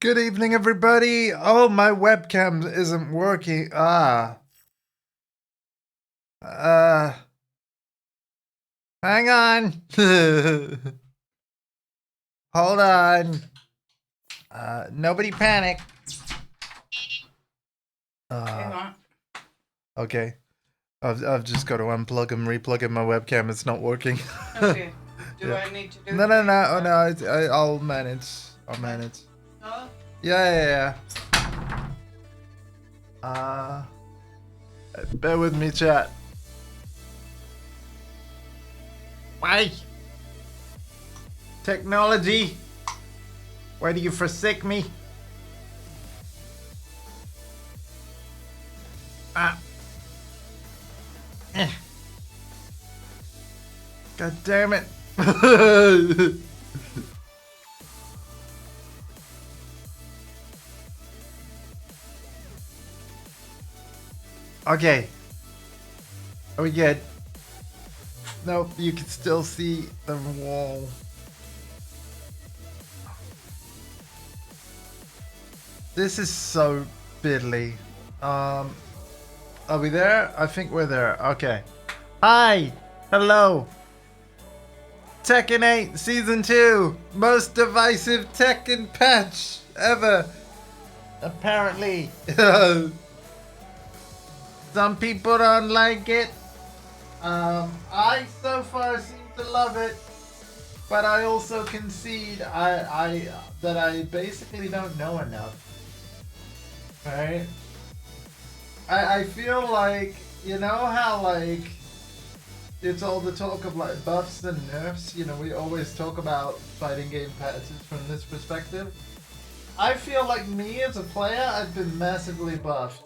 Good evening, everybody. Oh, my webcam isn't working. Hang on. Hold on. Nobody panic. Hang on. Okay. I've just got to unplug and replug in my webcam. It's not working. Okay. Do Yeah. I need to do No. Oh, no. I'll manage. I'll manage. Oh, Yeah. Bear with me, chat. Why? Technology. Why do you forsake me? God damn it. Okay. Are we good? Nope, you can still see the wall. This is so fiddly. Are we there? I think we're there. Okay. Hi! Hello! Tekken 8 Season 2! Most divisive Tekken patch ever! Apparently. Some people don't like it. I so far seem to love it. But I also concede that I basically don't know enough. Right? I feel like, you know how like it's all the talk of like buffs and nerfs, you know, we always talk about fighting game patches from this perspective. I feel like me as a player, I've been massively buffed.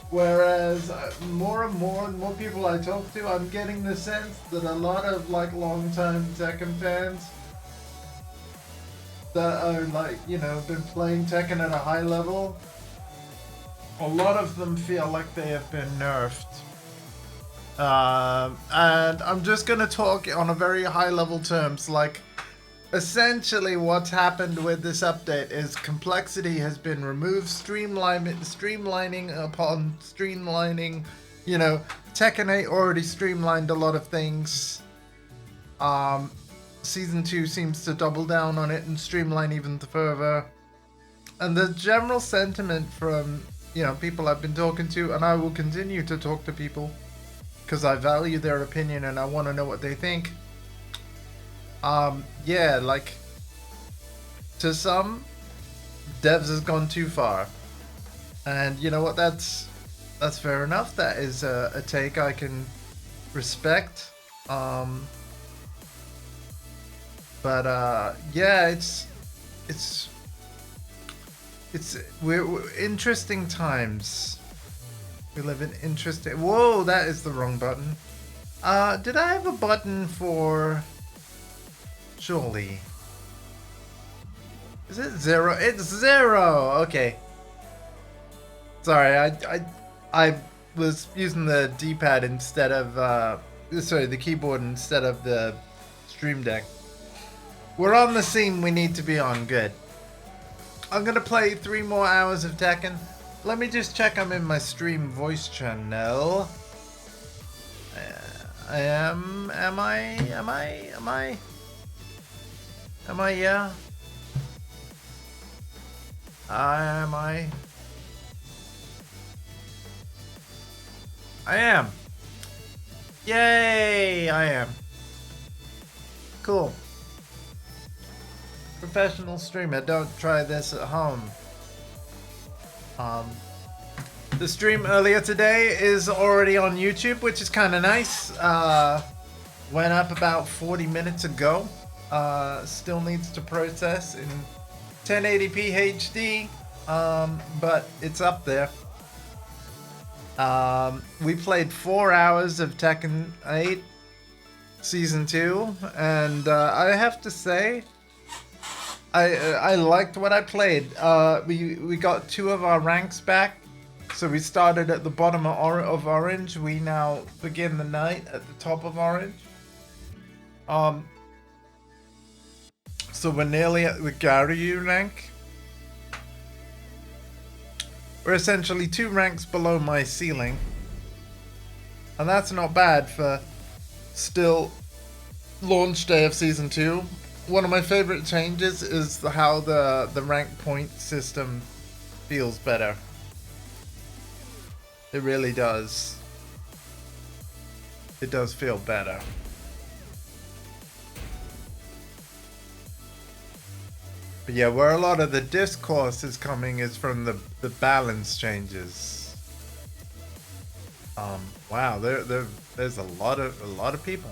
Whereas more and more people I talk to, I'm getting the sense that a lot of like long-time Tekken fans that are like, you know, been playing Tekken at a high level, a lot of them feel like they have been nerfed. And I'm just gonna talk on a very high level terms, like essentially what's happened with this update is complexity has been removed, streamlining upon streamlining. You know, Tekken 8 already streamlined a lot of things. Season 2 seems to double down on it and streamline even further. And the general sentiment from, you know, people I've been talking to, and I will continue to talk to people because I value their opinion and I want to know what they think. Yeah, like, to some, devs has gone too far. And you know what, that's fair enough. That is a take I can respect. But yeah, we're interesting times. We live in interesting. Whoa, that is the wrong button. Did I have a button for? Surely. Is it 0? It's 0. Okay. Sorry, I was using the D-pad instead of sorry, the keyboard instead of the Stream Deck. We're on the scene we need to be on. Good. I'm gonna play 3 more hours of Tekken. Let me just check I'm in my stream voice channel. Am I? Yeah? Am I? I am. Yay! I am. Cool. Professional streamer, don't try this at home. The stream earlier today is already on YouTube, which is kind of nice. Went up about 40 minutes ago. Still needs to process in 1080p HD, but it's up there. We played 4 hours of Tekken 8 Season 2, and I have to say, I liked what I played. We got 2 of our ranks back. So we started at the bottom of orange. We now begin the night at the top of orange. So we're nearly at the Garyu rank. We're essentially 2 ranks below my ceiling. And that's not bad for still launch day of Season 2. One of my favorite changes is how the rank point system feels better. It really does. It does feel better. But yeah, where a lot of the discourse is coming is from the balance changes. Wow, there's a lot of people.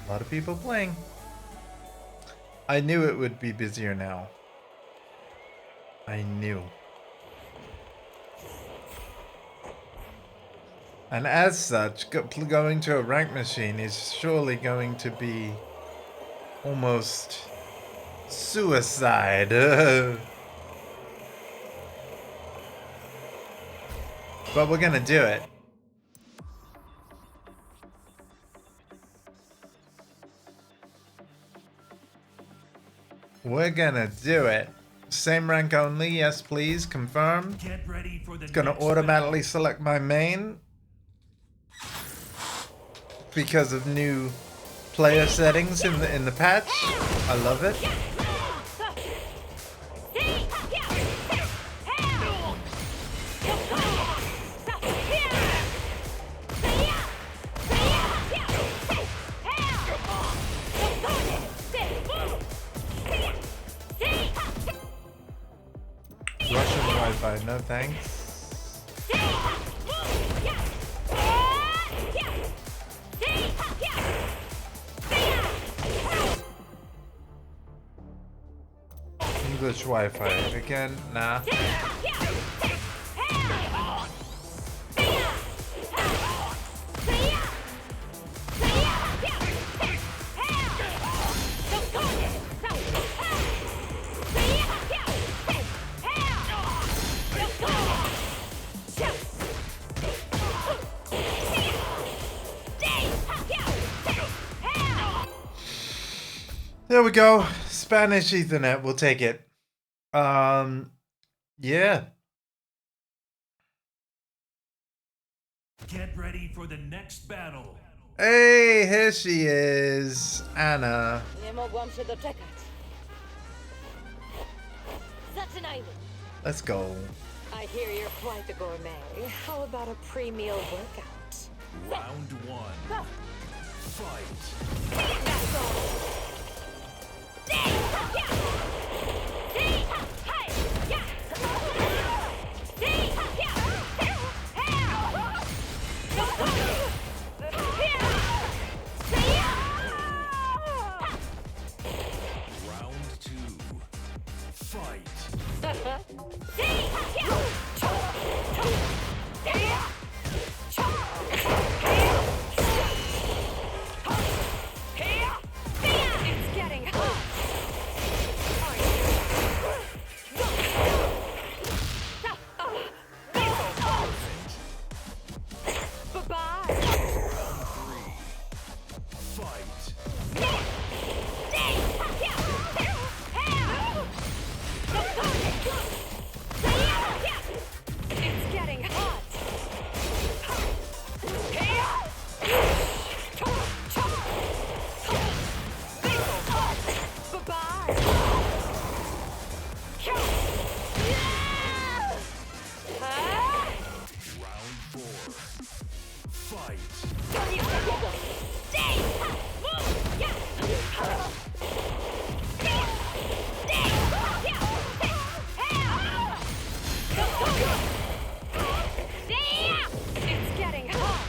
A lot of people playing. I knew it would be busier now. I knew. And as such, going to a rank machine is surely going to be almost suicide. But we're gonna do it. We're gonna do it. Same rank only, yes please, confirm. Get ready for the It's gonna next automatically select my main because of new player settings in the patch. I love it. Russian Wi-Fi, no thanks. English Wi-Fi again, nah. There we go. Spanish Ethernet, we'll take it. Yeah. Get ready for the next battle. Hey, here she is, Anna. Nie mogłam się doczekać. Zaczynajmy. Let's go. I hear you're quite the gourmet. How about a pre-meal workout? Round 1. Fight. That's all. Round 2. Fight. It's getting hot. Bye-bye. Round 3. Fight. It's getting hot. Bye-bye. Round 4. Fight. It's getting hot.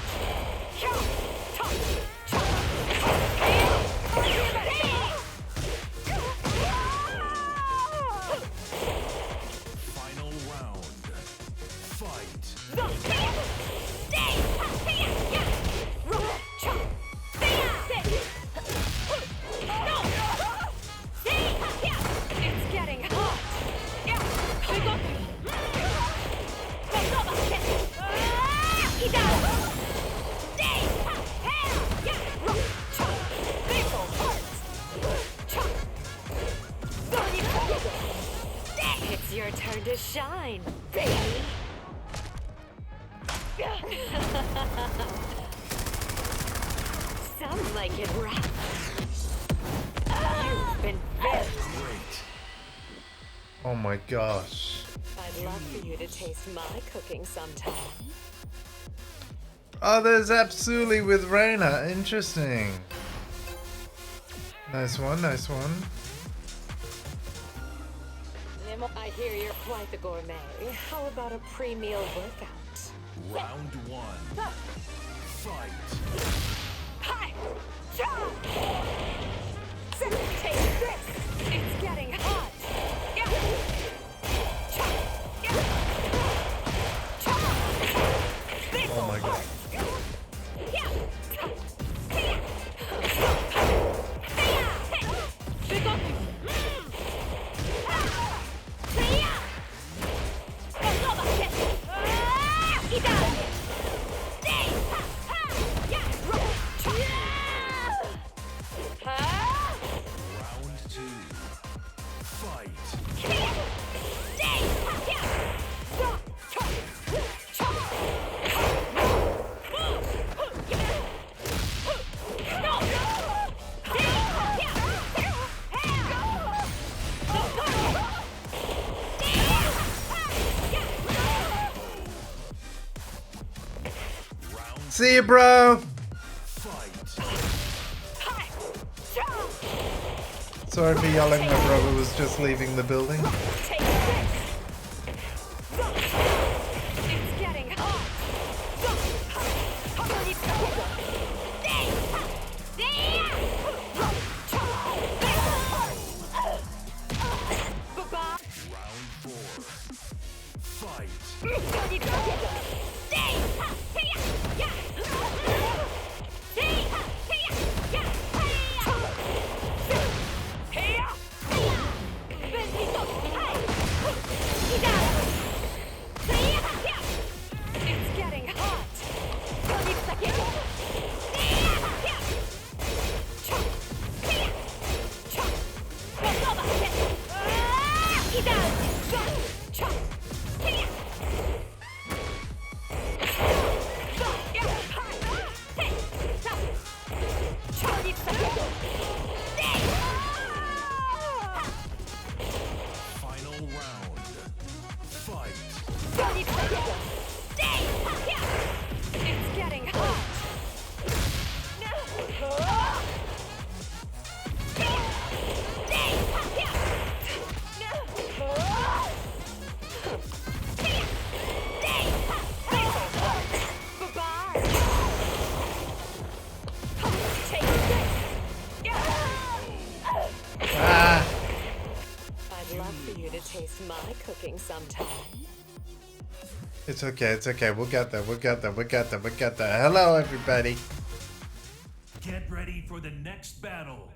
your turn to shine, baby. Some like it rough. You've been very. Great. Oh my gosh. I'd love for you to taste my cooking sometime. Oh, there's absolutely with Reina. Interesting. Nice one, nice one. I hear you're quite the gourmet. How about a pre-meal workout? Round one. Fight. Hi! Jump! Take this! It's getting hot! Yeah! Chop! Yeah! Chop! This Oh my god. Yeah! Round two. Fight. Round See you, bro. fight. Sorry for yelling. My brother was just leaving the building. Take this! It's getting hot! Round four. Fight. It's getting hot! Final round. Fight. It's getting hot! Bye-bye! Take this! Ah. I'd love for you to taste my cooking sometime. It's okay, it's okay. We'll get there, we'll get there, we'll get there, we'll get there. Hello, everybody. Get ready for the next battle.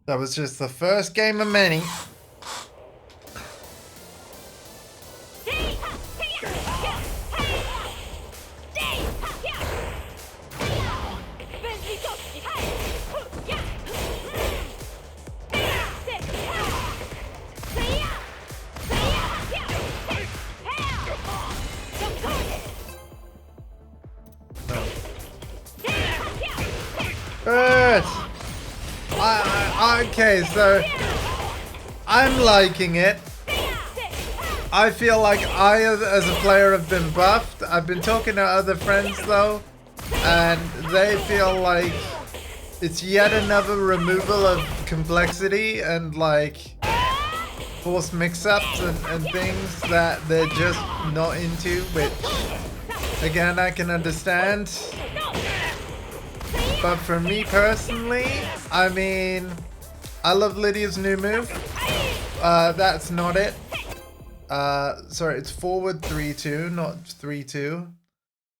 That was just the first game of many. Good. Okay, so I'm liking it. I feel like I, as a player, have been buffed. I've been talking to other friends though, and they feel like it's yet another removal of complexity and like forced mix-ups and things that they're just not into, which again I can understand. But for me personally, I mean, I love Lydia's new move. That's not it. Sorry, it's forward 3-2, not 3-2.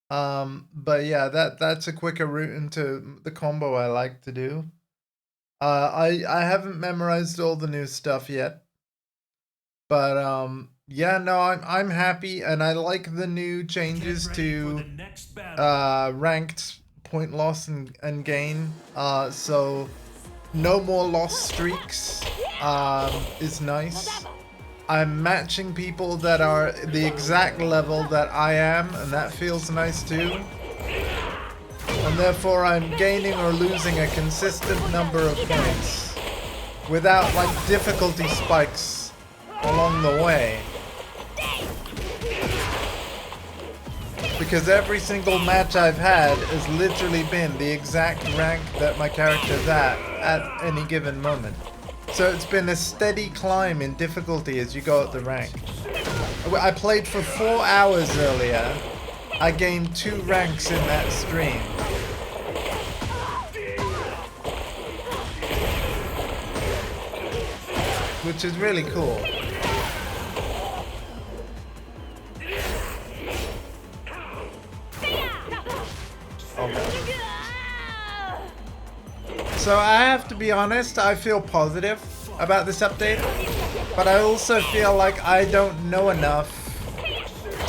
But yeah, that's a quicker route into the combo I like to do. I haven't memorized all the new stuff yet. But yeah, no, I'm happy, and I like the new changes to ranked point loss and gain. So no more lost streaks is nice. I'm matching people that are the exact level that I am, and that feels nice too. And therefore I'm gaining or losing a consistent number of points without like difficulty spikes along the way. Because every single match I've had has literally been the exact rank that my character's at any given moment. So it's been a steady climb in difficulty as you go up the rank. I played for 4 hours earlier. I gained 2 ranks in that stream. Which is really cool. So I have to be honest, I feel positive about this update, but I also feel like I don't know enough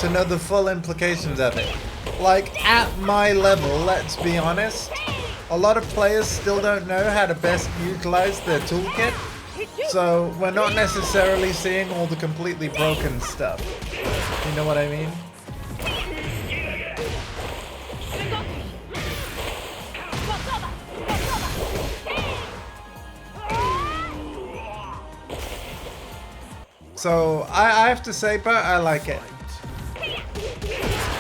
to know the full implications of it. Like, at my level, let's be honest, a lot of players still don't know how to best utilize their toolkit, so we're not necessarily seeing all the completely broken stuff. You know what I mean? So I have to say, but I like it.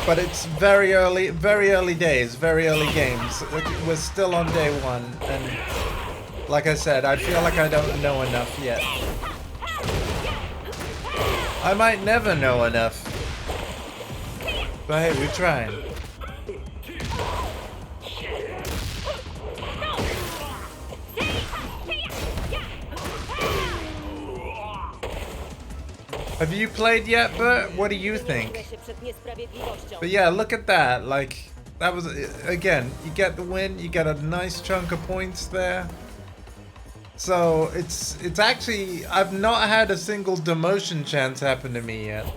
But it's very early days, very early games. We're still on day 1, and like I said, I feel like I don't know enough yet. I might never know enough. But hey, we're trying. Have you played yet, Bert? What do you think? But yeah, look at that. Like, that was, again, you get the win, you get a nice chunk of points there. So, it's actually, I've not had a single demotion chance happen to me yet.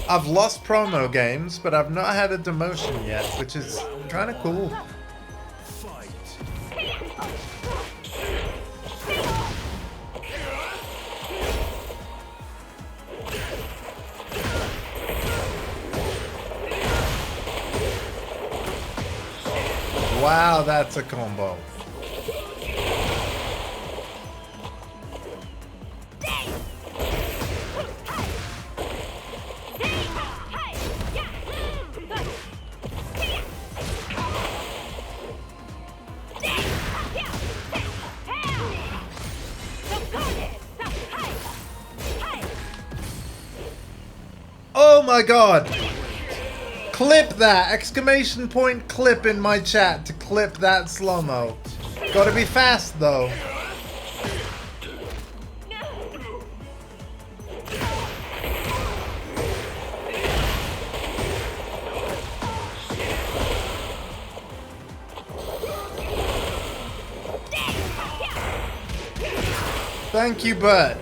I've lost promo games, but I've not had a demotion yet, which is kind of cool. Wow, that's a combo. Oh my god! Clip that! Exclamation point clip in my chat to clip that slow-mo. Gotta be fast though. Thank you, Bert.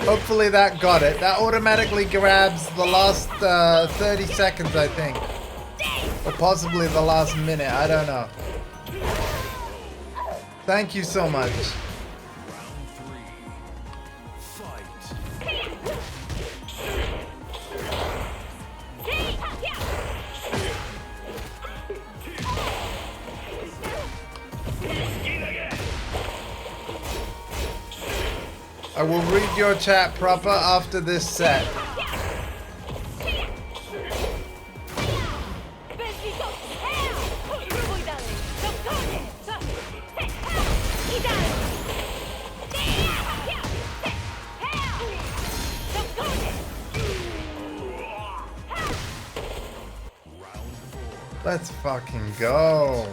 Hopefully that got it. That automatically grabs the last 30 seconds, I think. Or possibly the last minute, I don't know. Thank you so much. I will read your chat proper after this set. Let's fucking go.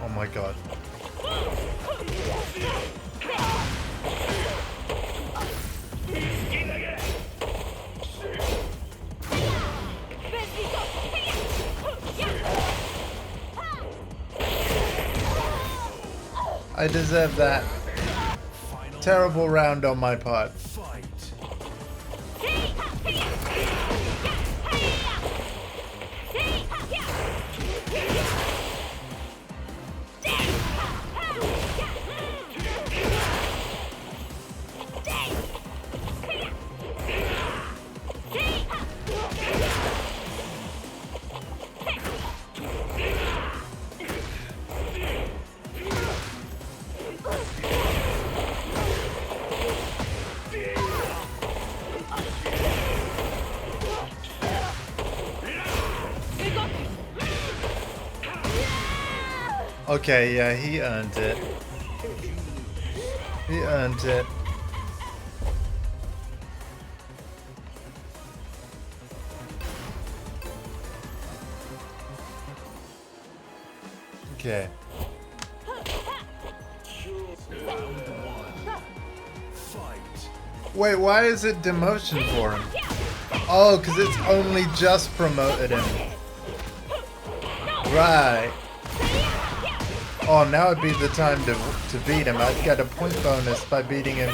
Oh my god. I deserve that. Terrible round on my part. Okay, yeah, he earned it. He earned it. Okay. Wait, why is it demotion for him? Oh, because it's only just promoted him. Right. Oh, now would be the time to beat him. I'd get a point bonus by beating him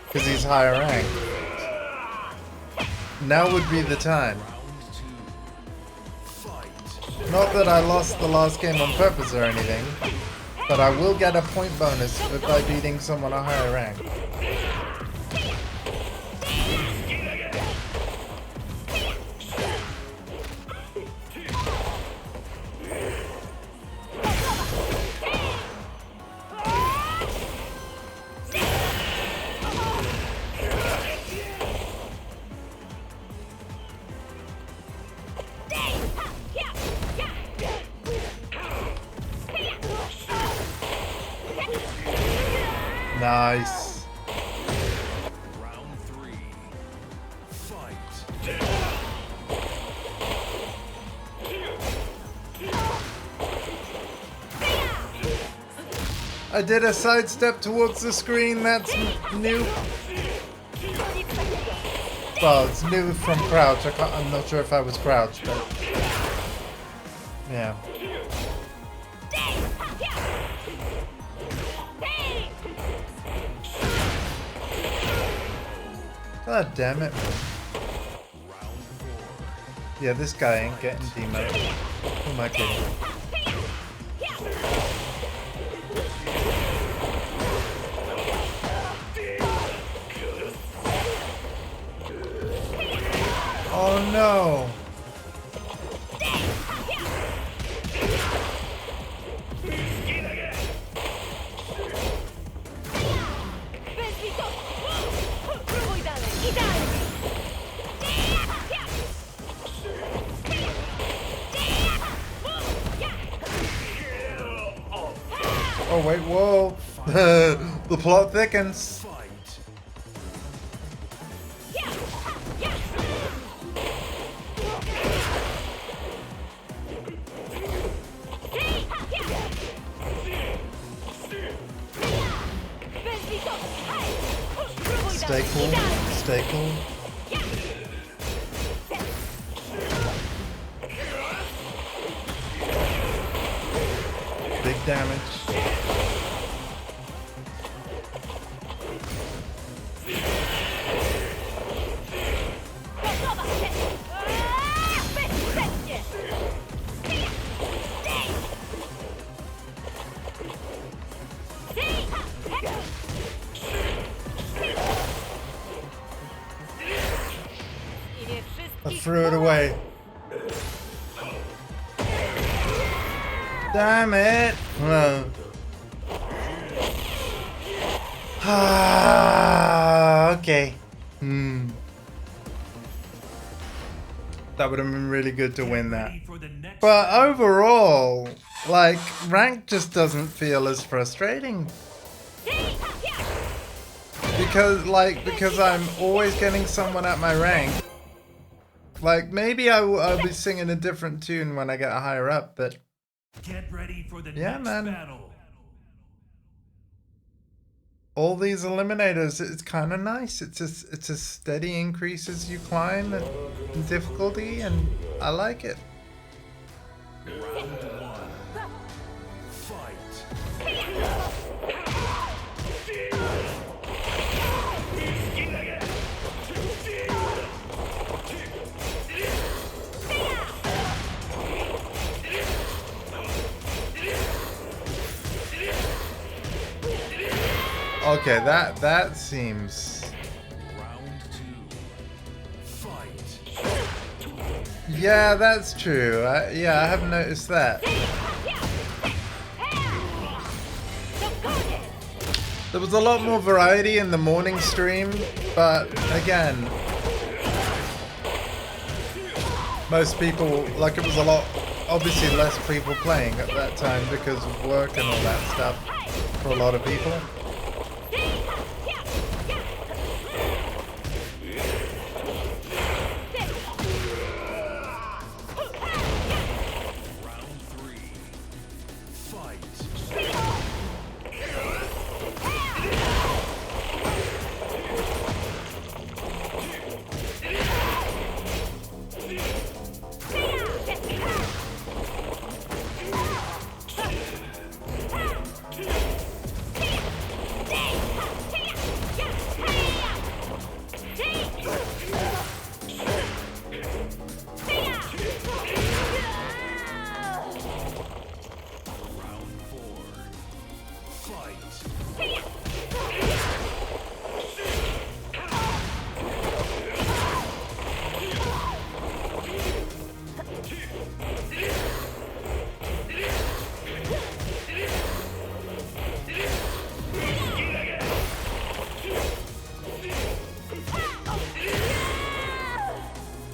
because he's higher rank. Now would be the time. Not that I lost the last game on purpose or anything, but I will get a point bonus by beating someone a higher rank. Nice. Round 3. Fight. I did a sidestep towards the screen. That's new. Well, it's new from crouch. I'm not sure if I was crouched, but yeah. God damn it. Yeah, this guy ain't getting demoted. Who am I kidding? Oh no! Oh wait, whoa! The plot thickens. Stay cool. Stay cool. Big damage. I threw it away. Damn it! Okay. That would have been really good to win that. But overall, like, rank just doesn't feel as frustrating. Because I'm always getting someone at my rank. Like, maybe I'll be singing a different tune when I get higher up, but Get ready for the yeah, next man. battle. All these eliminators, it's kind of nice. It's a steady increase as you climb in difficulty, and I like it. Round 1. Fight. Okay, that seems. Round 2. Fight. Yeah, that's true. I haven't noticed that. There was a lot more variety in the morning stream, but again, most people, like, it was a lot obviously less people playing at that time because of work and all that stuff for a lot of people.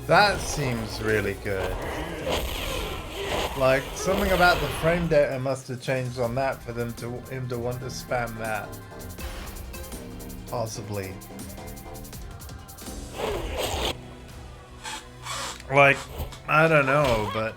That seems really good. Like, something about the frame data must have changed on that for him to want to spam that. Possibly. Like, I don't know, but...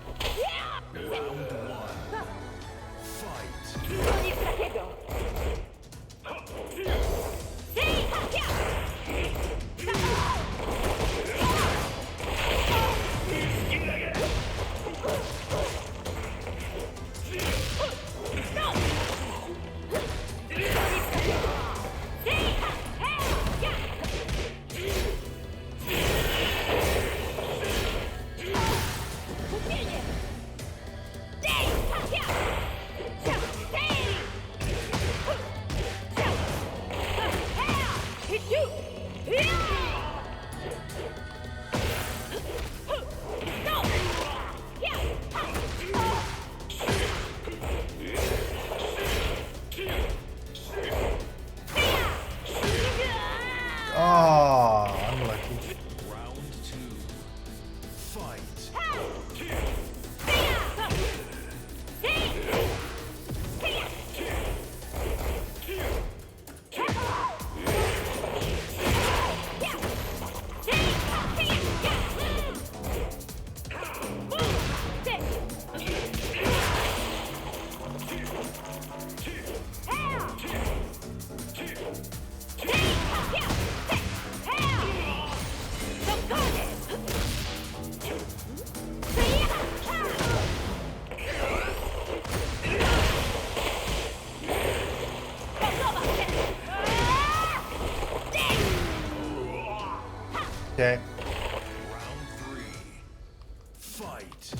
Okay. Round 3. Fight.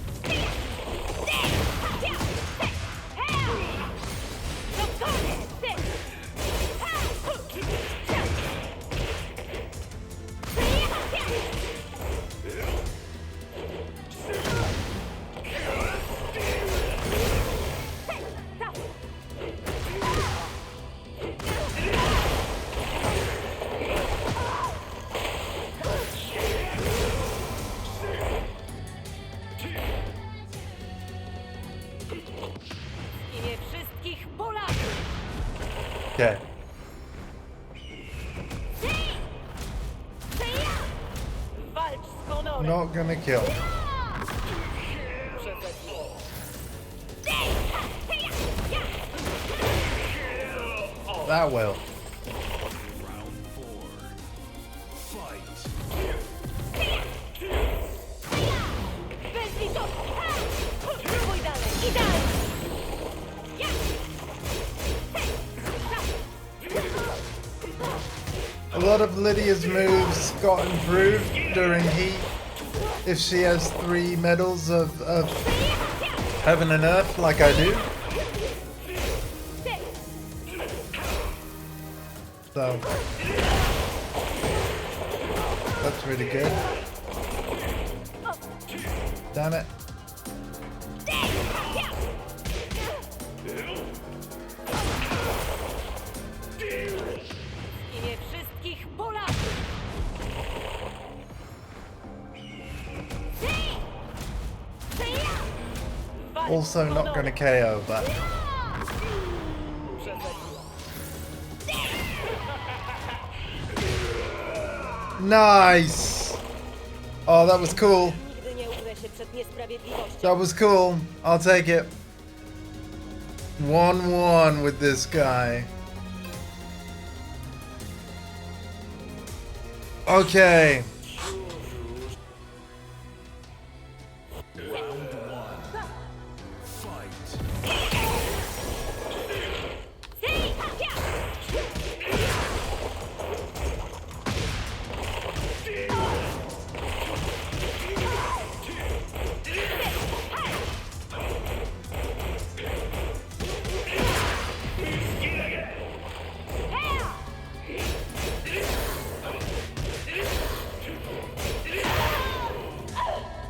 Okay. Not gonna kill. That will. Round 4. Fight. A lot of Lydia's moves got improved during Heat. If she has 3 medals of Heaven and Earth like I do. So that's really good. Damn it. Also not gonna KO, but... Nice! Oh, that was cool. That was cool. I'll take it. 1-1 with this guy. Okay.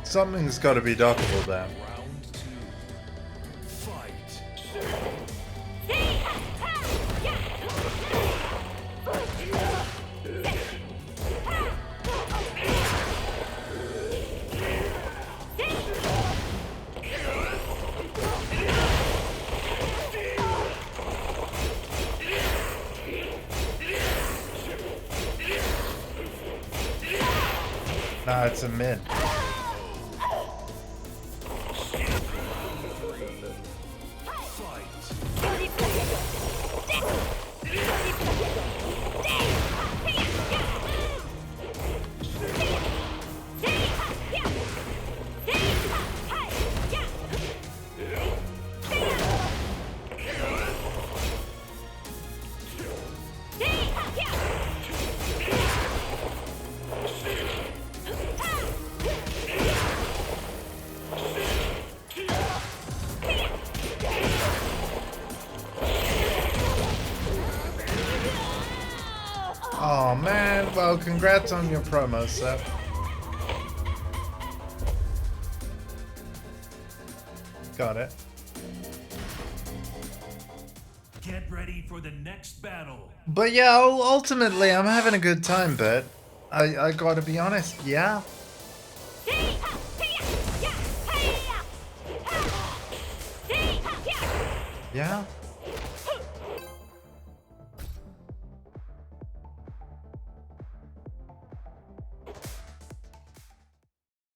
Something's got to be dockable there. Nah, it's a mid. Oh man, well congrats on your promo, sir. Got it. Get ready for the next battle. But yeah, ultimately I'm having a good time, but I gotta be honest, yeah. Yeah.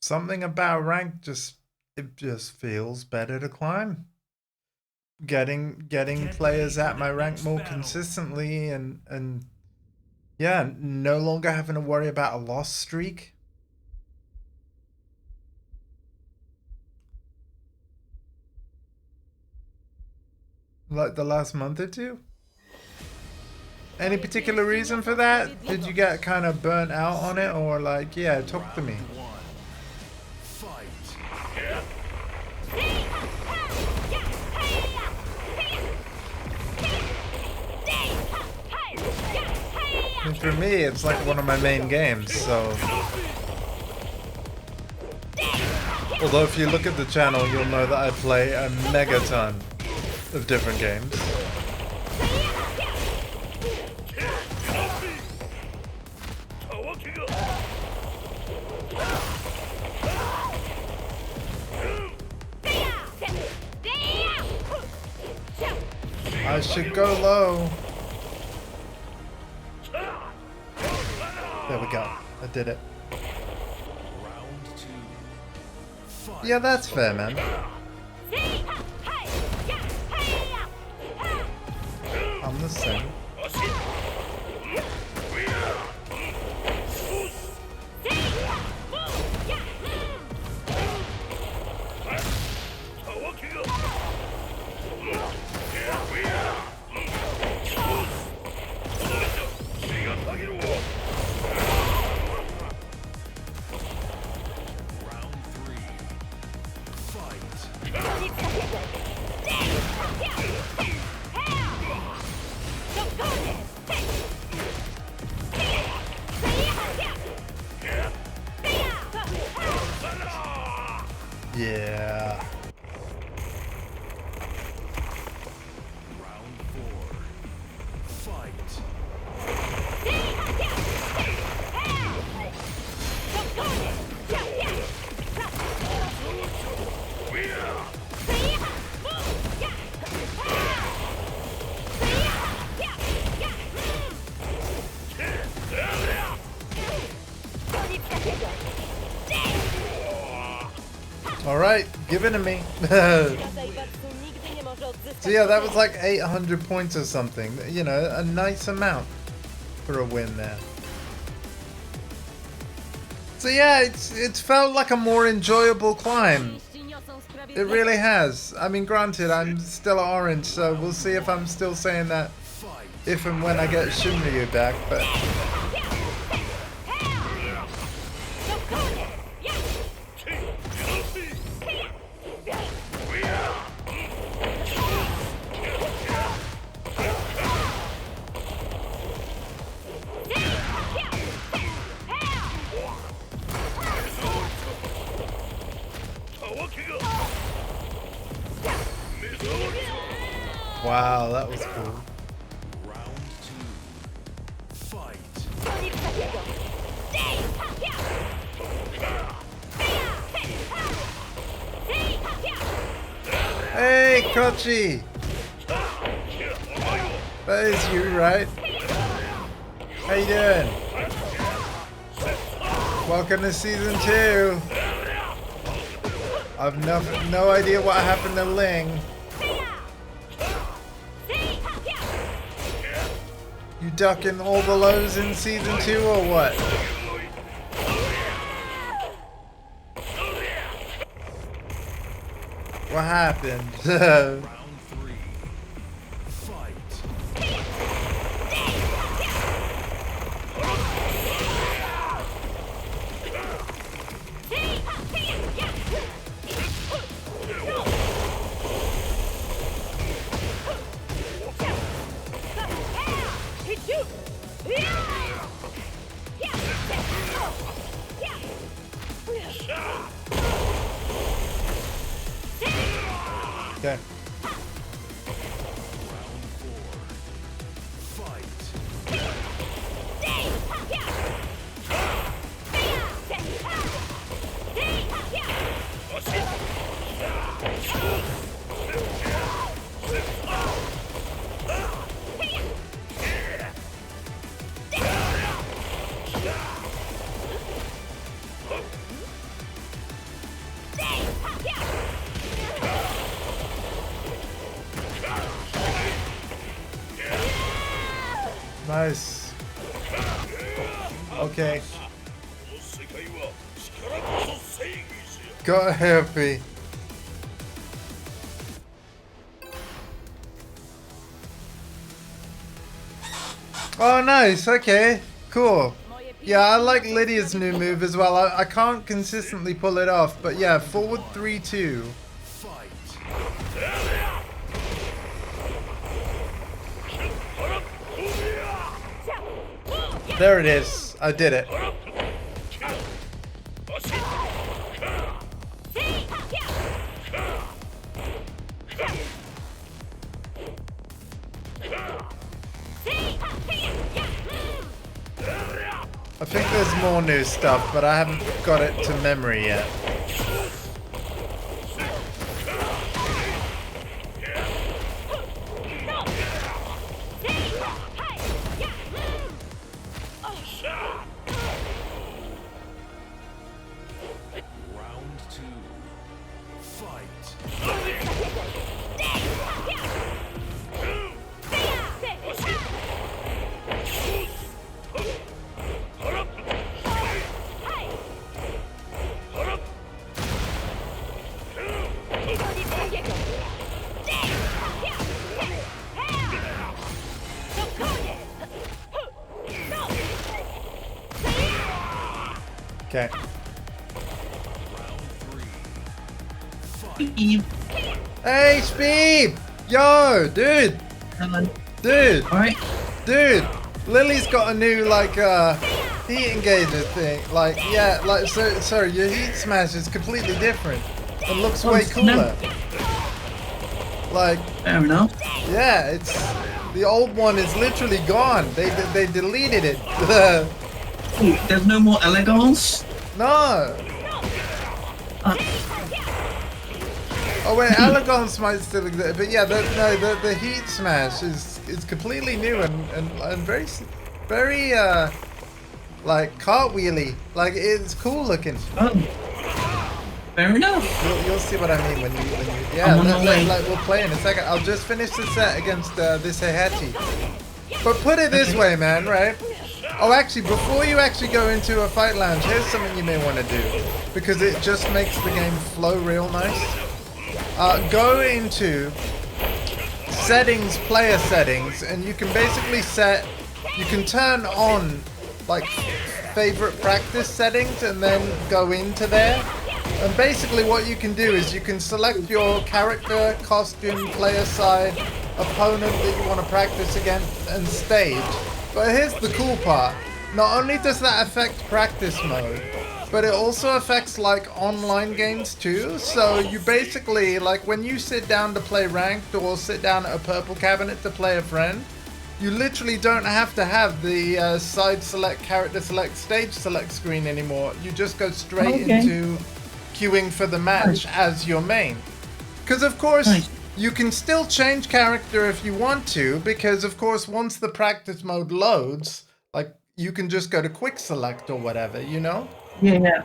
Something about rank it just feels better to climb. Getting players at my rank more consistently and yeah, no longer having to worry about a loss streak. Like the last month or two? Any particular reason for that? Did you get kind of burnt out on it, or like, yeah, talk to me. And for me, it's like one of my main games, so... Although if you look at the channel, you'll know that I play a megaton of different games. I should go low. There we go. I did it. Yeah, that's fair, man. I'm the same. Yeah. Round 4. Fight. All right, give it to me. So yeah, that was like 800 points or something. You know, a nice amount for a win there. So yeah, it's felt like a more enjoyable climb. It really has. I mean, granted, I'm still at orange, so we'll see if I'm still saying that if and when I get Shinryu back, but... Wow, that was cool. Round 2. Fight. Hey, Kochi! That is you, right? How you doing? Welcome to season 2. I've no idea what happened to Ling. You ducking all the lows in season 2 or what? What happened? Round 3. Fight. Okay. Round 4. Fight. Nice. Okay. Got happy. Oh, nice. Okay. Cool. Yeah, I like Lydia's new move as well. I can't consistently pull it off, but yeah, forward 3-2. Fight. There it is. I did it. I think there's more new stuff, but I haven't got it to memory yet. Round 2. Fight. Okay. Round 3. Fight. Eve. Hey, Speed! Yo, dude! Dude! Alright. Dude! Lily's got a new, like, heat engager thing. Like, yeah, like, so your heat smash is completely different. It looks way cooler. Like, Fair enough. yeah, it's... The old one is literally gone. They deleted it. Ooh, there's no more elegance. No! Oh wait, elegance might still exist, but yeah, the heat smash is completely new and very like cartwheely. Like it's cool looking. Oh, fair enough. You'll see what I mean when you yeah. I'm on my way. Like we'll play in a second. I'll just finish the set against this Heihachi. But put it this way, man, right? Oh, actually, before you actually go into a fight lounge, here's something you may want to do because it just makes the game flow real nice. Go into settings, player settings, and you can basically you can turn on like favorite practice settings and then go into there. And basically what you can do is you can select your character, costume, player side, opponent that you want to practice against, and stage. But here's the cool part. Not only does that affect practice mode, but it also affects like online games too. So you basically, like when you sit down to play ranked or sit down at a purple cabinet to play a friend, you literally don't have to have the side select, character select, stage select screen anymore. You just go straight into queuing for the match as your main. Because of course, you can still change character if you want to, because of course once the practice mode loads, like you can just go to quick select or whatever, you know? Yeah.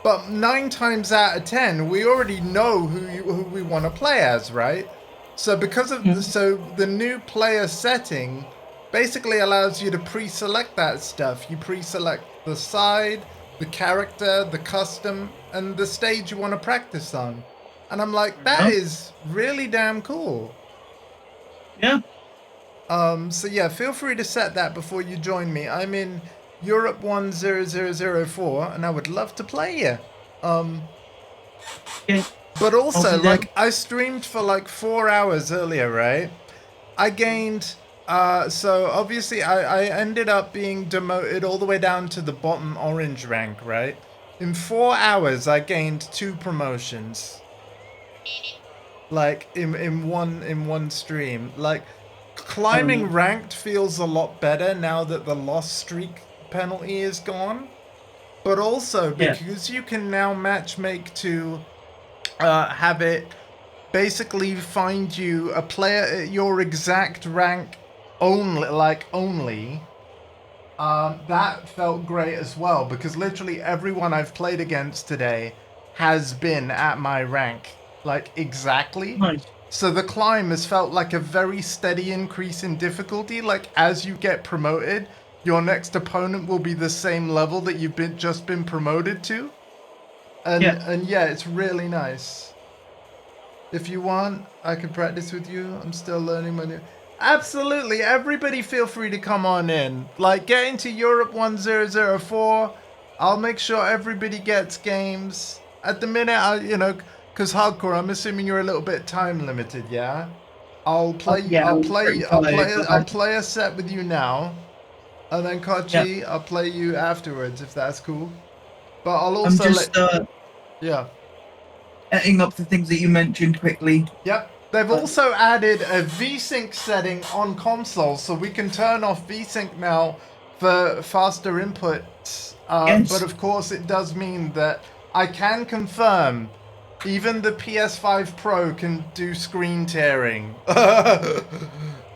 But 9 times out of 10, we already know who we want to play as, right? So because of the new player setting basically allows you to pre-select that stuff. You pre-select the side, the character, the custom, and the stage you want to practice on. And I'm like, that is really damn cool. Yeah. So yeah, feel free to set that before you join me. I'm in Europe 10004, and I would love to play you. Yeah. But also, like, I streamed for like 4 hours earlier, right? I gained, so obviously I ended up being demoted all the way down to the bottom orange rank, right? In 4 hours, I gained 2 promotions. Like, in one stream. Like, climbing ranked feels a lot better now that the loss streak penalty is gone. But also, because you can now matchmake to have it basically find you a player at your exact rank only, that felt great as well, because literally everyone I've played against today has been at my rank, like exactly. Nice. So the climb has felt like a very steady increase in difficulty. Like as you get promoted, your next opponent will be the same level that you've just been promoted to. And yeah, it's really nice. If you want, I can practice with you. I'm still learning my new... Absolutely, everybody feel free to come on in. Like, get into Europe 1004. I'll make sure everybody gets games. At the minute, because hardcore, I'm assuming you're a little bit time limited, yeah? I'll play a set with you now. And then Kochi, I'll play you afterwards, if that's cool. But I'll also adding up the things that you mentioned quickly. Yep. They've also added a VSync setting on console, so we can turn off VSync now for faster inputs. But of course, it does mean that I can confirm even the PS5 Pro can do screen tearing,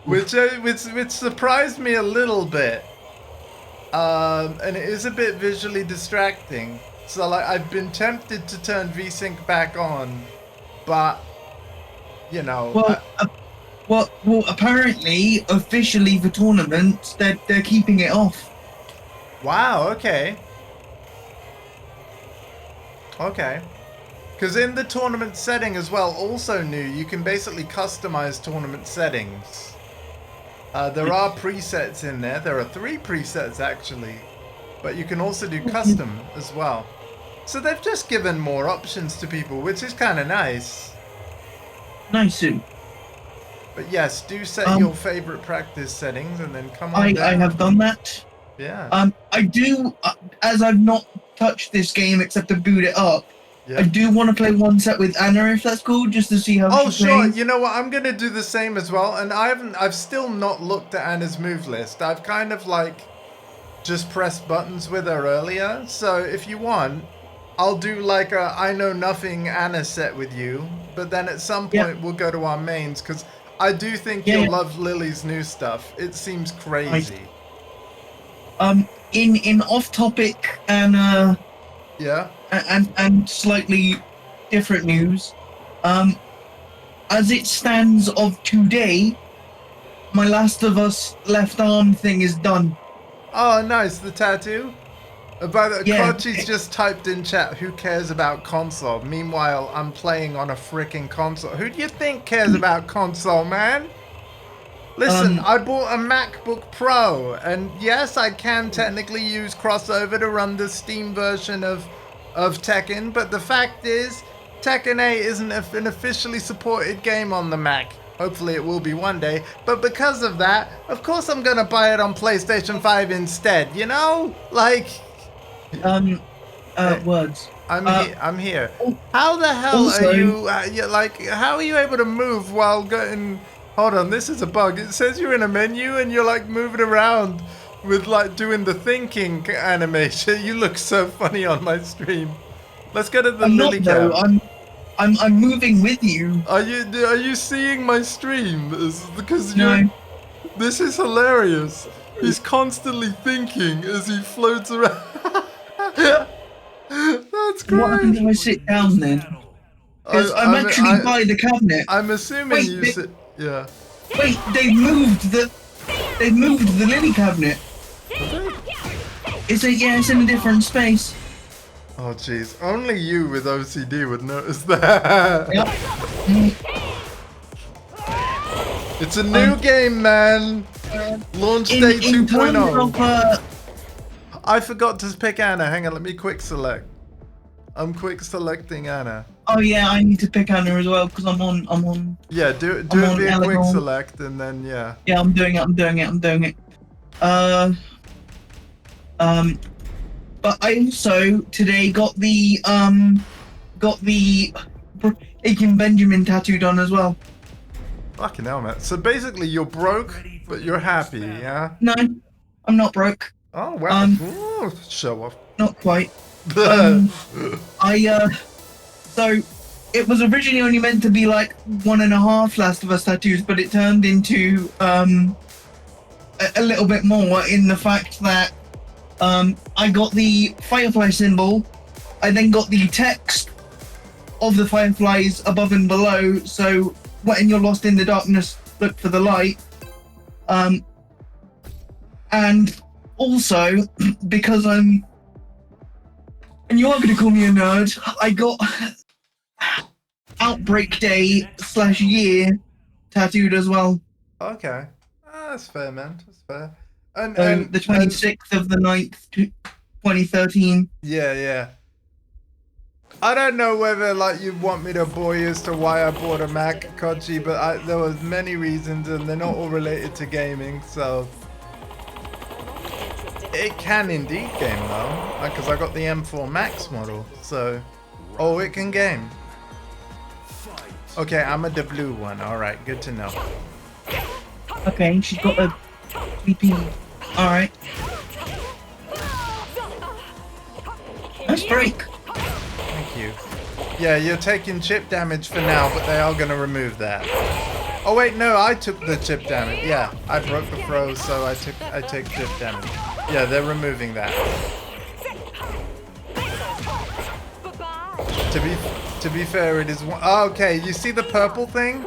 which surprised me a little bit. And it is a bit visually distracting. So like I've been tempted to turn VSync back on, but you know. Well, apparently, officially for tournaments, they're keeping it off. Wow. Okay. Okay. Because in the tournament setting as well, also new, you can basically customize tournament settings. There are presets in there. There are 3 presets actually, but you can also do custom as well. So they've just given more options to people, which is kind of nice. Nice. But yes, do set your favorite practice settings and then come on down. I have done that. Yeah. I do, as I've not touched this game except to boot it up, I do want to play one set with Anna, if that's cool, just to see how she plays. You know what? I'm gonna do the same as well. And I've still not looked at Anna's move list. I've kind of like just pressed buttons with her earlier. So if you want, I'll do like a I know nothing Anna set with you. But then at some point we'll go to our mains, because I do think you'll love Lily's new stuff. It seems crazy. In off topic Yeah. and slightly different news, as it stands of today, my Last of Us left arm thing is done. Oh, nice. The tattoo. By the Yeah. Kochi's just typed in chat, who cares about console? Meanwhile, I'm playing on a freaking console. Who do you think cares about console, man? Listen, I bought a MacBook Pro, and yes, I can technically use crossover to run the Steam version of Tekken, but the fact is, Tekken 8 isn't an officially supported game on the Mac. Hopefully it will be one day, but because of that, of course I'm gonna buy it on PlayStation 5 instead, you know? Like... Words. I'm here. How the hell also, are you, how are you able to move while getting... Hold on, this is a bug. It says you're in a menu and you're like moving around with like doing the thinking animation. You look so funny on my stream. Let's go to the lily cam. I'm moving with you. Are you seeing my stream? Because No. This is hilarious. He's constantly thinking as he floats around. That's great. What happens if I sit down then? Because I'm actually by the cabinet. I'm assuming Wait, you sit. Yeah. Wait, they moved the lily cabinet. It's in a different space. Oh jeez, only you with OCD would notice that. Yep. It's a new game, man. Launch day 2.0. I forgot to pick Anna. Hang on, let me quick select. I'm quick selecting Anna. Oh yeah, I need to pick Anna as well because I'm on. Yeah, do it be a quick select and then yeah. Yeah, I'm doing it. But I also today got the Aiken Benjamin tattoo done as well. Fucking hell, man. So basically you're broke, but you're happy, yeah? No, I'm not broke. Oh wow. Ooh, show off. Not quite. So it was originally only meant to be like 1.5 Last of Us tattoos, but it turned into a little bit more in the fact that I got the firefly symbol, I then got the text of the fireflies above and below, so when you're lost in the darkness, look for the light. And also, because and you are going to call me a nerd, I got Outbreak Day / year tattooed as well. Okay. That's fair, man. That's fair. And the 26th of the 9th, 2013. Yeah. I don't know whether like you want me to bore you as to why I bought a Mac, Kochi, but there was many reasons and they're not all related to gaming, so it can indeed game though, because I got the M4 Max model, so it can game. Okay, I'm the blue one. All right, good to know. Okay, she's got a VP. All right. Nice break. Thank you. Yeah, you're taking chip damage for now, but they are gonna remove that. Oh wait, no, I took the chip damage. Yeah, I broke the throw, so I take chip damage. Yeah, they're removing that. To be fair, it is one. Oh, okay, you see the purple thing,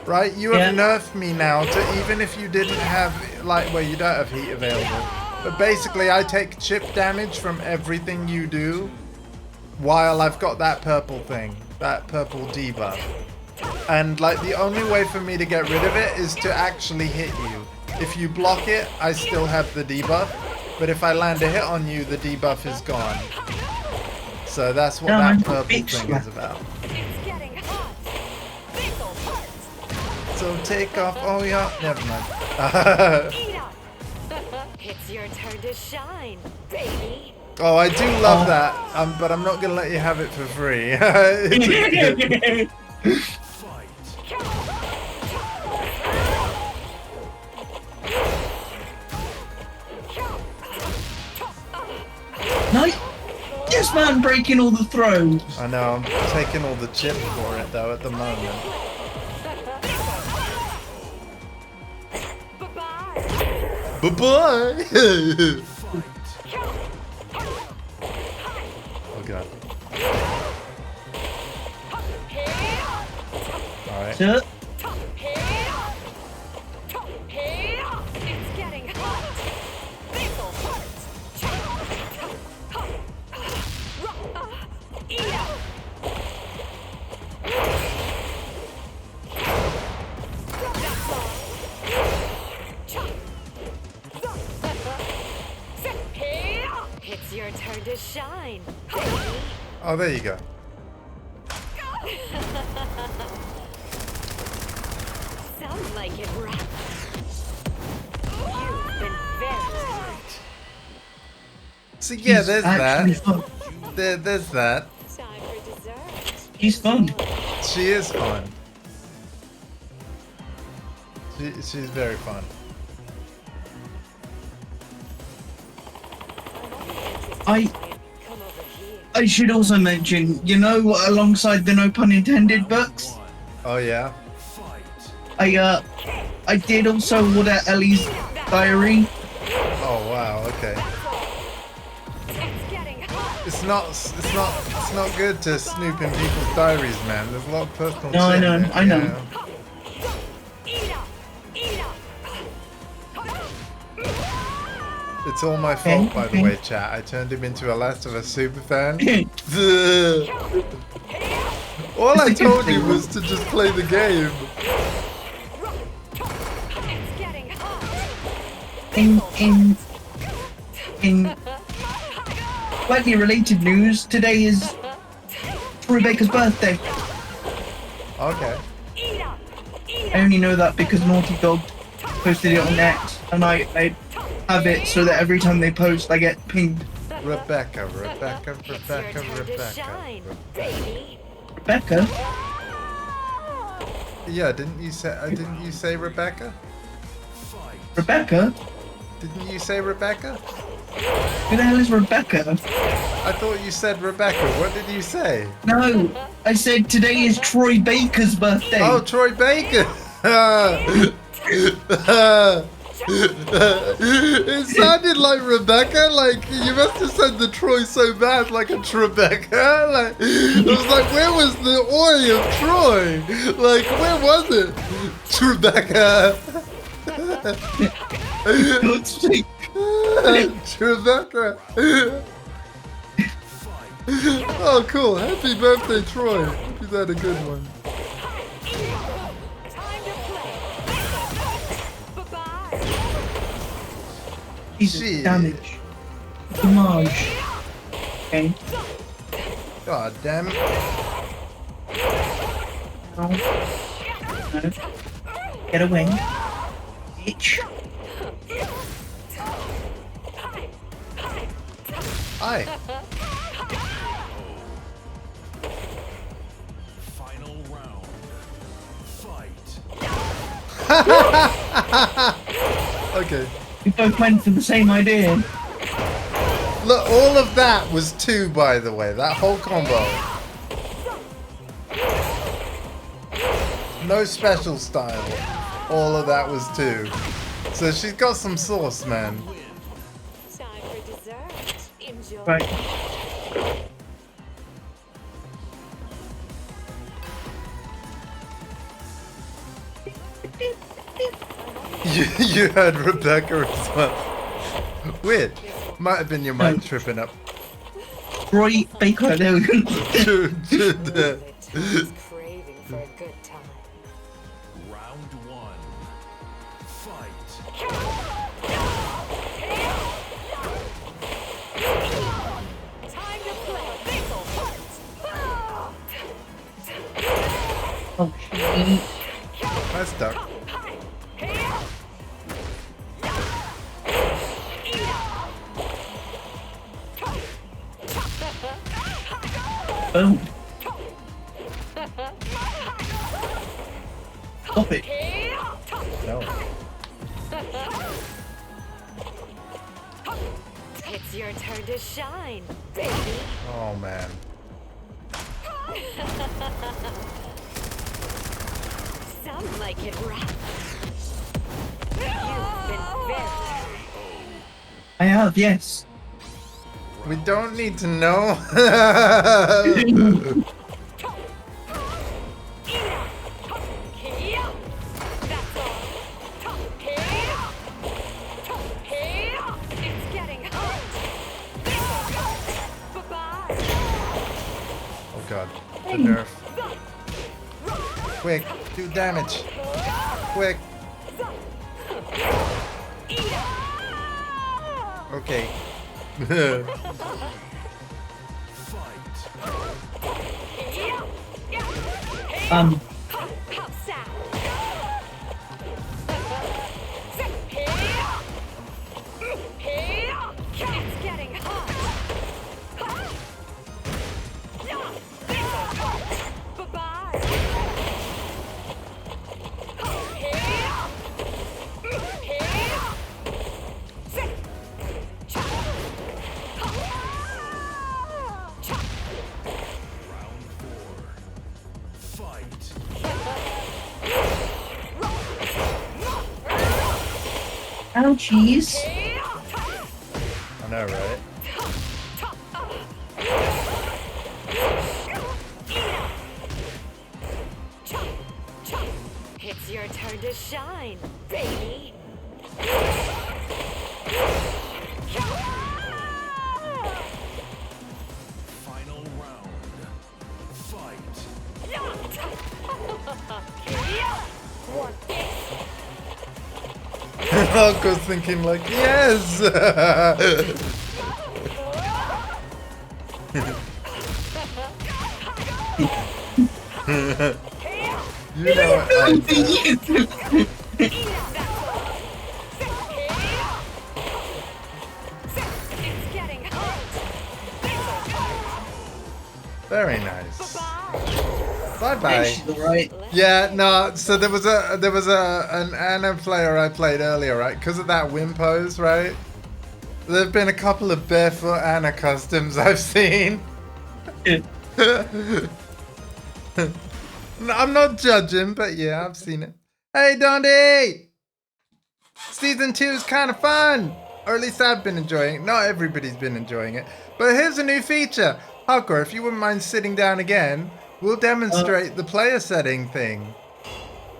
right? You have nerfed me now to even if you didn't have you don't have heat available. But basically, I take chip damage from everything you do, while I've got that purple thing, that purple debuff. And like the only way for me to get rid of it is to actually hit you. If you block it, I still have the debuff. But if I land a hit on you, the debuff is gone. So that's what that purple thing is about. It's getting hot. This'll hurt. So take off. Oh yeah, never mind. Eat up. It's your turn to shine, baby. Oh, I do love that. But I'm not gonna let you have it for free. Nice. Yes, man, breaking all the throws. I know. I'm taking all the chip for it though at the moment. Bye-bye. Bye bye. Alright. Sir? It's getting hot. This'll hurt. Eat up. That's all. It's your turn to shine, baby. Oh, there you go. Sounds like it, Rat. You've been very So yeah, there's Actually that. fun. There's that. time for dessert. He's fun. She is fun. She's very fun. I Come over here. I should also mention, you know, alongside the no pun intended books, Oh yeah. I did also order Ellie's diary. Oh wow. Okay. It's getting hot. It's not good to snoop in people's diaries, man. There's a lot of personal No, I shit know, in it, I you know. Eat up. Eat up. It's all my fault, Okay, by the okay. way, chat. I turned him into a Last of Us super fan. All I It's a good told you thing. was to just play the game. It's getting hot. In slightly related news, today is Troy Baker's birthday. Okay. Eat up. Eat I only know that because Naughty Dog posted it on X, and I have it so that every time they post, I get pinged. Rebecca. It's your turn to shine, baby. Rebecca? Yeah, didn't you say Rebecca? Rebecca? Didn't you say Rebecca? Who the hell is Rebecca? I thought you said Rebecca. What did you say? No, I said today is Troy Baker's birthday. Oh, Troy Baker. It sounded like Rebecca. Like you must have said the Troy so bad, like a Trebecca. Like I was like, where was the oi of Troy? Like where was it? Trebecca. God's sake. Trebecca. Oh, cool. Happy birthday, Troy. Hope he's had a good one. Time to play. Bye-bye. Jesus, Shit. damage. Damage. Okay. God damn it. No. No. Get away. Bitch. Aye. Final round. Fight. Okay. We both went for the same idea. Look, all of that was 2, by the way. That whole combo. No special style. All of that was 2. So she's got some sauce, man. Time for dessert. Enjoy. Right. You heard Rebecca as well. Weird. Might have been your mic tripping up. Troy Baker, there we go. He's craving for a good time. Round 1. Fight. Time to play. This'll hurt. Oh, shit. Nice duck. Boom. Stop it. No. It's your turn to shine, baby. Oh, man. Sounds like it, Rat. You've been very I have, yes. We don't need to know. It's getting hot. Bye-bye. Oh god, the nerf. Quick, do damage. Quick. Okay. Um, It's getting hot. Bye-bye. Fight. ouchies. I know, right? It's your turn to shine, baby. Final round. Fight. Want this? Falco's thinking like, yes! You know what I did. It's getting hot. Very nice. Bye-bye. She's alright. Yeah, no. So there was an Anna player I played earlier, right? Because of that win pose, right? There've been a couple of barefoot Anna customs I've seen. No, I'm not judging, but yeah, I've seen it. Hey, Dundee! Season 2 is kind of fun, or at least I've been enjoying it. Not everybody's been enjoying it, but here's a new feature. Hardcore, if you wouldn't mind sitting down again, we'll demonstrate the player setting thing.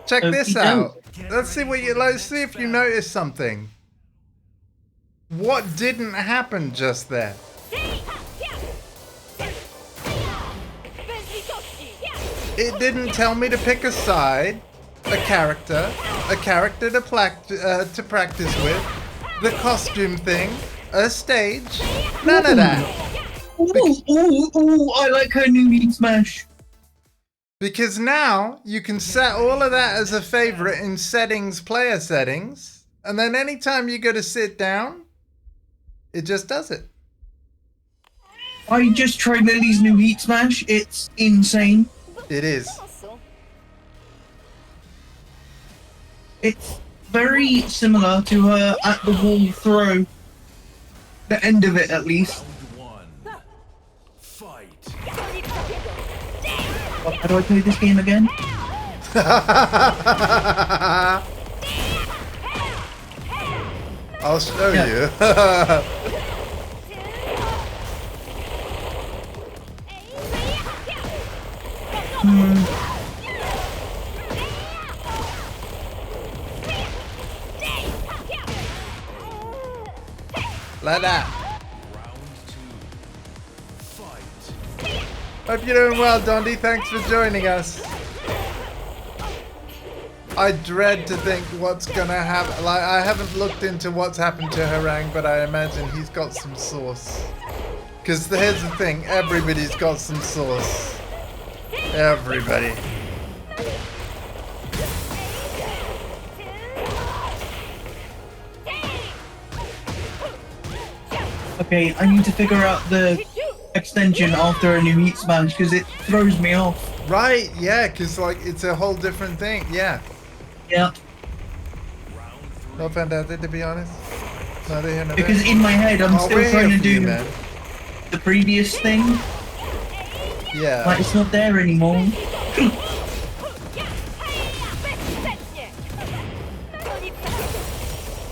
Check this out. Let's see let's see if you notice something. What didn't happen just there? It didn't tell me to pick a side, a character to practice with, the costume thing, a stage, none of that. Ooh, I like her new Meat Smash. Because now you can set all of that as a favorite in settings, player settings, and then anytime you go to sit down, it just does it. I just tried Lily's new Heat Smash. It's insane. It is. It's very similar to her at the wall throw. The end of it, at least. Round one. Fight. How do I play this game again? I'll show Yeah. you. Like that. Round two. Fight. Hope you're doing well, Dondi. Thanks for joining us. I dread to think what's gonna happen. Like, I haven't looked into what's happened to Harang, but I imagine he's got some sauce. Because here's the thing, everybody's got some sauce. Everybody. Okay, I need to figure out the extension after a new Heat Smash because it throws me off. Right, yeah, because like it's a whole different thing. Yeah. Yeah, Not fantastic, to be honest. Neither here nor there. because in my head I'm Oh, still we're trying here to for you, do man. the previous thing. Yeah. Like it's not there anymore. Come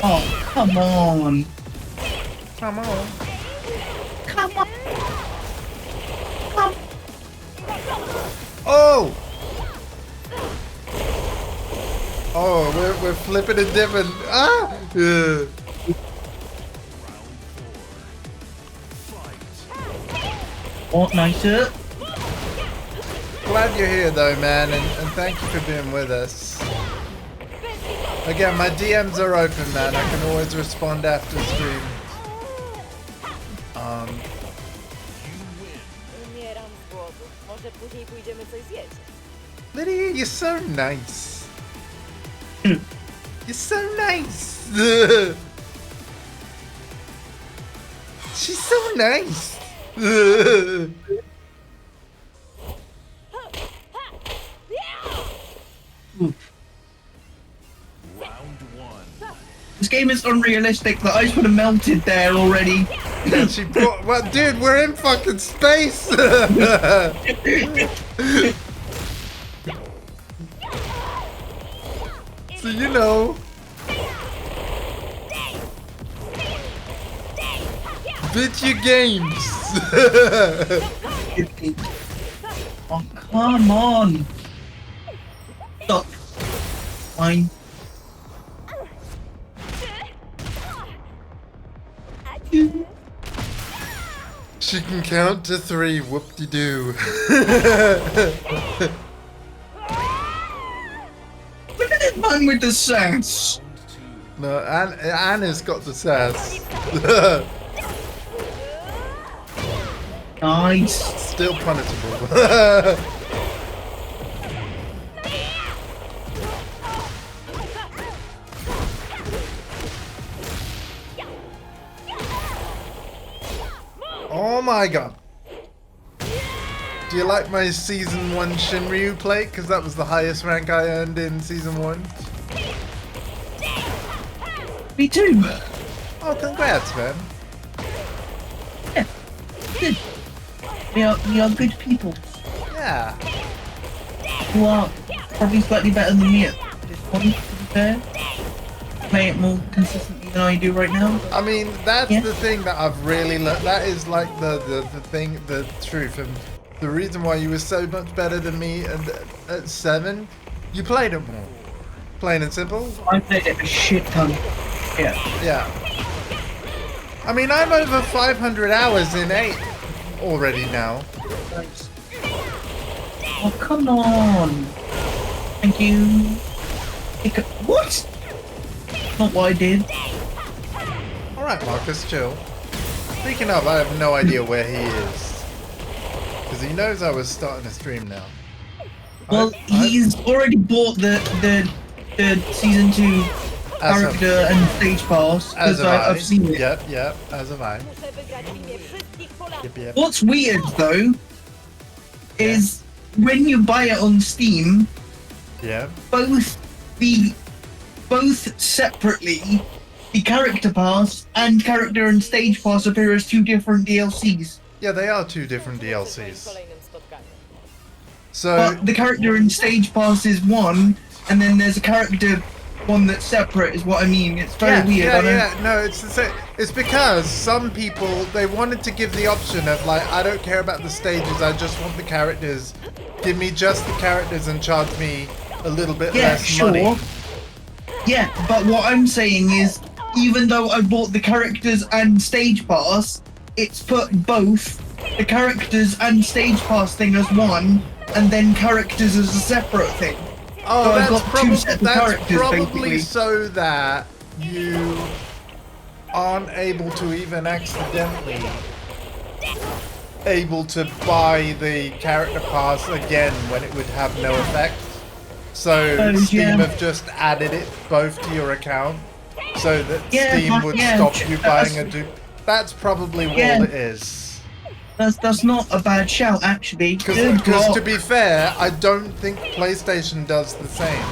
Oh, come on. on. Come Oh! Oh, we're flipping and dipping. Ah! Yeah. What, nicer? Glad you're here though, man, and thank you for being with us. Again, my DMs are open, man. I can always respond after stream. Lydia, you're so nice. You're so nice. She's so nice. This game is unrealistic. The ice would have melted there already. Yeah, she brought. Well, dude, we're in fucking space. So you know. Video games. Oh, come on. Stop. Fine. She can count to 3. Whoop-de-doo. Look at this man with the sass. No, Anna's got the sass. Nice. Still punishable. Oh my god. Do you like my season 1 Shinryu plate? Because that was the highest rank I earned in season 1. Me too. Oh, congrats, man. Yeah. Good. We are good people. Yeah. You are probably slightly better than me at this point, to be fair. Play it more consistently than I do right now. I mean, that's Yeah. the thing that I've really learned. That is like the thing, the truth. And the reason why you were so much better than me at 7, you played it more. Plain and simple. I played it a shit ton. Yeah. Yeah. I mean, I'm over 500 hours in 8 already now. Nice. Oh, come on. Thank you. What? Not what I did. Alright, Marcus, chill. Speaking of, I have no idea where he is. Because he knows I was starting a stream now. Well, he's already bought the season 2 character and stage pass As because have I. I've seen it. Yep, as have I. Yep. What's weird though is when you buy it on Steam, Yeah. both separately, the character pass and character and stage pass appear as 2 different DLCs. Yeah, they are 2 different DLCs. So, But the character and stage pass is one, and then there's a character one that's separate. Is what I mean. It's very weird. I don't... No, it's the same. It's because some people, they wanted to give the option of like, I don't care about the stages, I just want the characters. Give me just the characters and charge me a little bit less money. Yeah, but what I'm saying is, even though I bought the characters and stage pass, it's put both the characters and stage pass thing as one, and then characters as a separate thing. Oh, So I've that's, got 2 sets of characters, probably basically. so that you aren't able to even accidentally able to buy the character pass again when it would have no effect. So Steam have just added it both to your account so that Steam would stop you buying a dupe. That's probably what it is. That's not a bad shout, actually. Because to be fair, I don't think PlayStation does the same.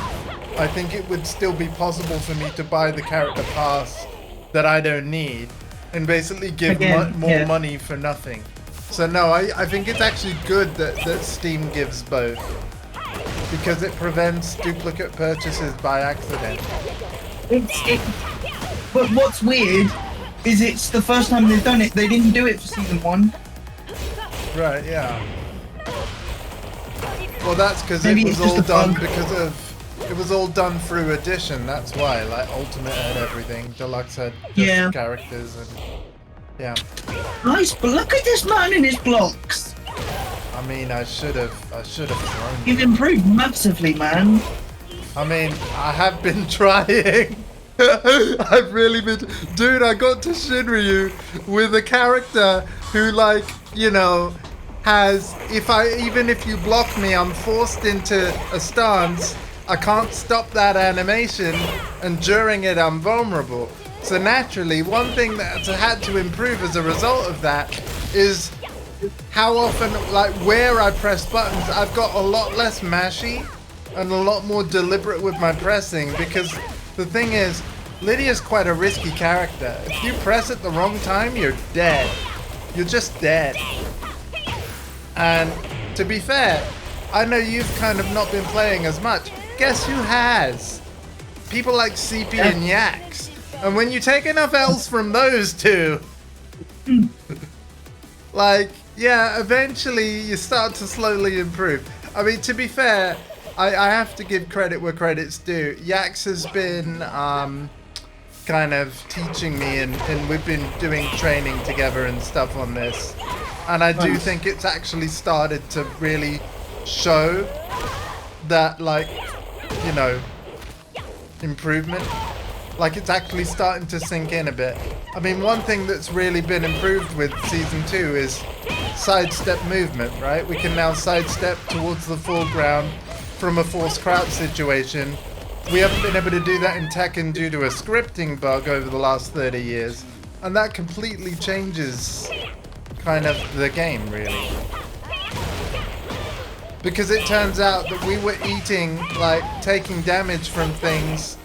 I think it would still be possible for me to buy the character pass that I don't need and basically give more money for nothing. So no, I think it's actually good that Steam gives both. Because it prevents duplicate purchases by accident. But what's weird is it's the first time they've done it. They didn't do it for season 1. Right, yeah. Well, that's because it Maybe was it's just all a done bug. because of. It was all done through Edition. That's why. Like Ultimate had everything. Deluxe had just Yeah. characters and. Yeah. Nice, but look at this man in his blocks. I mean, I should have thrown. You've improved massively, man. I mean, I have been trying. I've really been, dude. I got to Shinryu with a character who, like, you know, has even if you block me, I'm forced into a stance. I can't stop that animation, and during it, I'm vulnerable. So naturally, one thing that's had to improve as a result of that is how often, like, where I press buttons. I've got a lot less mashy and a lot more deliberate with my pressing, because the thing is, Lydia's quite a risky character. If you press at the wrong time, you're dead. You're just dead. And to be fair, I know you've kind of not been playing as much. Guess who has? People like CP and Yaks. And when you take enough L's from those two, like, yeah, eventually you start to slowly improve. I mean, to be fair, I have to give credit where credit's due. Yaks has been kind of teaching me, and we've been doing training together and stuff on this. And I do think it's actually started to really show that, like, you know, improvement. Like, it's actually starting to sink in a bit. I mean, one thing that's really been improved with Season 2 is sidestep movement, right? We can now sidestep towards the foreground from a forced crouch situation. We haven't been able to do that in Tekken due to a scripting bug over the last 30 years. And that completely changes kind of the game, really. Because it turns out that we were eating, like, taking damage from things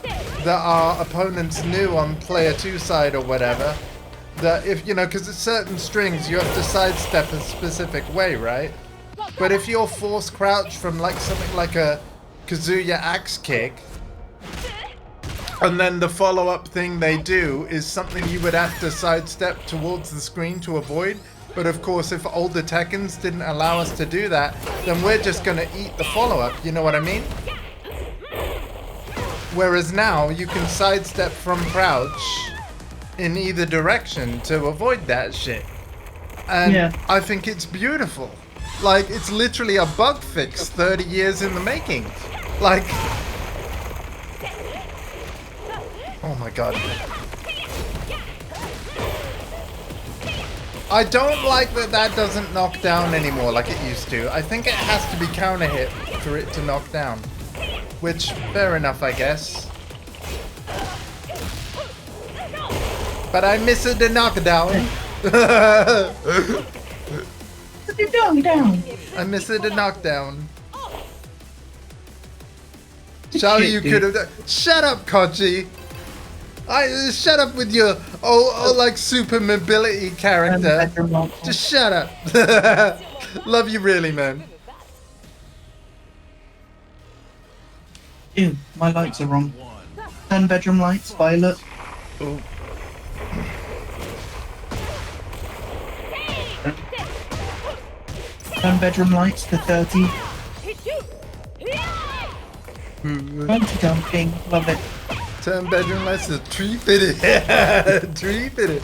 that our opponents knew on player 2 side or whatever. That if, you know, because it's certain strings you have to sidestep a specific way, right? But if you're forced crouch from, like, something like a Kazuya axe kick, and then the follow-up thing they do is something you would have to sidestep towards the screen to avoid. But of course, if older Tekkens didn't allow us to do that, then we're just gonna eat the follow-up, you know what I mean? Whereas now, you can sidestep from crouch in either direction to avoid that shit. And Yeah. I think it's beautiful. Like, it's literally a bug fix 30 years in the making. Like... Oh my god. I don't like that that doesn't knock down anymore like it used to. I think it has to be counter hit for it to knock down. Which, fair enough, I guess. But I miss the knockdown. Down. I miss the knockdown. Shall you could have done. Shut up, Kochi. Shut up with your like super mobility character. Just shut up. Love you really, man. Ew, my lights are wrong. 10 bedroom lights, violet. Oh. 10 bedroom lights to 30. Anti-dumping, love it. 10 bedroom lights is tree fitted. Tree fitted.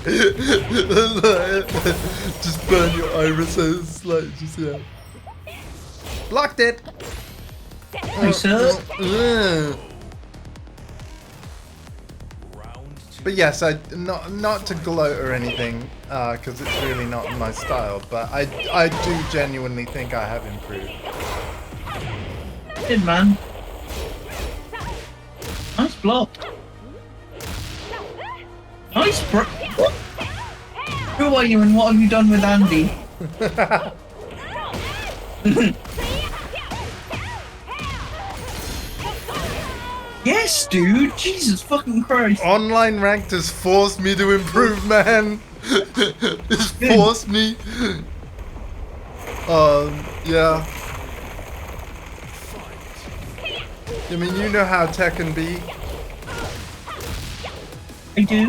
Just burn your irises, like, just, yeah. Blocked it. Nice, sir. But yes, not to gloat or anything, because it's really not my style. But I do genuinely think I have improved. Good man. Nice block. Nice bro. Who are you and what have you done with Andy? Yes, dude. Jesus fucking Christ. Online ranked has forced me to improve, man. It's forced me. Yeah. I mean, you know how Tekken be. I do.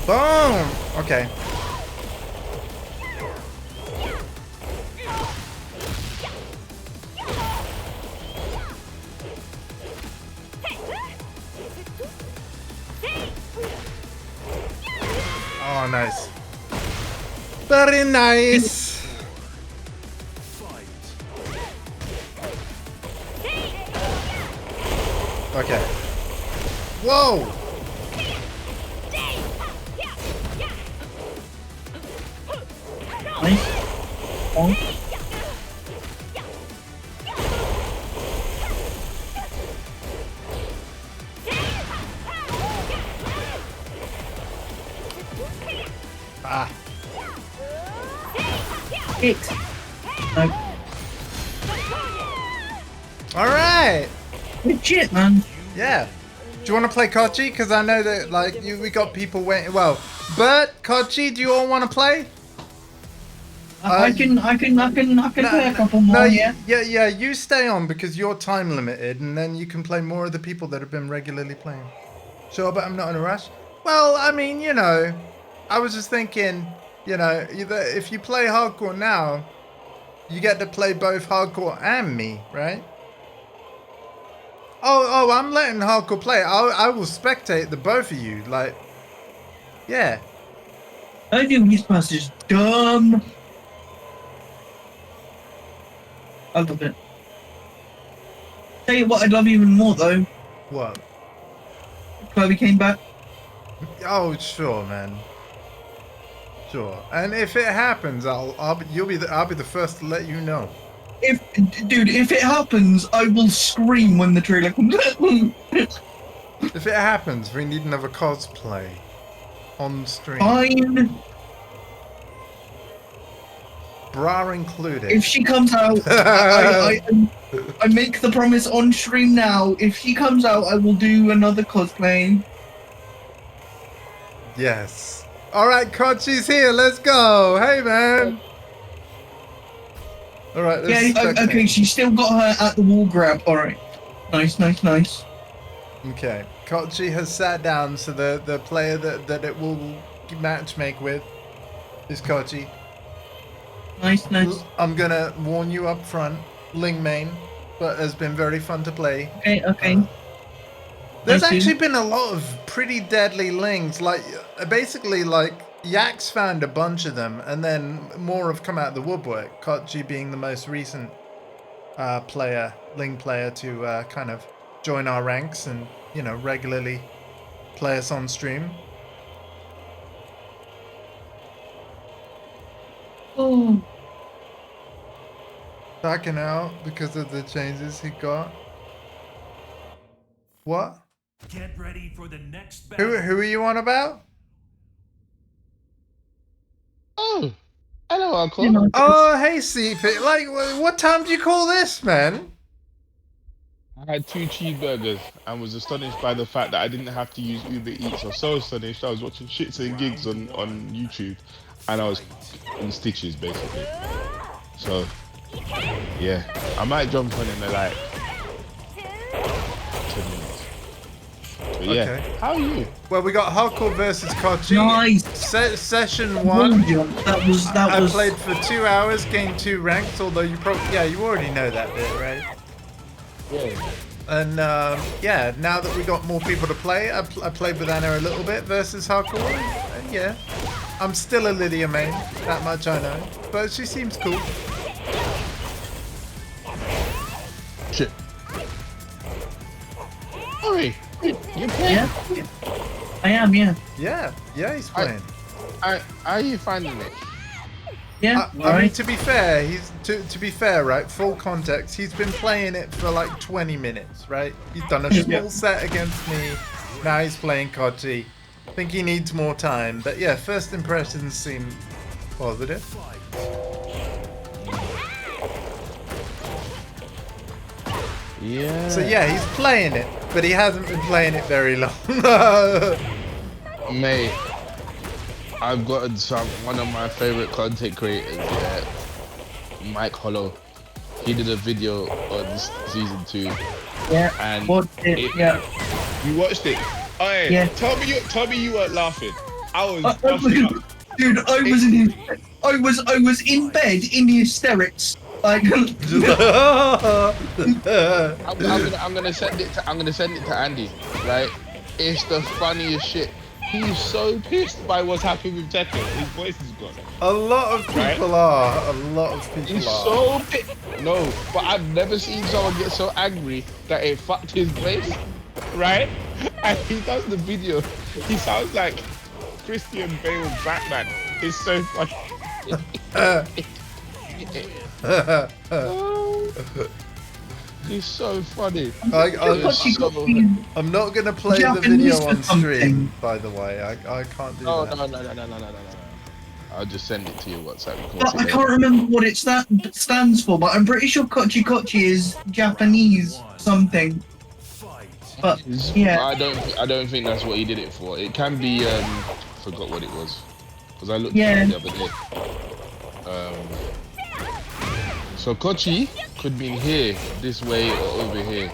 Boom. Okay. Oh, nice. Very nice. Okay. Whoa. Nice. Oh. Ah. Hit. No. All right. Legit, man. Yeah. Do you want to play Kochi? Because I know that like we got people waiting. Well, Bert, Kochi, do you all want to play? I can play a couple more, No, yeah. yeah. You stay on because you're time limited, and then you can play more of the people that have been regularly playing. Sure, but I'm not in a rush. Well, I mean, you know, I was just thinking, you know, if you play hardcore now, you get to play both hardcore and me, right? Oh, I'm letting hardcore play. I will spectate the both of you, like, yeah. I do his pass is dumb. I love it. Tell you what, I'd love even more though. What? Chloe came back. Oh, sure, man. Sure. And if it happens, I'll be the first to let you know. If it happens, I will scream when the trailer comes out. If it happens, we need another cosplay on stream. Fine. Bra included. If she comes out, I make the promise on stream now. If she comes out, I will do another cosplay. Yes. All right, Kochi's here. Let's go. Hey, man. All right. Yeah. Okay. She's still got her at the wall grab. All right. Nice. Okay. Kochi has sat down, so the player that it will match make with is Kochi. Nice. I'm gonna warn you up front, Ling main, but has been very fun to play. Okay. There's Thank you. actually been a lot of pretty deadly Lings. Like, basically, like, Yak's found a bunch of them, and then more have come out of the woodwork. Kochi being the most recent Ling player to kind of join our ranks and, you know, regularly play us on stream. Oh. Backing out because of the changes he got. What? Get ready for the next battle. Who are you on about? Oh, hello, Uncle. You know, Oh, hey, CP. Like, what time do you call this, man? I had 2 cheeseburgers and was astonished by the fact that I didn't have to use Uber Eats. I was so astonished. I was watching shits and gigs on YouTube, and I was in stitches basically. So, yeah, I might jump on in like 10 minutes. But yeah, Okay. how are you? Well, we got Hardcore versus Kochi. Nice. Session 1. That was. I played for 2 hours, gained 2 ranks, although you already know that bit, right? Yeah. And yeah, now that we got more people to play, I played with Anna a little bit versus Hardcore. And yeah, I'm still a Lydia main, that much I know, but she seems cool. Shit. Sorry, you playing? Yeah. I am. Yeah. Yeah, he's playing. How are you finding it? Yeah. I mean, to be fair, to be fair, right? Full context, he's been playing it for like 20 minutes, right? He's done a small set against me. Now he's playing Kochi. I think he needs more time, but yeah, first impressions seem positive. Yeah. So yeah, he's playing it, but he hasn't been playing it very long. Mate, I've got one of my favorite content creators, yeah, Mike Hollow. He did a video on season 2. Yeah. And yeah. You watched it? Oh Yeah. Tell me you weren't laughing. I was Dude, I was in bed in hysterics. Like, I'm gonna send it to Andy. Right? It's the funniest shit. He's so pissed by what's happening with Tekken. His voice is gone. A lot of people are. A lot of people He's are. so pissed. No, but I've never seen someone get so angry that it fucked his voice. Right? And he does the video. He sounds like Christian Bale's Batman. It's so funny. He's so funny. I'm not gonna play the video on stream, by the way. I can't do that. No. I'll just send it to you WhatsApp. But I can't remember what it stands for, but I'm pretty sure Kochi Kochi is Japanese something. But yeah, I don't think that's what he did it for. It can be forgot what it was because I looked at it the other day. So Kochi could be here, this way or over here.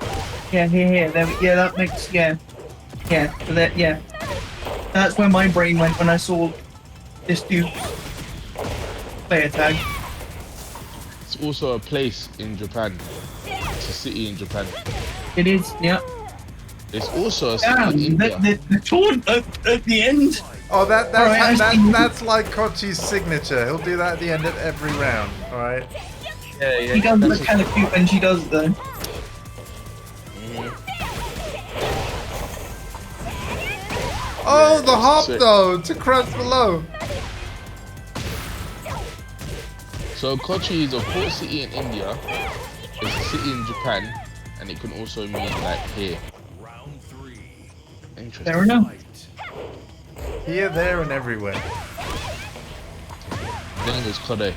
Yeah, here. Yeah, that makes So that that's where my brain went when I saw this dude's player tag. It's also a place in Japan. It's a city in Japan. It is, yeah. It's also a city in India. The taunt at the end. Oh, that's like Kochi's signature. He'll do that at the end of every round. All right. Yeah. He does look kind of cute when she does it though. Oh, the hop though to crush below. So Kochi is a port city in India. It's a city in Japan, and it can also mean like here. Round 3. Interesting. Fair enough. Here, there, and everywhere. Then there's Kode.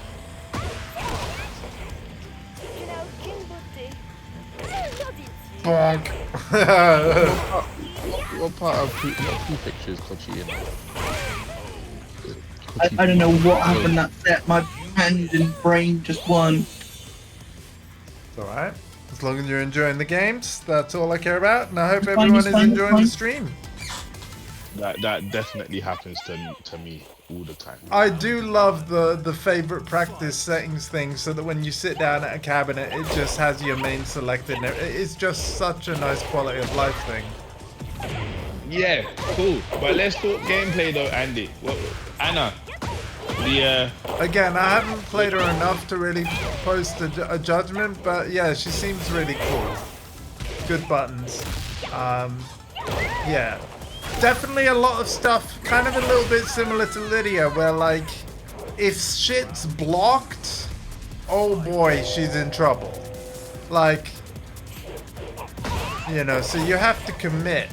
Bonk. What part of prefecture is Kochi in? I don't know what happened that set. My hand and brain just won. It's alright. As long as you're enjoying the games, that's all I care about. And I hope everyone is enjoying the stream. That definitely happens to me all the time. I do love the favorite practice settings thing, so that when you sit down at a cabinet, it just has your main selected. It's just such a nice quality of life thing. Yeah, cool. But let's talk gameplay though, Andy. Anna, Again, I haven't played her enough to really post a judgment, but yeah, she seems really cool. Good buttons. Yeah. Definitely a lot of stuff, kind of a little bit similar to Lydia, where like, if shit's blocked, oh boy, she's in trouble. Like, you know, so you have to commit.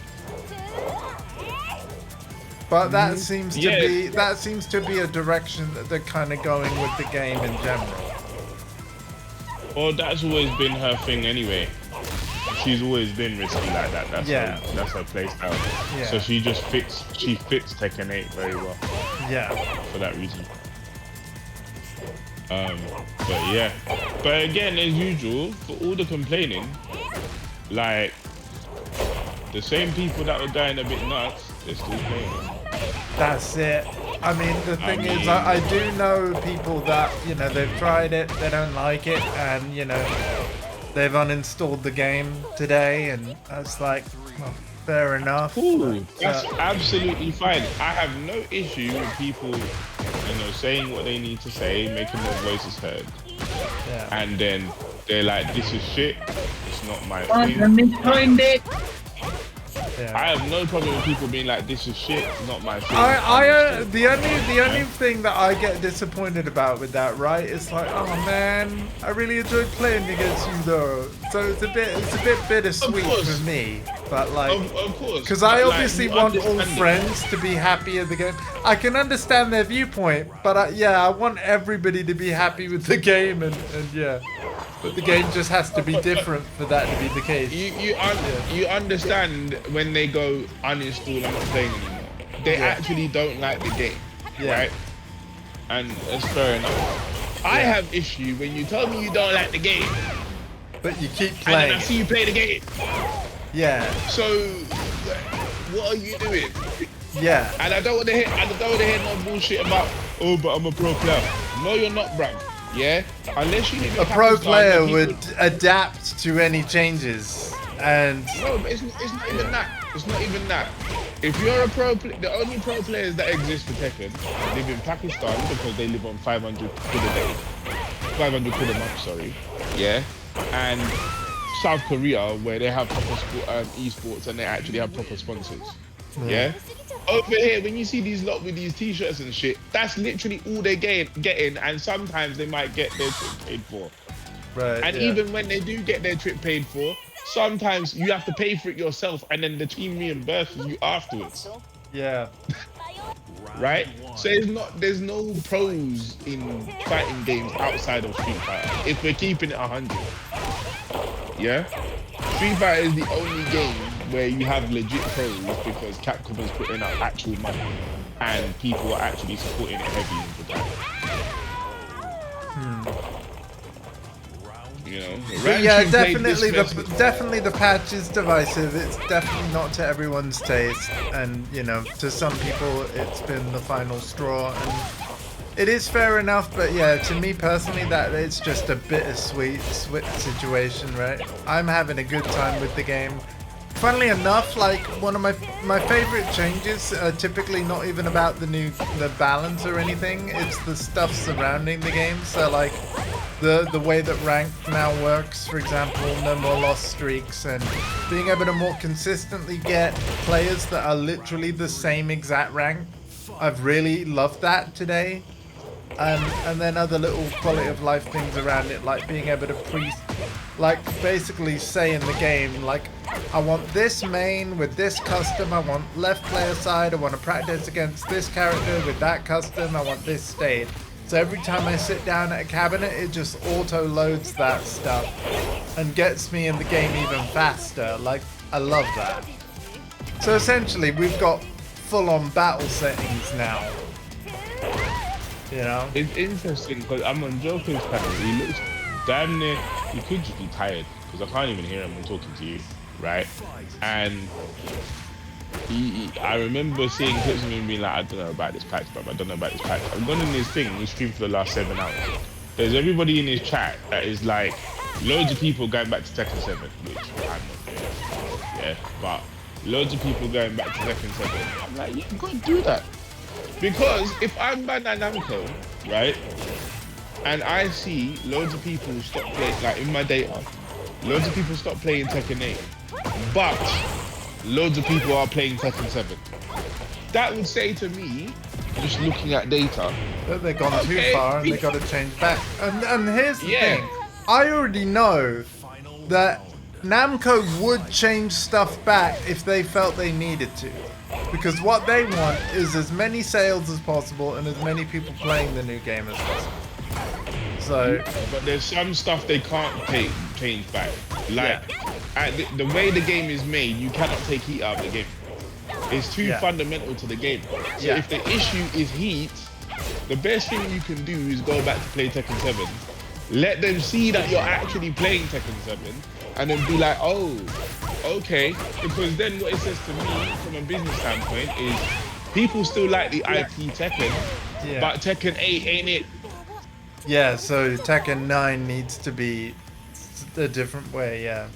But that seems to be a direction that they're kind of going with the game in general. well, that's always been her thing anyway. She's always been risky like that. That's her play style. Yeah. So she fits Tekken 8 very well. Yeah. For that reason. But yeah. But again, as usual, for all the complaining, like the same people that were going a bit nuts, they're still playing. That's it. I mean, the thing is, I do know people that, you know, they've tried it, they don't like it, and, you know, they've uninstalled the game today, and that's like, well, fair enough. Cool. That's absolutely fine. I have no issue with people, you know, saying what they need to say, making their voices heard. Yeah. And then they're like, this is shit. It's not my Let thing. me find it. Yeah. I have no problem with people being like, this is shit, not my thing. The only thing that I get disappointed about with that, right, is like, oh man, I really enjoyed playing against you though. So it's a bit bittersweet for me, but like, of course, because I but, obviously like, want all friends to be happy at the game. I can understand their viewpoint, but I want everybody to be happy with the game, and yeah. But the game just has to be different for that to be the case. You understand when they go uninstall and not playing anymore. They actually don't like the game, right? And that's fair enough. I have issue when you tell me you don't like the game, but you keep and playing. then I see you play the game. Yeah. So what are you doing? Yeah. And I don't want to hear no bullshit about, oh, but I'm a pro player. No, you're not, bruv. Yeah, unless you a pro player would adapt to any changes, and no, but it's not even that. It's not even that. If you're a the only pro players that exist for Tekken live in Pakistan because they live on 500 quid a day, 500 quid a month, sorry, yeah, and South Korea where they have proper esports and they actually have proper sponsors, yeah. Over here, when you see these lot with these t-shirts and shit, that's literally all they're getting, and sometimes they might get their trip paid for. Right. And even when they do get their trip paid for, sometimes you have to pay for it yourself, and then the team reimburses you afterwards. Yeah. Right? So there's no pros in fighting games outside of Street Fighter. If we're keeping it 100, yeah. Street Fighter is the only game where you have legit pros because Capcom is putting out actual money and people are actually supporting it heavy in Japan. You know, But yeah, definitely the patch is divisive. It's definitely not to everyone's taste, and you know, to some people it's been the final straw, and it is fair enough. But yeah, to me personally, that it's just a bittersweet situation, right? I'm having a good time with the game. Funnily enough, like one of my favorite changes are typically not even about the balance or anything. It's the stuff surrounding the game. So like the way that ranked now works, for example, no more lost streaks, and being able to more consistently get players that are literally the same exact rank. I've really loved that today. And then other little quality of life things around it, like being able to basically say in the game, like, I want this main with this custom, I want left player side, I want to practice against this character with that custom, I want this state. So every time I sit down at a cabinet, it just auto loads that stuff and gets me in the game even faster. Like, I love that. So essentially, we've got full-on battle settings now. You know? It's interesting because I'm on Joker's panel. He looks damn near. He could just be tired because I can't even hear him when talking to you, right? And I remember seeing clips of him being like, I don't know about this patch, but I don't know about this patch. I've gone in his thing and he streamed for the last 7 hours. There's everybody in his chat that is like, loads of people going back to Tekken 7, which I'm not doing. Yeah, but loads of people going back to Tekken 7. I'm like, you can't do that. Because if I'm Bandai Namco, right, and I see loads of people stop playing, like in my data, loads of people stop playing Tekken 8, but loads of people are playing Tekken 7. That would say to me, just looking at data, that they've gone too far and they've got to change back. And here's the thing, I already know that Namco would change stuff back if they felt they needed to. Because what they want is as many sales as possible and as many people playing the new game as possible. So, but there's some stuff they can't change back. Like, the way the game is made, you cannot take heat out of the game. It's too fundamental to the game. So if the issue is heat, the best thing you can do is go back to play Tekken 7. Let them see that you're actually playing Tekken 7, and then be like, oh, okay. Because then what it says to me, from a business standpoint, is people still like the IP Tekken, but Tekken 8 ain't it. Yeah, so Tekken 9 needs to be a different way,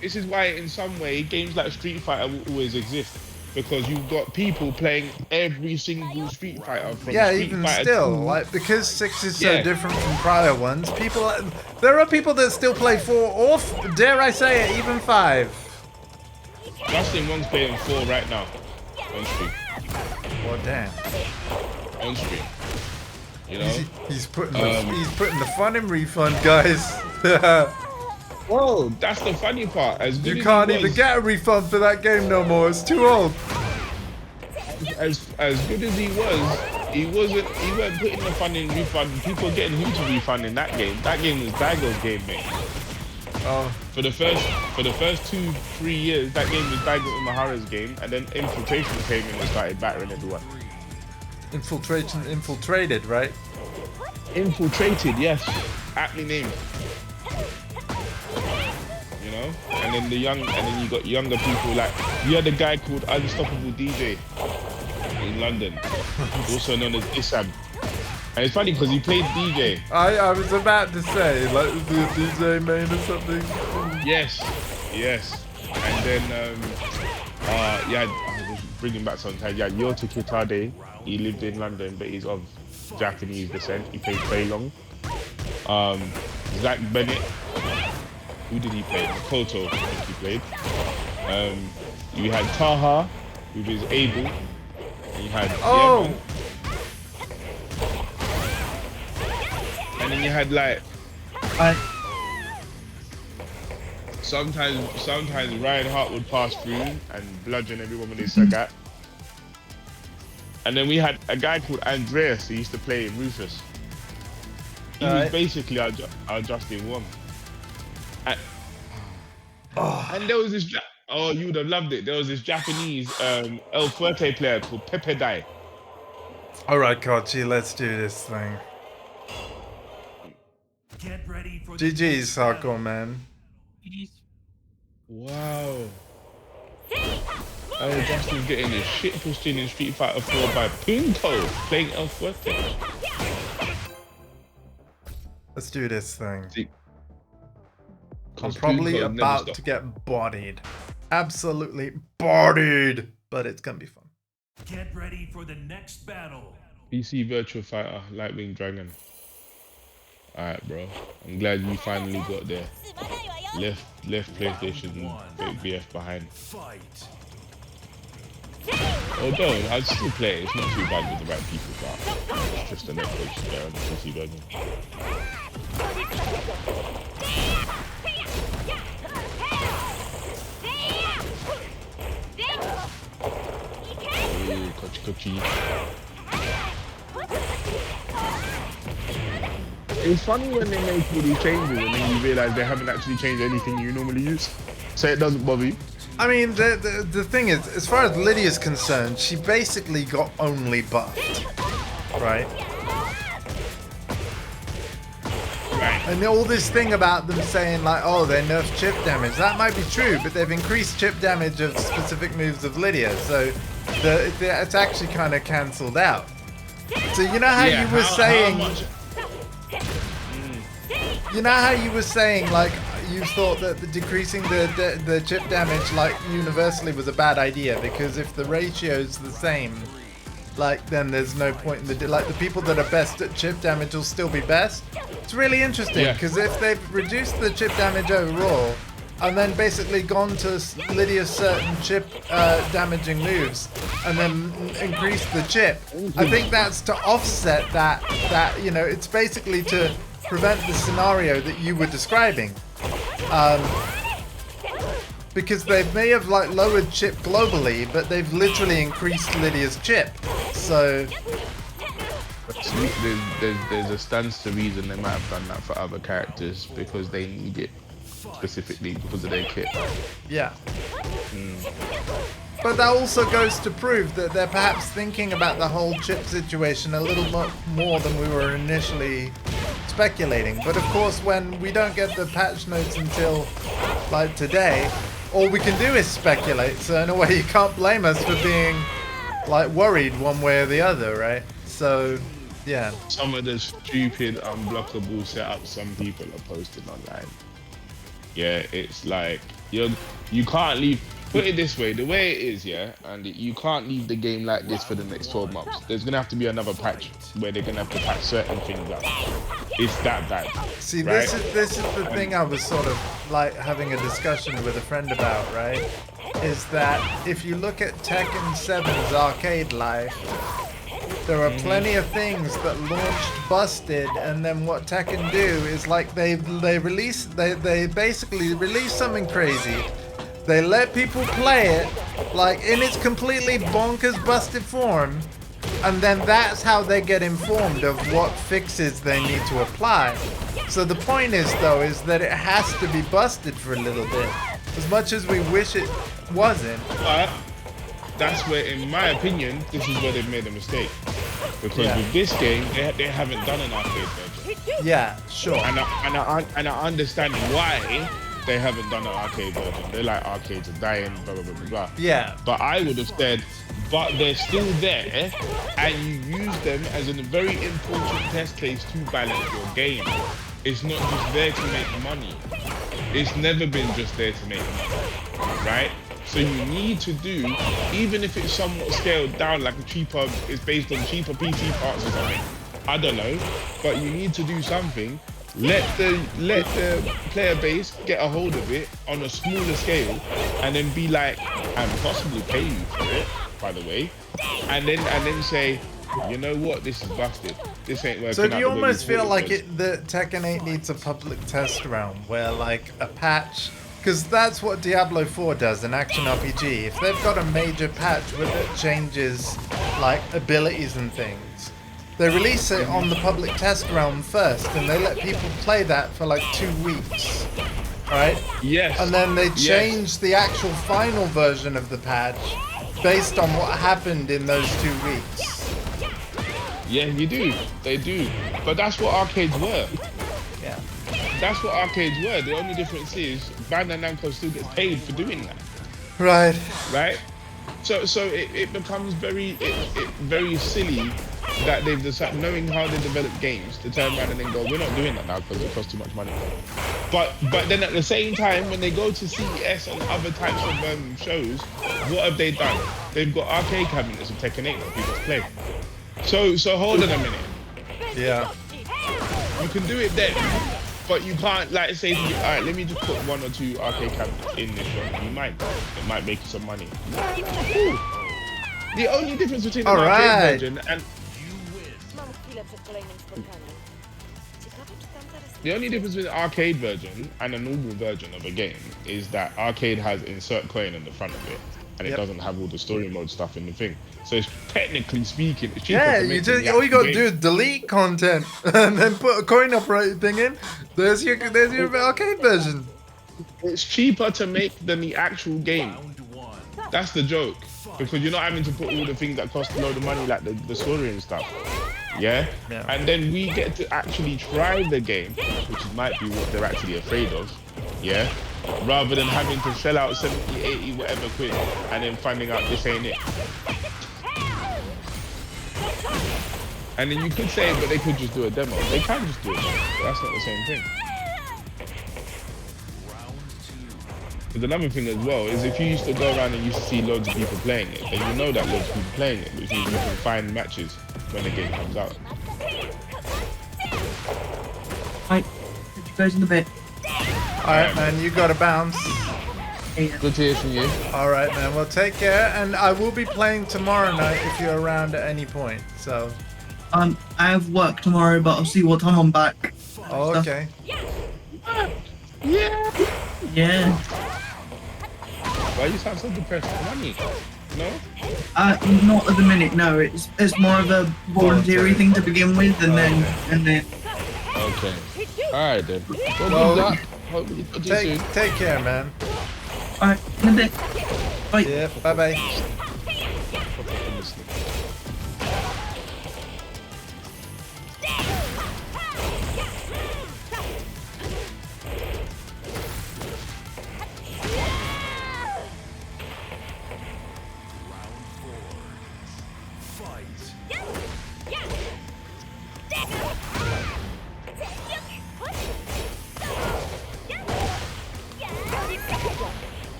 This is why, in some way, games like Street Fighter will always exist. Because you've got people playing every single Street Fighter from Street even Fighter still, 2. like, because 6 is so different from prior ones, there are people that still play 4 or, dare I say it, even 5. Justin Wong's playing 4 right now, on stream. Oh, damn. On stream. You know? He's putting the fun in Refund, guys. Whoa, that's the funny part. You can't even get a refund for that game no more. It's too old. As good as he weren't putting the fun in Refund. People were getting him to refund in that game. That game was Daigo's game, mate. Oh. For the first 2-3 years, that game was Daigo Umehara's game, and then Infiltration came in and started battering everyone. Infiltrated, right? Infiltrated, yes. Aptly named. You know? And then you got younger people, like you had a guy called Unstoppable DJ in London, also known as Issam. And it's funny because he played DJ. I was about to say, like, was he a DJ main or something? Yes. And then bringing back sometimes. Yeah, Yota Kitade. He lived in London, but he's of Japanese descent. He played Fei Long. Zach Bennett. Who did he play? Makoto, I think he played. You had Taha, who was able. And you had Yemen. And then you had like sometimes Ryan Hart would pass through and bludgeon everyone with his Sagat. And then we had a guy called Andreas who used to play in Rufus. He was basically our Justin Wong. And there was this, oh, you would have loved it. There was this Japanese El Fuerte player called Pepe Dai. All right, Kochi, let's do this thing. Get ready for GG's, Hardcore Man. Wow. Oh, Justin's getting his shit pushed in Street Fighter 4 by Punko playing El Fuerte. Let's do this thing. I'm 'Cause probably Punko never about stopped. to get bodied. Absolutely bodied. But it's gonna be fun. Get ready for the next battle. PC Virtual Fighter, Lightwing Dragon. Alright, bro. I'm glad you finally got there. Left PlayStation VF behind. Fight. Although I'd still play it. It's not too bad with the right people, but it's just a Netflix there on the PC version. Ooh, Kochi. It's funny when they make all these changes and then you realise they haven't actually changed anything you normally use. So it doesn't bother you. I mean, the thing is, as far as Lydia's concerned, she basically got only buffed, right? And all this thing about them saying like, oh, they nerfed chip damage, that might be true, but they've increased chip damage of specific moves of Lydia, so it's actually kind of cancelled out. So you know how you were saying, you know how you were saying like you thought that decreasing the chip damage like universally was a bad idea because if the ratio is the same, like then there's no point in like the people that are best at chip damage will still be best. It's really interesting because if they've reduced the chip damage overall and then basically gone to Lydia's certain chip damaging moves and then increased the chip, I think that's to offset that you know, it's basically to prevent the scenario that you were describing. Because they may have like lowered chip globally, but they've literally increased Lydia's chip. So there's a stance to reason they might have done that for other characters because they need it specifically because of their kit. yeah. But that also goes to prove that they're perhaps thinking about the whole chip situation a little more than we were initially speculating. But of course, when we don't get the patch notes until like today, all we can do is speculate. So in a way, you can't blame us for being like worried one way or the other, right? So yeah. Some of the stupid unblockable setups some people are posting online. Yeah, it's like you can't leave. Put it this way, the way it is, yeah, and you can't leave the game like this for the next 12 months. There's gonna have to be another patch where they're gonna have to patch certain things up. It's that bad. See, right? this is the thing I was sort of like having a discussion with a friend about, right? Is that if you look at Tekken 7's arcade life, there are plenty of things that launched busted, and then what Tekken do is like they basically release something crazy. They let people play it like in its completely bonkers busted form, and then that's how they get informed of what fixes they need to apply. So the point is though is that it has to be busted for a little bit, as much as we wish it wasn't. But that's where, in my opinion, this is where they've made a mistake. Because with this game, they haven't done an arcade version. Yeah, sure. And I understand why they haven't done an arcade version. They're like, arcades are dying, blah, blah, blah, blah, blah. Yeah. But I would have said, but they're still there, and you use them as a very important test case to balance your game. It's not just there to make money. It's never been just there to make money, right? So you need to do, even if it's somewhat scaled down, like a cheaper, it's based on cheaper PC parts or something. I don't know, but you need to do something. Let the player base get a hold of it on a smaller scale, and then be like, and possibly pay you for it, by the way, and then say, you know what, this is busted. This ain't working. So do out you the way we almost thought feel it like was. the Tekken 8 needs a public test round where like a patch, because that's what Diablo 4 does, an action RPG. If they've got a major patch where it changes like abilities and things, they release it on the public test realm first, and they let people play that for like 2 weeks, right? Yes. And then they Yes. change the actual final version of the patch based on what happened in those 2 weeks. Yeah, you do. They do. But that's what arcades were. Yeah. That's what arcades were. The only difference is Bandai Namco still gets paid for doing that, Right. right? So it becomes very very silly that they've decided, knowing how they develop games, to turn around and then go, we're not doing that now because it costs too much money. But then at the same time, when they go to CES and other types of shows, what have they done? They've got arcade cabinets of Tekken 8 for people to play. So hold on a minute. Yeah. You can do it then, but you can't like say to me, all right, let me just put 1 or 2 arcade cabinets in this one. You might, it might make you some money. Ooh. The only difference between an Alright. arcade version and Mam chwilę przed kolejnym spotkaniem. Ciekawe, czy tam zaraz... the only difference between an arcade version and a normal version of a game is that arcade has insert coin in the front of it, and it Yep. doesn't have all the story mode stuff in the thing. So it's technically speaking, it's cheaper Yeah, to you make just than the all you gotta actual do is game. delete content and then put a coin operated thing in. There's your arcade version. It's cheaper to make than the actual game. Round one. That's the joke, because you're not having to put all the things that cost a load of money, like the story and stuff. Yeah? Yeah. And then we get to actually try the game, which might be what they're actually afraid of. Yeah? Rather than having to shell out 70, 80, whatever quid, and then finding out this ain't it. And then you could say, but they could just do a demo. They can just do it, but that's not the same thing. But another thing as well is if you used to go around and used to see loads of people playing it, then you know that loads of people playing it, which means you can find matches when the game comes out. Right, catch you guys in a bit. Alright, man, you gotta bounce. Yeah. Good to hear from you. Alright, man, well, take care. And I will be playing tomorrow night if you're around at any point. So, I have work tomorrow, but I'll see what time I'm back. oh, okay. Yeah. Why you sound so depressed? Money? No? Not at the minute. No, it's more of a voluntary thing to begin with, and then Okay. Alright then. Well, Well, good luck. Hope you talk to you soon. Take care, man. alright, in a bit. Bye. Yeah, bye bye.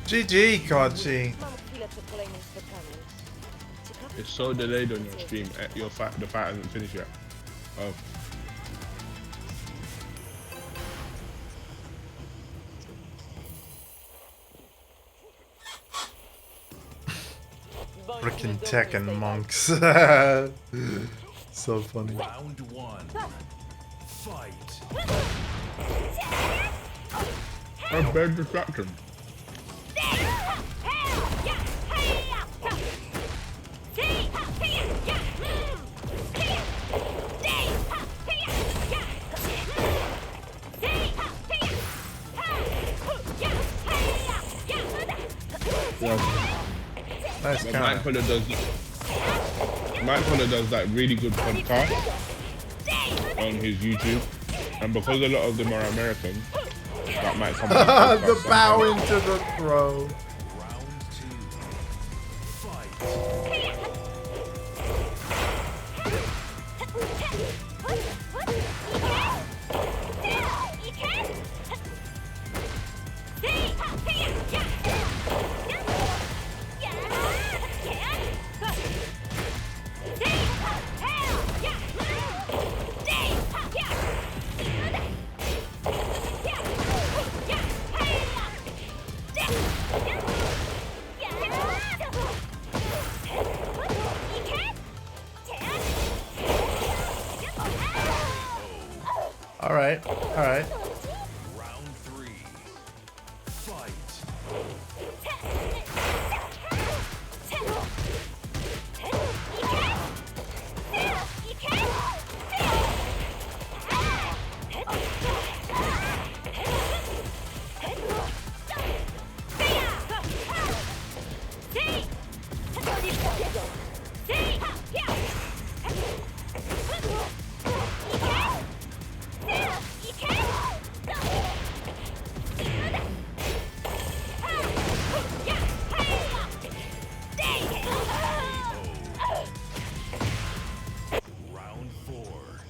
GG, Kochi. Mam chwilę przed kolejnym spotkaniem. Ciekawe, It's so delayed on your stream. The fight hasn't finished yet. Oh. Freaking Tekken monks. So funny. Round one. Fight. A bad distraction. Nice But counter. Mike Fuller does like really good podcasts on his YouTube, and because a lot of them are American, That might come on the podcast The bow sometime. into the throw. Round two. Fight. All right, all right. Round three. Fight. Round four.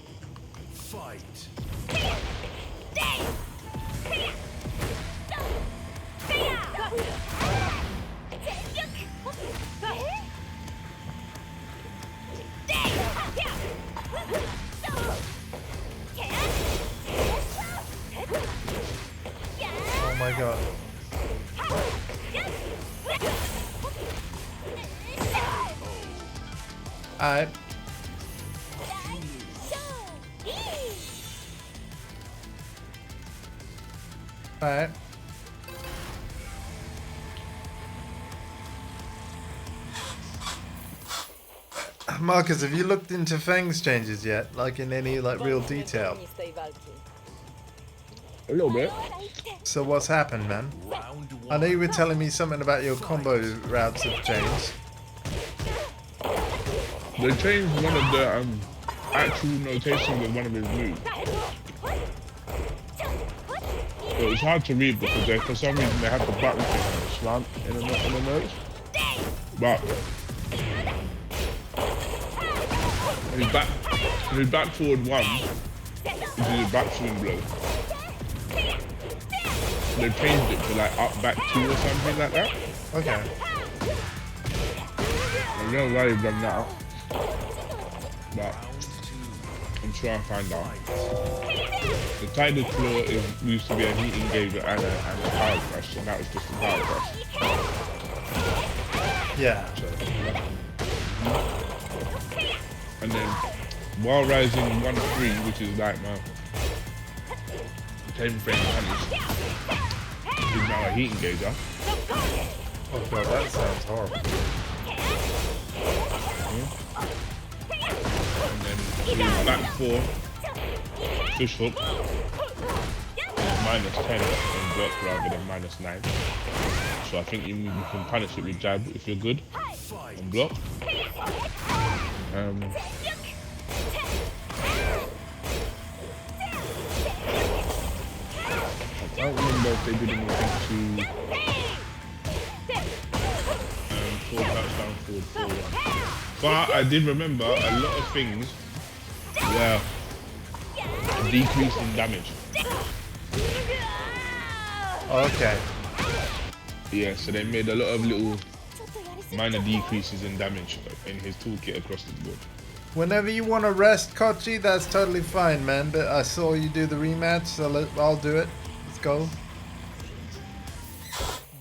Fight. Oh my god. All right. All right. Marcus, have you looked into Fang's changes yet? Like in any like real detail? A little bit. So what's happened, man? Round one. I know you were telling me something about your combo routes have changed. They changed one of the actual notations of one of his moves. So it was hard to read because they, for some reason they had the button thing on the slant in the notes. But his back forward one, which is his back swing blow. They changed it to like up back two or something like that. Okay. I don't know why they've done that. But I'm sure I'll find out. The Tidal Claw used to be a heat engager and a power crush, and that was just a power crush. Yeah. And then while rising 1-3, which is like my 10 frame punish, is now a heat engager. Oh god, that sounds horrible. And then his back 4 fish hook is -10 on block rather than -9. So I think you can punish it with jab if you're good on block. I don't remember if they did anything to forward touchdown, forward. But I did remember a lot of things were decreasing damage. Okay. Yeah, so they made a lot of little minor decreases in damage in his toolkit across the board. Whenever you want to rest, Kochi, that's totally fine, man. But I saw you do the rematch, so I'll do it. Let's go.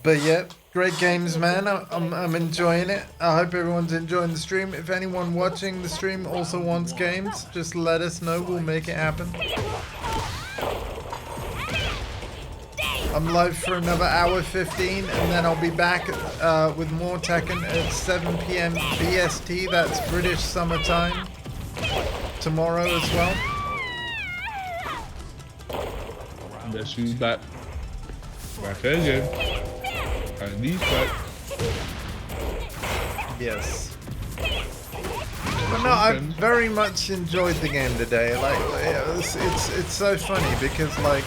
But yeah, great games, man. I'm enjoying it. I hope everyone's enjoying the stream. If anyone watching the stream also wants games, just let us know. We'll make it happen. I'm live for another hour 15, and then I'll be back with more Tekken at 7 p.m. BST. That's British Summer Time. Tomorrow as well. That's who's back. Back again. And these back. Yes. But no, I very much enjoyed the game today. Like, it's so funny because like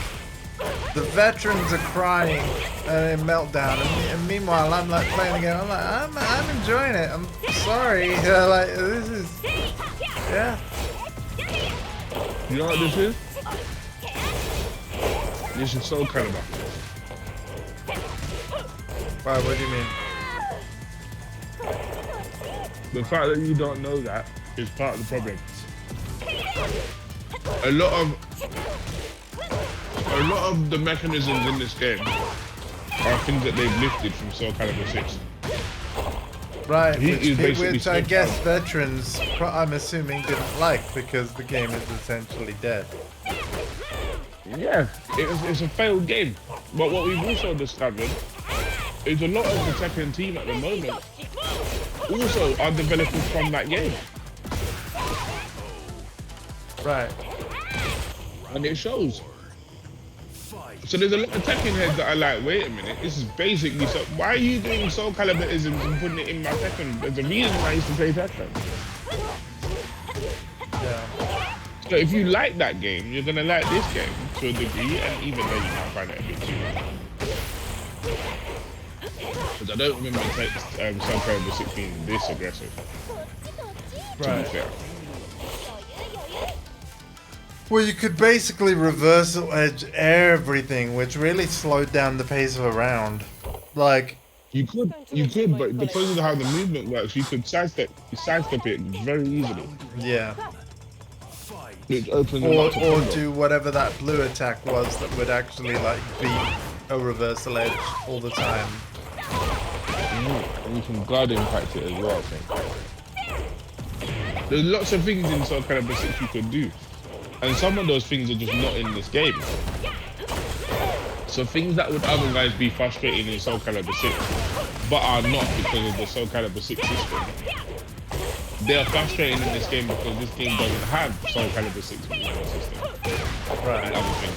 the veterans are crying and in meltdown, and meanwhile I'm like playing the game. I'm like, I'm enjoying it. I'm sorry. Like this is, yeah. You know what this is? This is Soul Calibur. Why? What do you mean? The fact that you don't know that is part of the problem. A lot of the mechanisms in this game are things that they've lifted from Soul Calibur 6. Right, which I Soul guess Calibur. veterans, I'm assuming, didn't like because the game is essentially dead. Yeah, it's a failed game. But what we've also discovered is a lot of the Tekken team at the moment also are developers from that game. Right. And it shows. So there's a lot of Tekken heads that are like, wait a minute, this is basically so. Why are you doing Soul Calibur-isms and putting it in my Tekken? There's a reason why I used to play Tekken. Yeah. So if you like that game, you're gonna like this game to a degree, and even though you might find it a bit too much. Because I don't remember Soul Calibur 6 being this aggressive. To Right. be fair. Well, you could basically reversal edge everything, which really slowed down the pace of a round. Like, You could, but because of how the movement works, you could sidestep it very easily. yeah. Which opens Or do whatever that blue attack was that would actually like beat a reversal edge all the time. And you can guard impact it as well, I think. There's lots of things in Soul Calibur 6 you could do. And some of those things are just not in this game. So things that would otherwise be frustrating in Soul Calibur 6, but are not because of the Soul Calibur 6 system, they are frustrating in this game because this game doesn't have Soul Calibur 6 movement system. Right. And other things.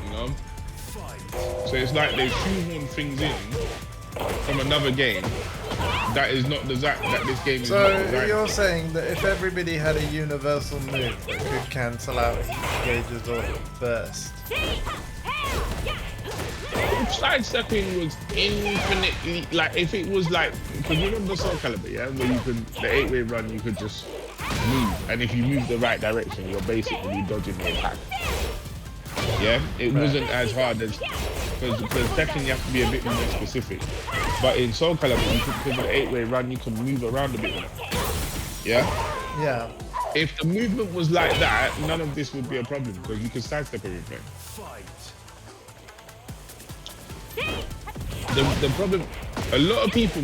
You know? So it's like they shoehorn things in from another game that is not designed, that this game is not So designed. you're saying that if everybody had a universal move that could cancel out gauges or burst. If sidestepping was infinitely, like if it was like, because you remember Soul Calibur, yeah, where you could, the 8-way run, you could just move, and if you move the right direction, you're basically dodging the attack. Yeah, it wasn't as hard as, because Tekken you have to be a bit more specific. But in Soul Calibur, you could, because of the 8-way run, you can move around a bit more. Yeah? Yeah. If the movement was like that, none of this would be a problem, because you could sidestep everything. The problem, a lot of people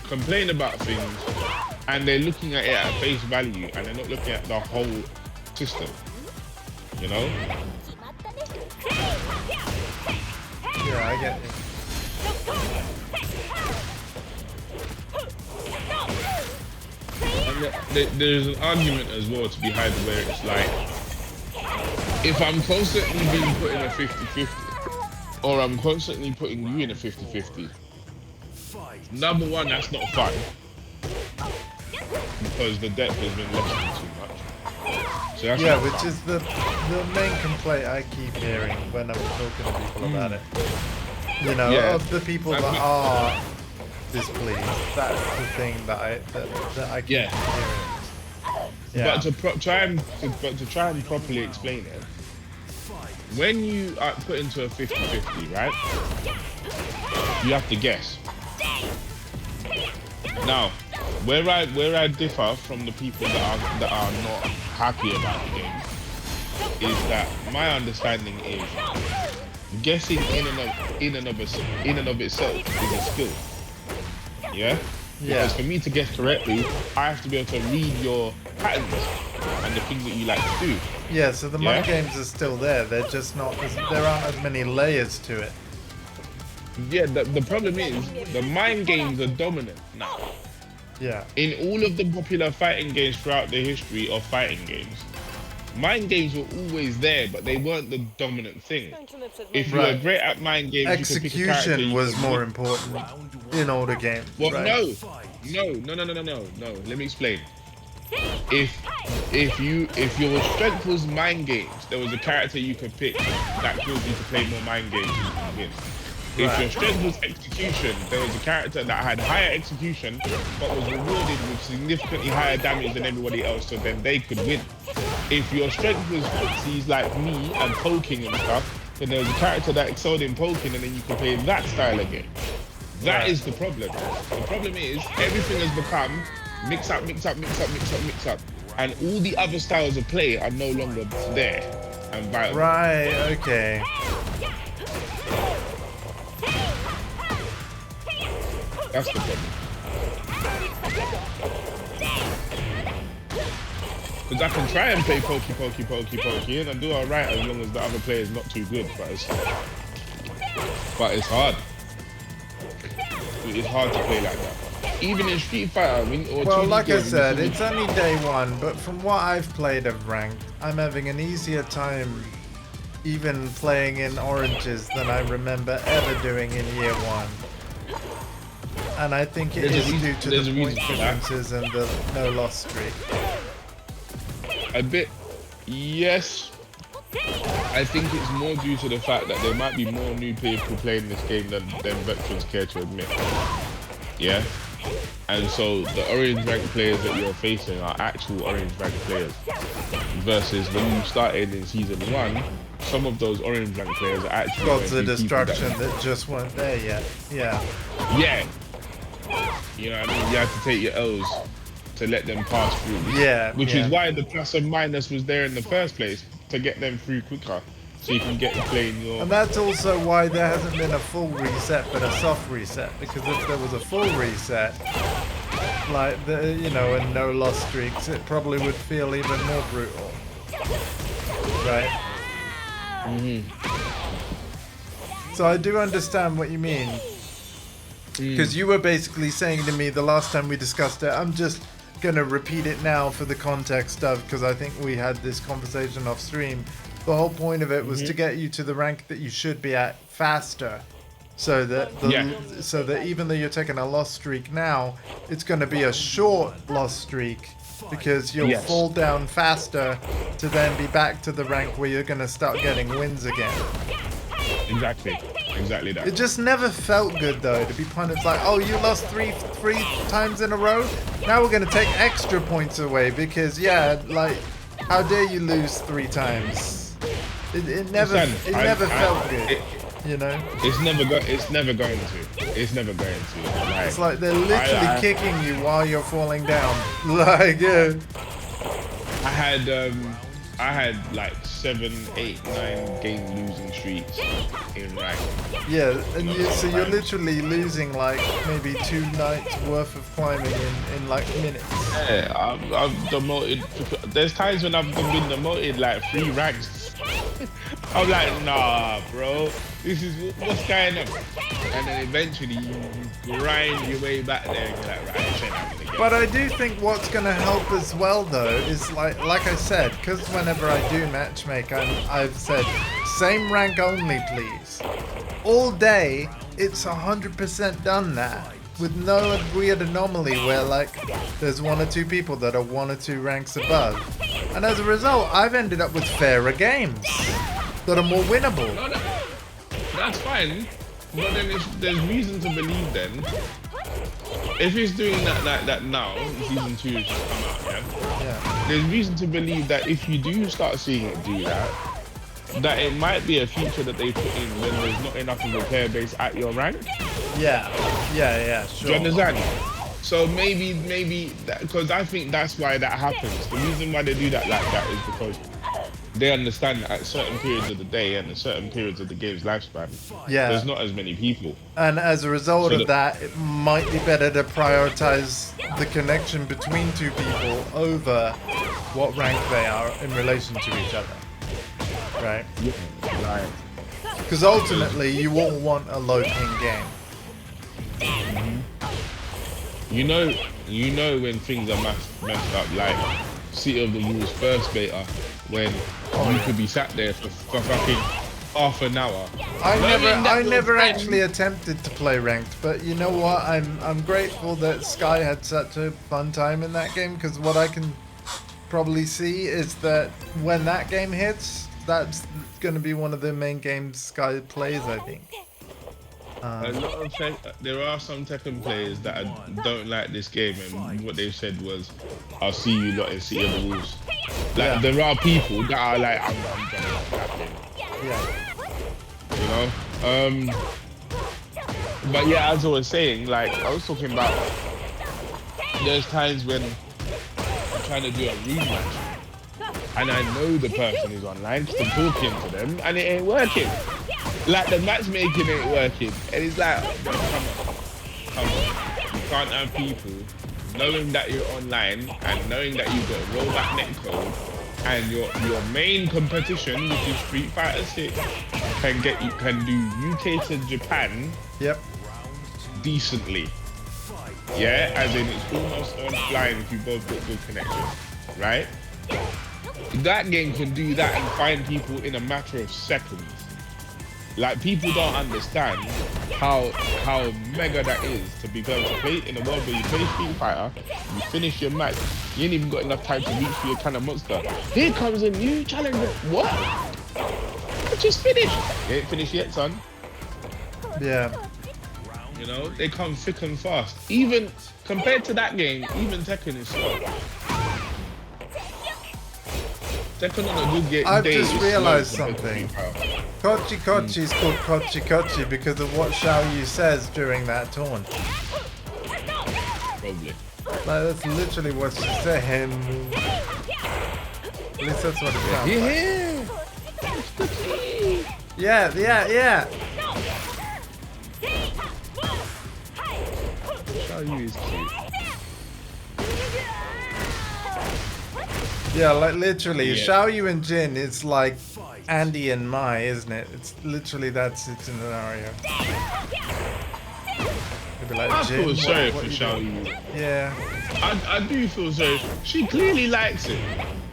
complain about things, and they're looking at it at face value, and they're not looking at the whole system. You know? Yeah, I get you. And there's an argument as well to be had where it's like, if I'm constantly being put in a 50-50, or I'm constantly putting you in a 50-50, number one, that's not fun, because the depth has been lessened too much. So that's Yeah, not which fun. is the main complaint I keep hearing when I'm talking to people about it. You know, Yeah. of the people that are displeased. That's the thing that I keep Yeah. hearing. Yeah. But to try and properly explain it, when you are put into a 50-50, right? You have to guess. Now, where I differ from the people that are not happy about the game is that my understanding is guessing in and of itself is a skill. Yeah? Yeah. Because for me to guess correctly, I have to be able to read your patterns and the things that you like to do. Yeah, so the mind Yeah? games are still there. They're just not. There aren't as many layers to it. Yeah, the problem is the mind games are dominant now. Yeah. In all of the popular fighting games throughout the history of fighting games, mind games were always there, but they weren't the dominant thing. If you were Right. great at mind games, you could pick a character Execution you was could more win. important in older games. Well, right? no. Let me explain. if your strength was mind games, there was a character you could pick that caused you to play more mind games and you could win. If your strength was execution, there was a character that had higher execution but was rewarded with significantly higher damage than everybody else, so then they could win. If your strength was footsies like me and poking and stuff, then there was a character that excelled in poking and then you could play that style of game. That is the problem. The problem is everything has become mix up, mix up, mix up, mix up, mix up. And all the other styles of play are no longer there and viable. Right, okay. That's the problem. Because I can try and play pokey, and I do alright as long as the other player is not too good, but it's hard. It's hard to play like that. Even in Street Fighter, well, like I said, it's only day one, but from what I've played of ranked, I'm having an easier time even playing in oranges than I remember ever doing in year one. And I think it is due to the point differences and the no loss streak. A bit, yes. I think it's more due to the fact that there might be more new people playing this game than veterans care to admit. Yeah? And so the orange rank players that you're facing are actual orange rank players. Versus when you started in season 1, some of those orange rank players are actually Gods of Destruction that just weren't there yet. Yeah. Yeah. You know what I mean? You have to take your L's to let them pass through. Yeah. Which is why the plus and minus was there in the first place, to get them through quicker. So you can get playing your... And that's also why there hasn't been a full reset, but a soft reset. Because if there was a full reset, like the, you know, and no loss streaks, it probably would feel even more brutal. Right? So I do understand what you mean. Because you were basically saying to me the last time we discussed it, I'm just gonna repeat it now for the context of, because I think we had this conversation off stream. The whole point of it was to get you to the rank that you should be at faster, so that so that even though you're taking a loss streak now, it's going to be a short loss streak because you'll fall down faster to then be back to the rank where you're going to start getting wins again. Exactly that. It just never felt good though to be kind of like, oh, you lost three times in a row. Now we're going to take extra points away because like, how dare you lose 3 times? It never felt good, you know. It's never going to. Like, it's like they're literally kicking you while you're falling down. Like, yeah. I had like 7, 8, 9 game losing streaks in rank. Yeah, and so you're literally losing like maybe 2 nights worth of climbing in like minutes. Yeah, I've demoted. There's times when I've been demoted like 3 ranks. I'm like, nah, bro, this is what's going on. And then eventually you grind your way back there and you're like, right, shit, I'm gonna get. But I do think what's going to help as well though is like I said, because whenever I do matchmake, I've said same rank only, please. All day, it's 100% done that. With no weird anomaly where like there's 1 or 2 people that are 1 or 2 ranks above. And as a result, I've ended up with fairer games that are more winnable. No, that's fine. But then there's reason to believe then, if it's doing that now, season 2 is just come out, yeah? There's reason to believe that if you do start seeing it do that it might be a feature that they put in when there's not enough of a player base at your rank. Yeah, sure. Do you understand? So maybe because I think that's why that happens. The reason why they do that like that is because they understand that at certain periods of the day and at certain periods of the game's lifespan, there's not as many people. And as a result of that, it might be better to prioritize the connection between 2 people over what rank they are in relation to each other. Right? Yeah, right. Because ultimately, you all want a low-ping game. You know when things are messed up, like City of the Wolves first beta, when you could be sat there for fucking half an hour. I Knowing that your never friend- actually attempted to play ranked, but you know what? I'm grateful that Sky had such a fun time in that game, because what I can probably see is that when that game hits, that's going to be one of the main games Sky plays, I think. A lot of there are some Tekken players that don't like this game, and what they said was, "I'll see you lot in City of the Wolves." Like there are people that are like, "I'm gonna like that game," Yeah. you know. But yeah, as I was saying, like I was talking about, there's times when I'm trying to do a rematch, and I know the person is online because I'm talking to them, and it ain't working. Like the matchmaking ain't working, and it's like, come on. You can't have people knowing that you're online and knowing that you've got rollback netcode, and your main competition, which is Street Fighter 6, can do UK to Japan Yep. decently. Yeah, as in it's almost offline if you both got good connection, right? That game can do that and find people in a matter of seconds. Like people don't understand how mega that is to be able to play in a world where you play Street Fighter, you finish your match, you ain't even got enough time to reach for your kind of monster. Here comes a new challenger. What? I just finished. You ain't finished yet, son. Yeah. You know, they come thick and fast. Even compared to that game, even Tekken is slow. Tekken on a good game. I've just realized something. Kochi Kochi is called Kochi Kochi because of what Xiao Yu says during that taunt. Probably. Like, that's literally what she's saying. At least that's what it sounds like. Yeah. Xiao Yu is cute. Yeah, like literally, Yeah. Xiao Yu and Jin is like Andy and Mai, isn't it? It's literally that's its scenario. They'd be like, I Jin, feel sorry what for you Xiao doing?" Yu. Yeah. I do feel sorry. She clearly likes it,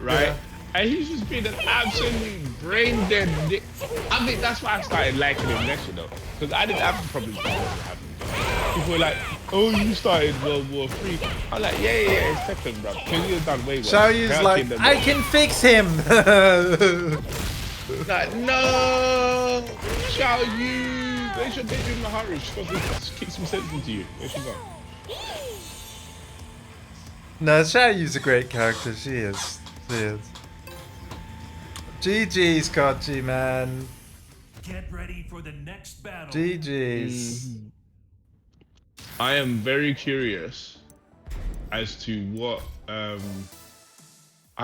right? Yeah. And he's just been an absolute brain dead dick. I think that's why I started liking him less, you know, because I didn't have problems with what was happening. People were like, "Oh, you started World War III." I'm like, yeah, it's Tekken, bro. Because you've done way worse. Xiao Yu's like, I can fix him. Like, no, Xiao Yu. They should take you in a hurry. She's supposed to kick some sense into you. Where she gone? No, Xiao Yu's a great character. She is. GG's, Kochi, man. Get ready for the next battle. GG's. I am very curious as to what I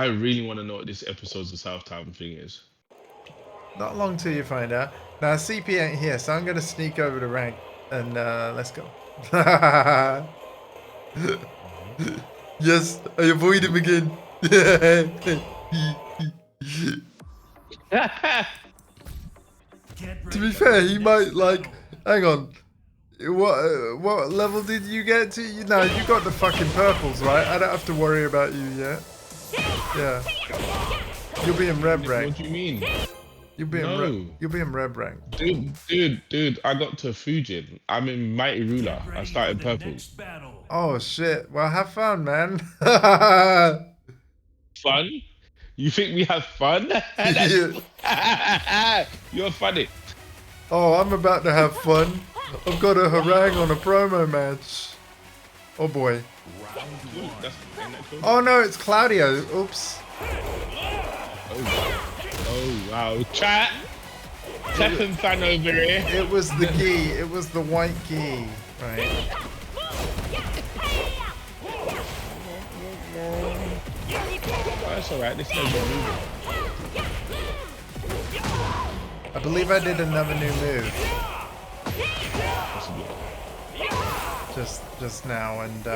really want to know what this episode's of Southtown thing is. Not long till you find out. Now, CP ain't here, so I'm gonna sneak over to rank and let's go. Yes, I avoid him again. Get To be ready fair, for he the might next like. battle. Hang on. What level did you get to? You know, you got the fucking purples, right? I don't have to worry about you yet. Yeah. You'll be in red What rank. do you mean? You'll be in No. you'll be in red rank. Dude, I got to Fujin. I'm in Mighty Ruler. Get I ready started for the purple. next battle. Oh shit. Well, have fun, man. Fun? You think we have fun? You're funny. Oh, I'm about to have fun. I've got a harangue on a promo match. Oh boy. Ooh, ain't that cool? Oh no, it's Claudio. Oops. Oh wow. Chat. Tekken fan over here. It was the key. It was the white key. Right. Oh, that's alright. This is moving. I believe I did another new move Possibly. just now, and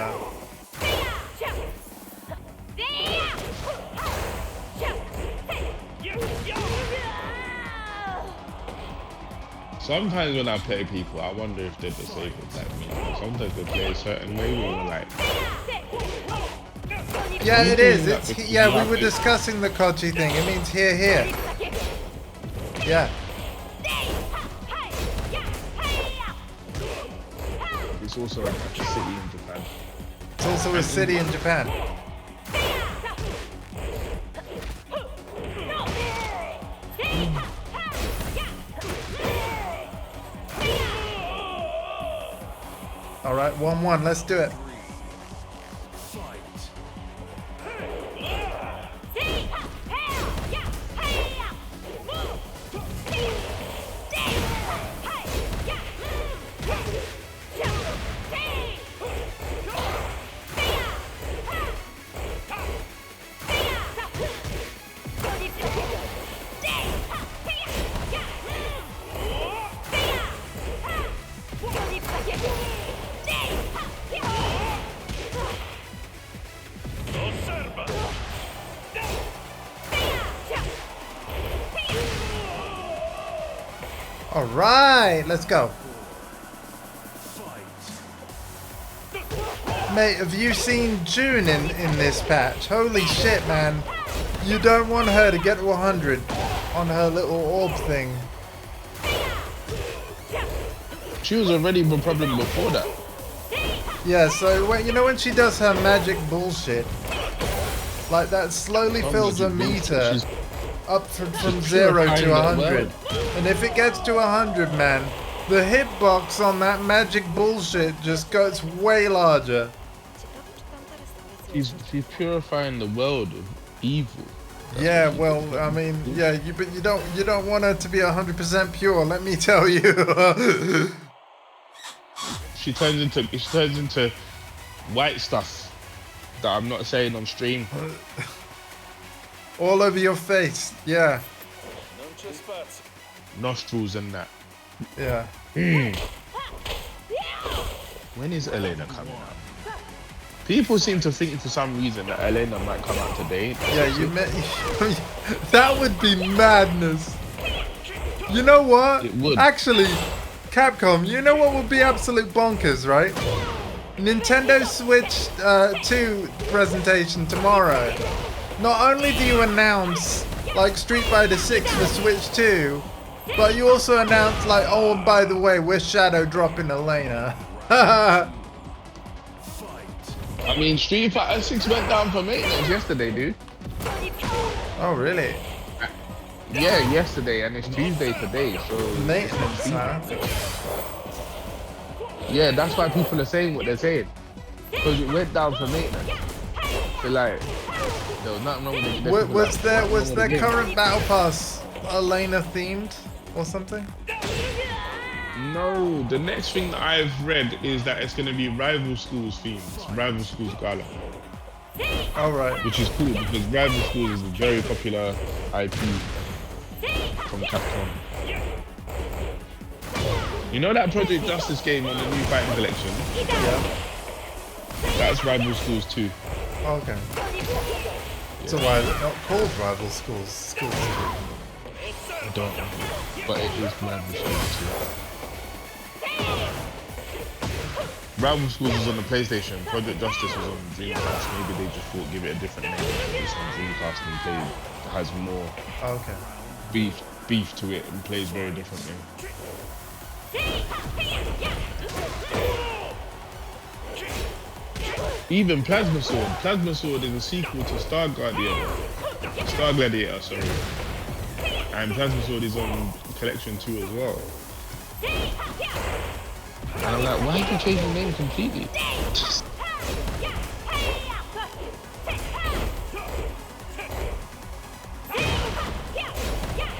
Sometimes when I play people, I wonder if they're disabled like me. Sometimes they play a certain way where we're like, yeah, it is. that It's because yeah. you We have were it. discussing the Kochi thing. It means here. Yeah. it's also a city in Japan. It's also a city in Japan. All right, 1-1. Let's do it. All right, let's go. Mate, have you seen June in this patch? Holy shit, man. You don't want her to get to 100 on her little orb thing. She was already a problem before that. Yeah, so when, you know when she does her magic bullshit, like that slowly fills her meter up from 0 to 100. And if it gets to 100, man, the hitbox on that magic bullshit just goes way larger. She's purifying the world of evil. Yeah, well, I mean, yeah, but you don't want her to be 100% pure. Let me tell you. She turns into white stuff that I'm not saying on stream. All over your face, yeah. Nostrils and that. Yeah. When is Elena coming out? People seem to think for some reason that Elena might come out today. Yeah, that would be madness. You know what? It would. Actually, Capcom, you know what would be absolute bonkers, right? Nintendo Switch 2 presentation tomorrow. Not only do you announce like Street Fighter 6 for Switch 2, but you also announce like, oh, and by the way, we're shadow dropping Elena. I mean, Street Fighter 6 went down for maintenance yesterday, dude. Oh, really? Yeah, yesterday, and it's Tuesday today, so... Maintenance, huh? Yeah, that's why people are saying what they're saying. Because it went down for maintenance. So like, there was nothing wrong with it. Was there current battle pass Elena themed or something? No, the next thing that I've read is that it's going to be Rival Schools themed. Rival Schools Gala. Alright. Which is cool because Rival Schools is a very popular IP from Capcom. You know that Project Justice game on the new Fighting Collection? Yeah. That's Rival Schools 2. Okay. So why is it not called Rival Schools? I don't know. But it is Rival Schools 2. Rival Schools was on the PlayStation. Project Justice was on Dreamcast. Maybe they just thought give it a different name. It's on Dreamcast and has more beef to it and plays very differently. Even Plasma Sword. Plasma Sword is a sequel to Star Gladiator, sorry. And Plasma Sword is on Collection 2 as well. And I'm like, why did you change the name completely?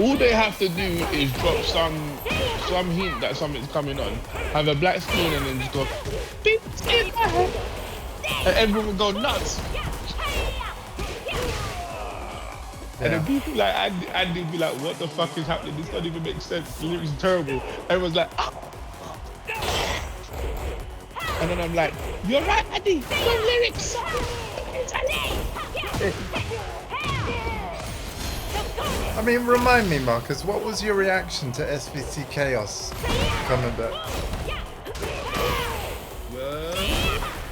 All they have to do is drop some hint that something's coming on, have a black screen and then just go, beep, in my head. And everyone will go nuts. And then people like Andy be like, what the fuck is happening? This doesn't even make sense. The lyrics are terrible. Everyone's like, ah. And then I'm like, you're right, Andy. Your lyrics suck. I mean, remind me, Marcus, what was your reaction to SVC Chaos coming back?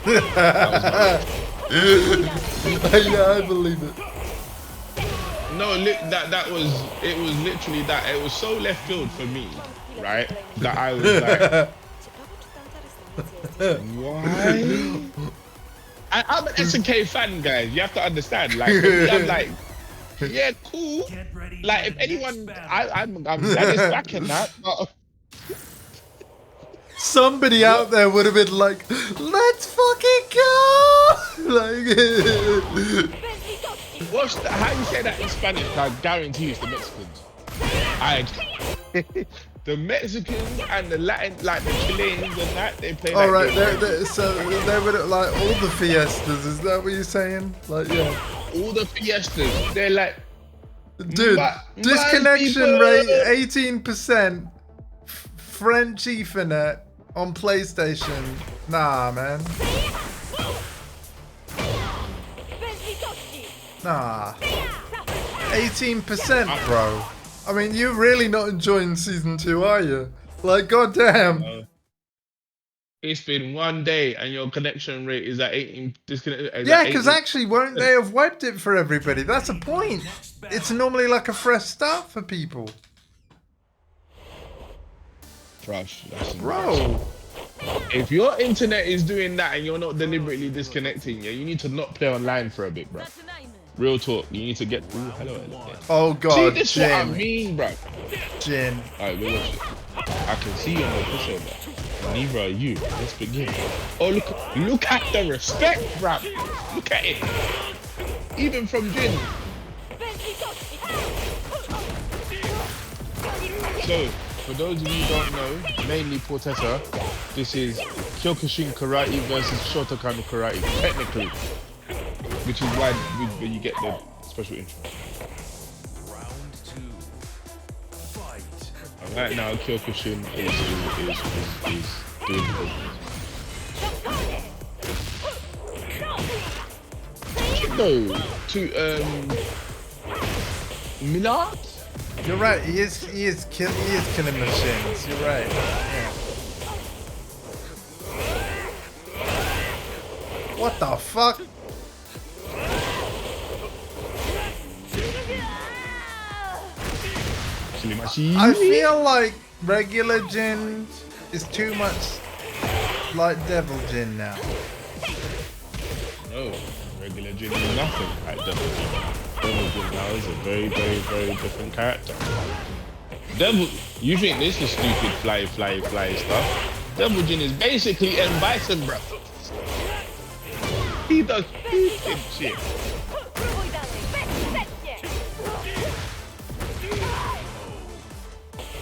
Yeah, I believe it. No, it was literally that. It was so left field for me, right? That I was like, Why? I'm an SNK fan, guys. You have to understand. Like, for me, I'm like, yeah, cool. Get ready Like, for if the next anyone, battle. I'm glad it's back in that. But Somebody out there would have been like, let's fucking go! Like, how you say that in Spanish? I guarantee it's the Mexicans. The Mexicans and the Latin, like the Chileans and that, they play all that right, game. so they would have, like, all the fiestas, is that what you're saying? Like, yeah. All the fiestas, they're like, Dude, my disconnection people. rate 18%. French Ethernet on PlayStation. Nah, man. Nah. 18%, bro. I mean, you're really not enjoying season 2, are you? Like, goddamn. It's been 1 day and your connection rate is at 18. Yeah, because actually, won't they have wiped it for everybody? That's a point. It's normally like a fresh start for people. Trash. That's Bro. If your internet is doing that and you're not deliberately disconnecting, yeah, you need to not play online for a bit, bro. Real talk. You need to get. Ooh, hello. Oh, See, God, this is what I Jin. mean, bro. Jin. Alright, we watch it. I can see you on the pushover. Neither are you. Let's begin. Oh, look at the respect, bro. Look at it. Even from Jin. So, for those of you who don't know, mainly Portessa, this is Kyokushin Karate versus Shotokan Karate, technically. Which is why you get the special intro. Round 2. Fight. And right now, Kyokushin is doing the business. No, to Millard? You're right. He is killing machines. You're right. Yeah. What the fuck? I feel like regular Jin is too much like Devil Jin now. No, regular Jin is nothing like Devil Jin. Devil Jin now is a very, very, very different character. Devil, you think this is stupid fly stuff? Devil Jin is basically M. Bison, bro. He does stupid shit.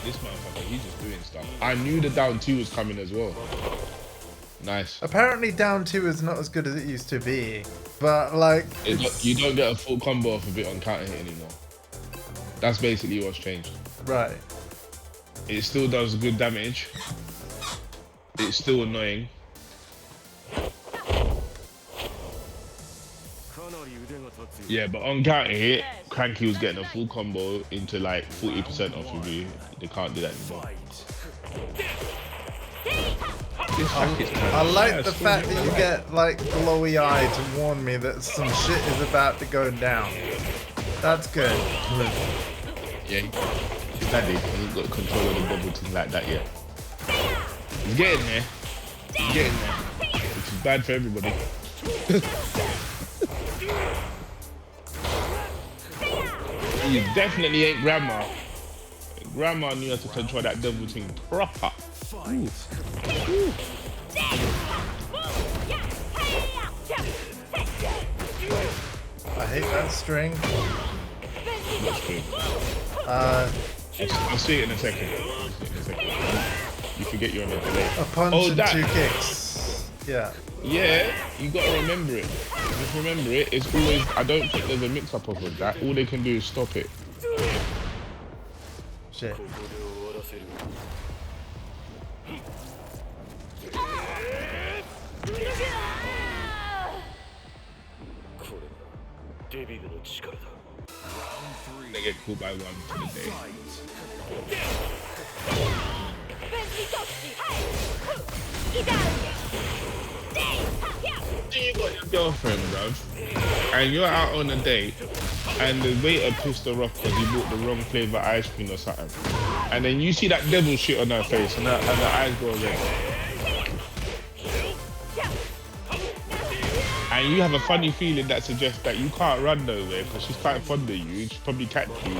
This motherfucker, he's just doing stuff. I knew the down 2 was coming as well. Nice. Apparently down 2 is not as good as it used to be. But like You don't get a full combo off of it on counter hit anymore. That's basically what's changed. right. It still does good damage. It's still annoying. Yeah, but on counter hit, Cranky was getting a full combo into like 40% off of you. They can't do that anymore. I like the fact that you get like glowy eye to warn me that some shit is about to go down. That's good. Yeah, he's daddy. He ain't got control of the double team like that yet. He's getting there. He's getting there. Which is bad for everybody. He definitely ain't grandma. Grandma knew how to control that double team proper. Ooh. Ooh. I hate that string. That's good. I'll see it in a second. You forget you're on a delay. A punch Oh, and that. 2 kicks. Yeah. Yeah, you gotta remember it. Just remember it. It's always. I don't think there's a mix-up of that. All they can do is stop it. Shit. They get caught by one for the day. You got your girlfriend, bruv, and you're out on a date, and the waiter pissed her off because he bought the wrong flavour ice cream or something, and then you see that devil shit on her face, and her eyes go red. And you have a funny feeling that suggests that you can't run nowhere because she's quite fond of you. She'll probably catch you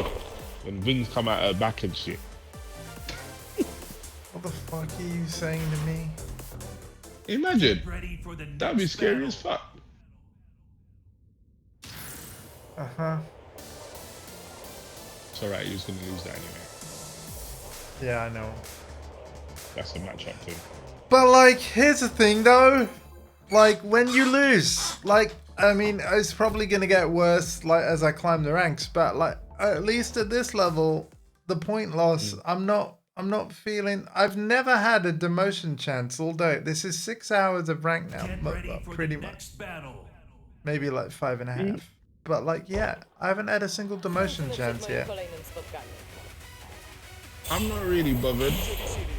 when wings come out her back and shit. What the fuck are you saying to me? Imagine. Ready for the next That'd be scary battle. as fuck. Uh-huh. It's alright, you was gonna lose that anyway. Yeah, I know. That's a matchup thing. But like, here's the thing though. Like, when you lose, like, I mean, it's probably gonna get worse like as I climb the ranks, but like at least at this level, the point loss, I'm not feeling. I've never had a demotion chance all day. This is 6 hours of rank now, Get ready for pretty the much. next battle. Maybe like 5.5. But like, yeah, I haven't had a single demotion chance yet. I'm not really bothered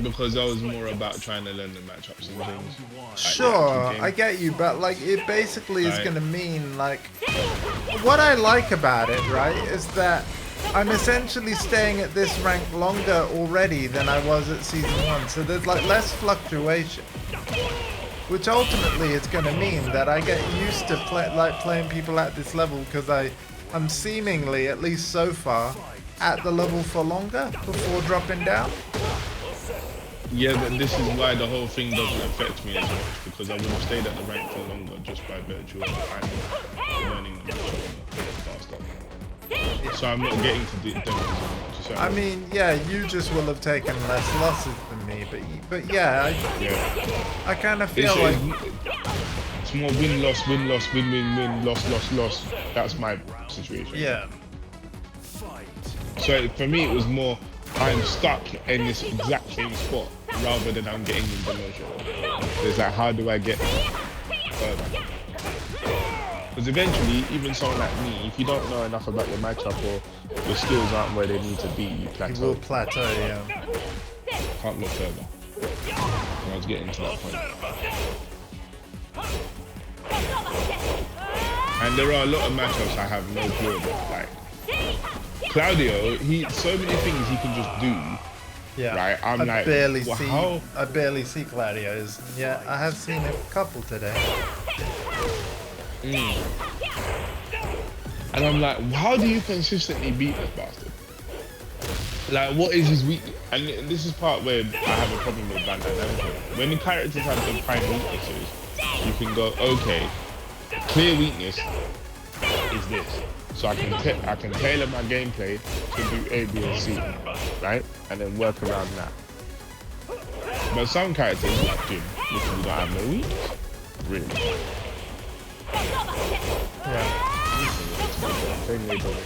because I was more about trying to learn the matchups and things. Like, Sure, the actual I game. get you, but like, it basically is Right. gonna mean like, what I like about it, right, is that I'm essentially staying at this rank longer already than I was at season 1, so there's like less fluctuation, which ultimately is gonna mean that I get used to playing people at this level because I'm seemingly, at least so far, at the level for longer before dropping down. Yeah, but this is why the whole thing doesn't affect me as much because I would have stayed at the rank for longer just by virtue of learning the matchup faster. So I'm not getting to them as much. So I mean, yeah, you just will have taken less losses than me, but yeah, I kind of feel like it's more win loss, win loss, win win win, loss loss loss. That's my situation. yeah. So for me, it was more I'm stuck in this exact same spot rather than I'm getting in demotion. So it's like, how do I get further? Because eventually, even someone like me, if you don't know enough about your matchup or your skills aren't where they need to be, you You plateau. will plateau, yeah. Can't look further. And I was getting to that point. And there are a lot of matchups I have no clue about. Like Claudio, so many things he can just do. Yeah. Right, I'm I like, barely well, see. how? I barely see Claudio's. Yeah, I have seen a couple today. And I'm like, how do you consistently beat this bastard? Like, what is his weakness? And this is part where I have a problem with Bandai Namco. When the characters have defined weaknesses, you can go, okay, clear weakness is this. So I can tailor my gameplay to do A, B, and C, right? And then work around that. But some characters, like Jim, literally don't have no weakness. Really. Yeah. Same way don't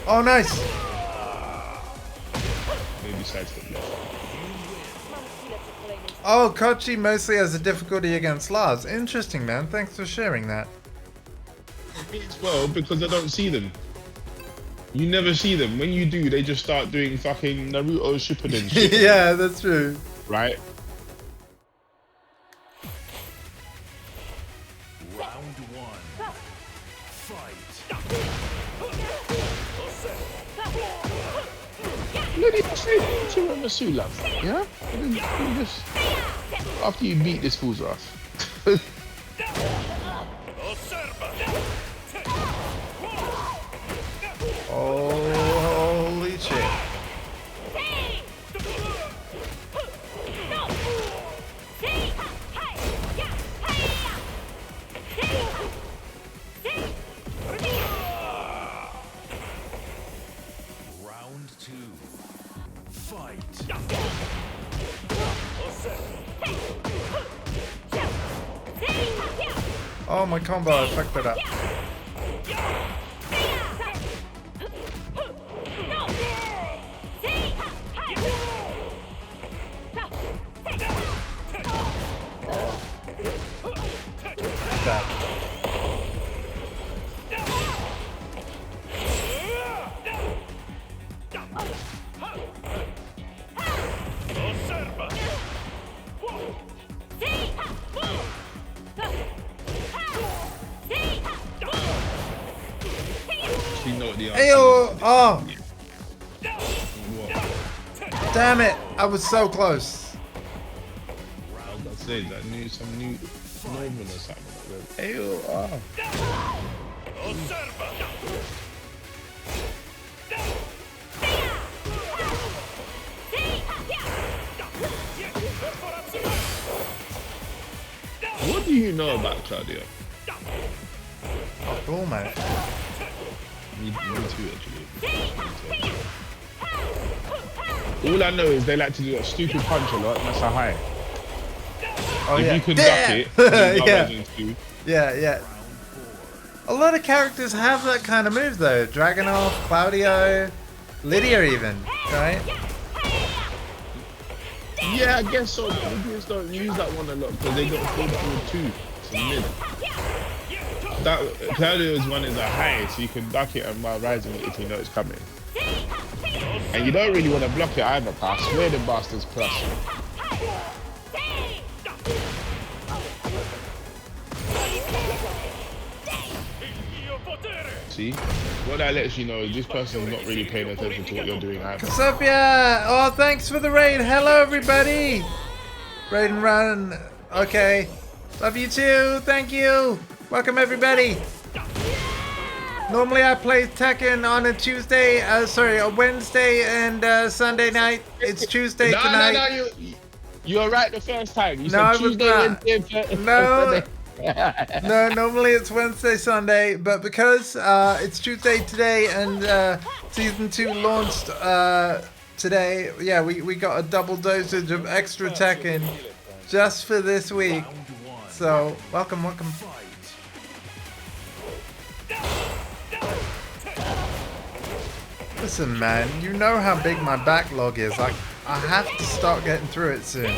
Oh, nice. maybe sidestep left. Oh, Kochi mostly has a difficulty against Lars. Interesting, man. Thanks for sharing that. Me as well, because I don't see them. You never see them. When you do, they just start doing fucking Naruto Shippuden shit. Yeah, that's true. Right? Round one. Fight. Bloody tiramisu, love. Yeah? You just, after you beat this fool's ass. Oh, holy shit. Round two. Fight. Oh, my combo, I fucked it up. Bad. You know what the Ayo! Oh, What? damn it. I was so close. I was about to say that some new Norman or something. Ayo, ah. What do you know about Claudio? Oh, cool, mate. Me too, actually. All I know is they like to do that stupid punch a lot, and that's a high. Oh, If yeah. you can Damn! duck it, you Yeah. Legends 2. Yeah. A lot of characters have that kind of move, though. Dragunov, Claudio, Lydia even, right? Yeah, I guess so. But the Indians don't use that one a lot because they got forward 2 to mid. That Claudio's one is a high, so you can duck it and while rising it if you know it's coming. And you don't really want to block it either, but I swear the bastard's plus. See? What that lets you know is this person's not really paying attention to what you're doing either. Kasopia! Oh, thanks for the raid. Hello, everybody. Raid and run. Okay. Love you too. Thank you. Welcome, everybody. Normally, I play Tekken on a Tuesday. A Wednesday and Sunday night. It's Tuesday tonight. No, you're right the first time. You No, said I was Tuesday, not. Wednesday, No. No, normally it's Wednesday, Sunday, but because it's Tuesday today and Season 2 launched today, yeah, we got a double dosage of extra Tekken just for this week. So, welcome. Listen, man, you know how big my backlog is. I have to start getting through it soon.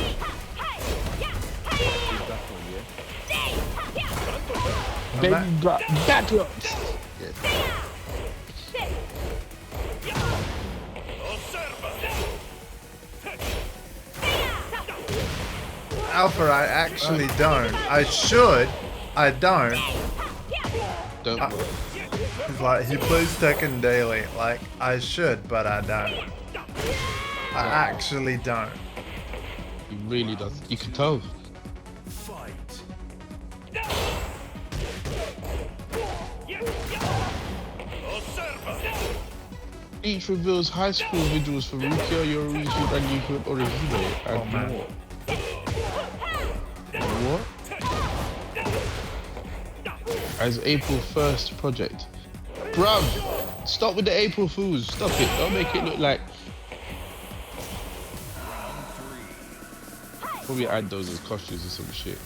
Baby backlogs. Alpha, I actually don't. I should. I don't. Don't worry. He's like, he plays Tekken daily. Like, I should, but I don't. I actually don't. He really does. You can tell. Each reveals high school visuals for Rukia, Yoruichi, Rangiku, Orihime, and more. What? As April 1st project. Bruv, stop with the April Fools. Stop it. Don't make it look like... Probably add those as costumes or some shit.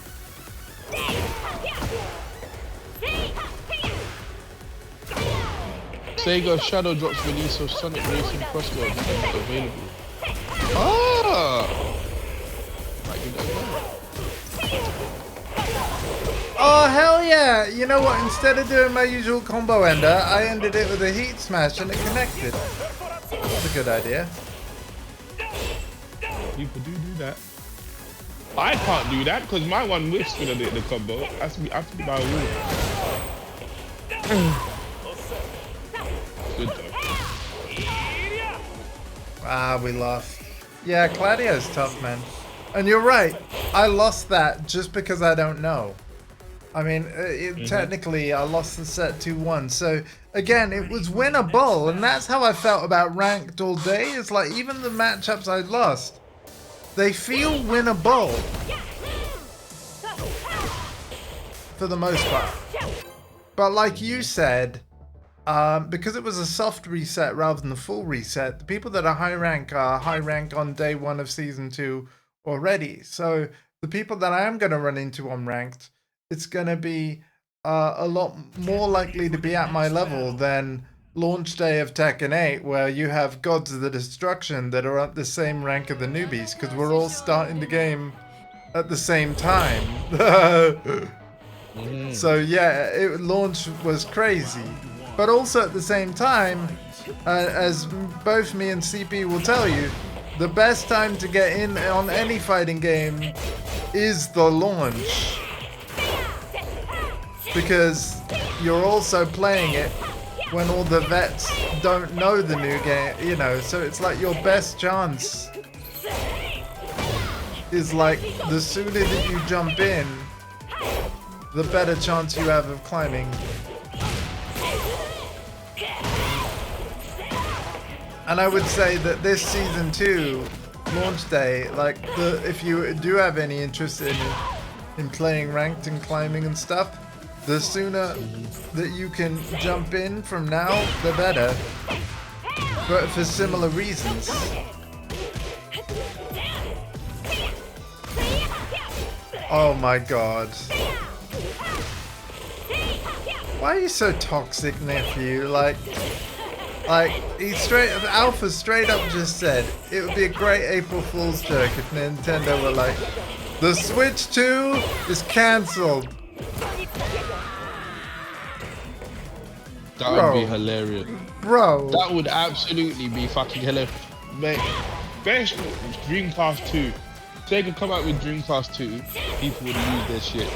Sega Shadow Drops release of Sonic Racing Crossroads is not available. Oh! Might give that a go. Oh, hell yeah! You know what? Instead of doing my usual combo ender, I ended it with a heat smash and it connected. That's a good idea. People do that. I can't do that because my one whiffs when I do the combo. I have to be my rule. Good job. Ah, we lost. Yeah, Claudio's tough, man. And you're right. I lost that just because I don't know. I mean, technically, I lost the set 2-1. So, again, it was winnable. And that's how I felt about ranked all day. It's like, even the matchups I lost, they feel winnable. For the most part. But like you said, because it was a soft reset rather than a full reset, the people that are high rank on day 1 of Season 2 already. So, the people that I am going to run into on ranked, it's going to be a lot more likely to be at my level than launch day of Tekken 8, where you have Gods of the Destruction that are at the same rank of the newbies, because we're all starting the game at the same time. So yeah, launch was crazy. But also at the same time, as both me and CP will tell you, the best time to get in on any fighting game is the launch. Because you're also playing it when all the vets don't know the new game, you know, so it's like your best chance is like the sooner that you jump in, the better chance you have of climbing. And I would say that this season 2 launch day, like if you do have any interest in playing ranked and climbing and stuff, the sooner that you can jump in from now, the better. But for similar reasons. Oh my god. Why are you so toxic, nephew? Like Alpha straight up just said it would be a great April Fool's joke if Nintendo were like, the Switch 2 is cancelled. That would be hilarious. Bro. That would absolutely be fucking hilarious. Mate, best Dreamcast 2. If they could come out with Dreamcast 2, people would lose their shit.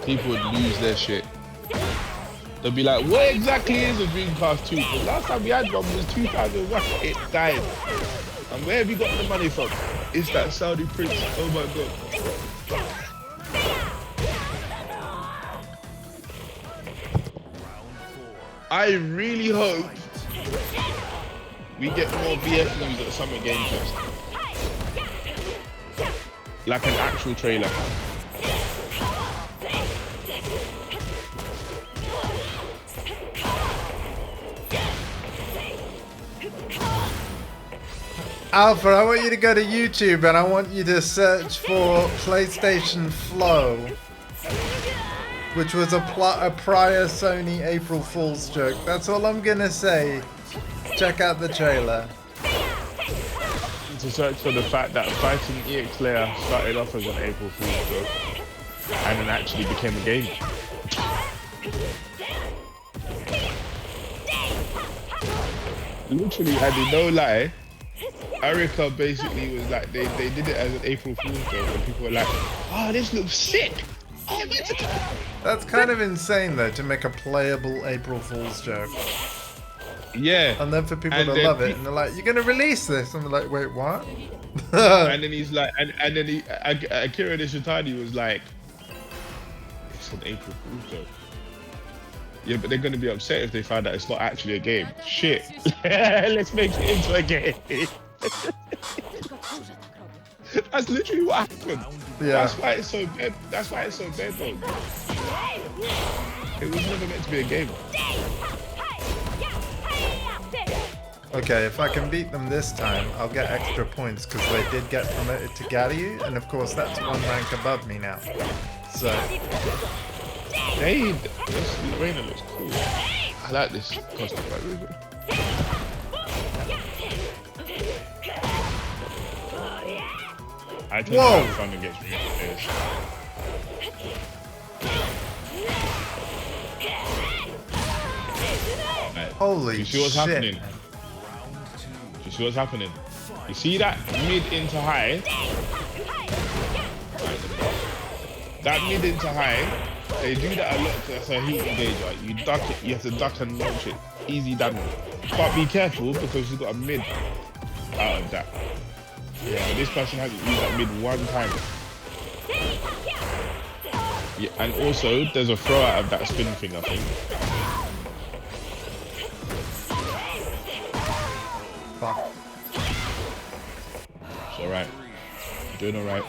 People would lose their shit. They'll be like, what exactly is a Dreamcast 2? The last time we had one was 2001. It died. And where have you got the money from? It's that Saudi prince. Oh my god. I really hope we get more VF news at Summer Game Fest. Like an actual trailer. Alpha, I want you to go to YouTube and I want you to search for PlayStation Flow, which was a prior Sony April Fool's joke. That's all I'm gonna say. Check out the trailer. To search for the fact that Fighting EX Layer started off as an April Fool's joke and then actually became a game. Literally, I did no lie. Erica basically was like, they did it as an April Fool's joke and people were like, oh, this looks sick. Oh, That's kind of insane though, to make a playable April Fool's joke. Yeah. And then for people to love it, and they're like, you're gonna release this? And we're like, wait, what? And then he's like, and then Akira Nishitani was like, it's an April Fool's joke. Yeah, but they're gonna be upset if they find out it's not actually a game. Shit. Let's make it into a game. That's literally what happened. Yeah. That's why it's so bad. That's why it's so bad, though. It was never meant to be a game. Okay, if I can beat them this time, I'll get extra points because they did get promoted to Garyu, and of course that's one rank above me now. So. Hey, this Reina looks cool. I like this costume, like really good. I tend to have fun against players. Right. Holy you see what's shit. happening? You see what's happening? You see that mid into high? That mid into high, they do that a lot because that's a heat engage, right? You duck it, you have to duck and launch it. Easy damage. But be careful because you've got a mid out of that. Yeah, but this person hasn't used that mid one time. Yeah, and also there's a throw out of that spin thing, I think. Fuck. It's alright. Doing alright.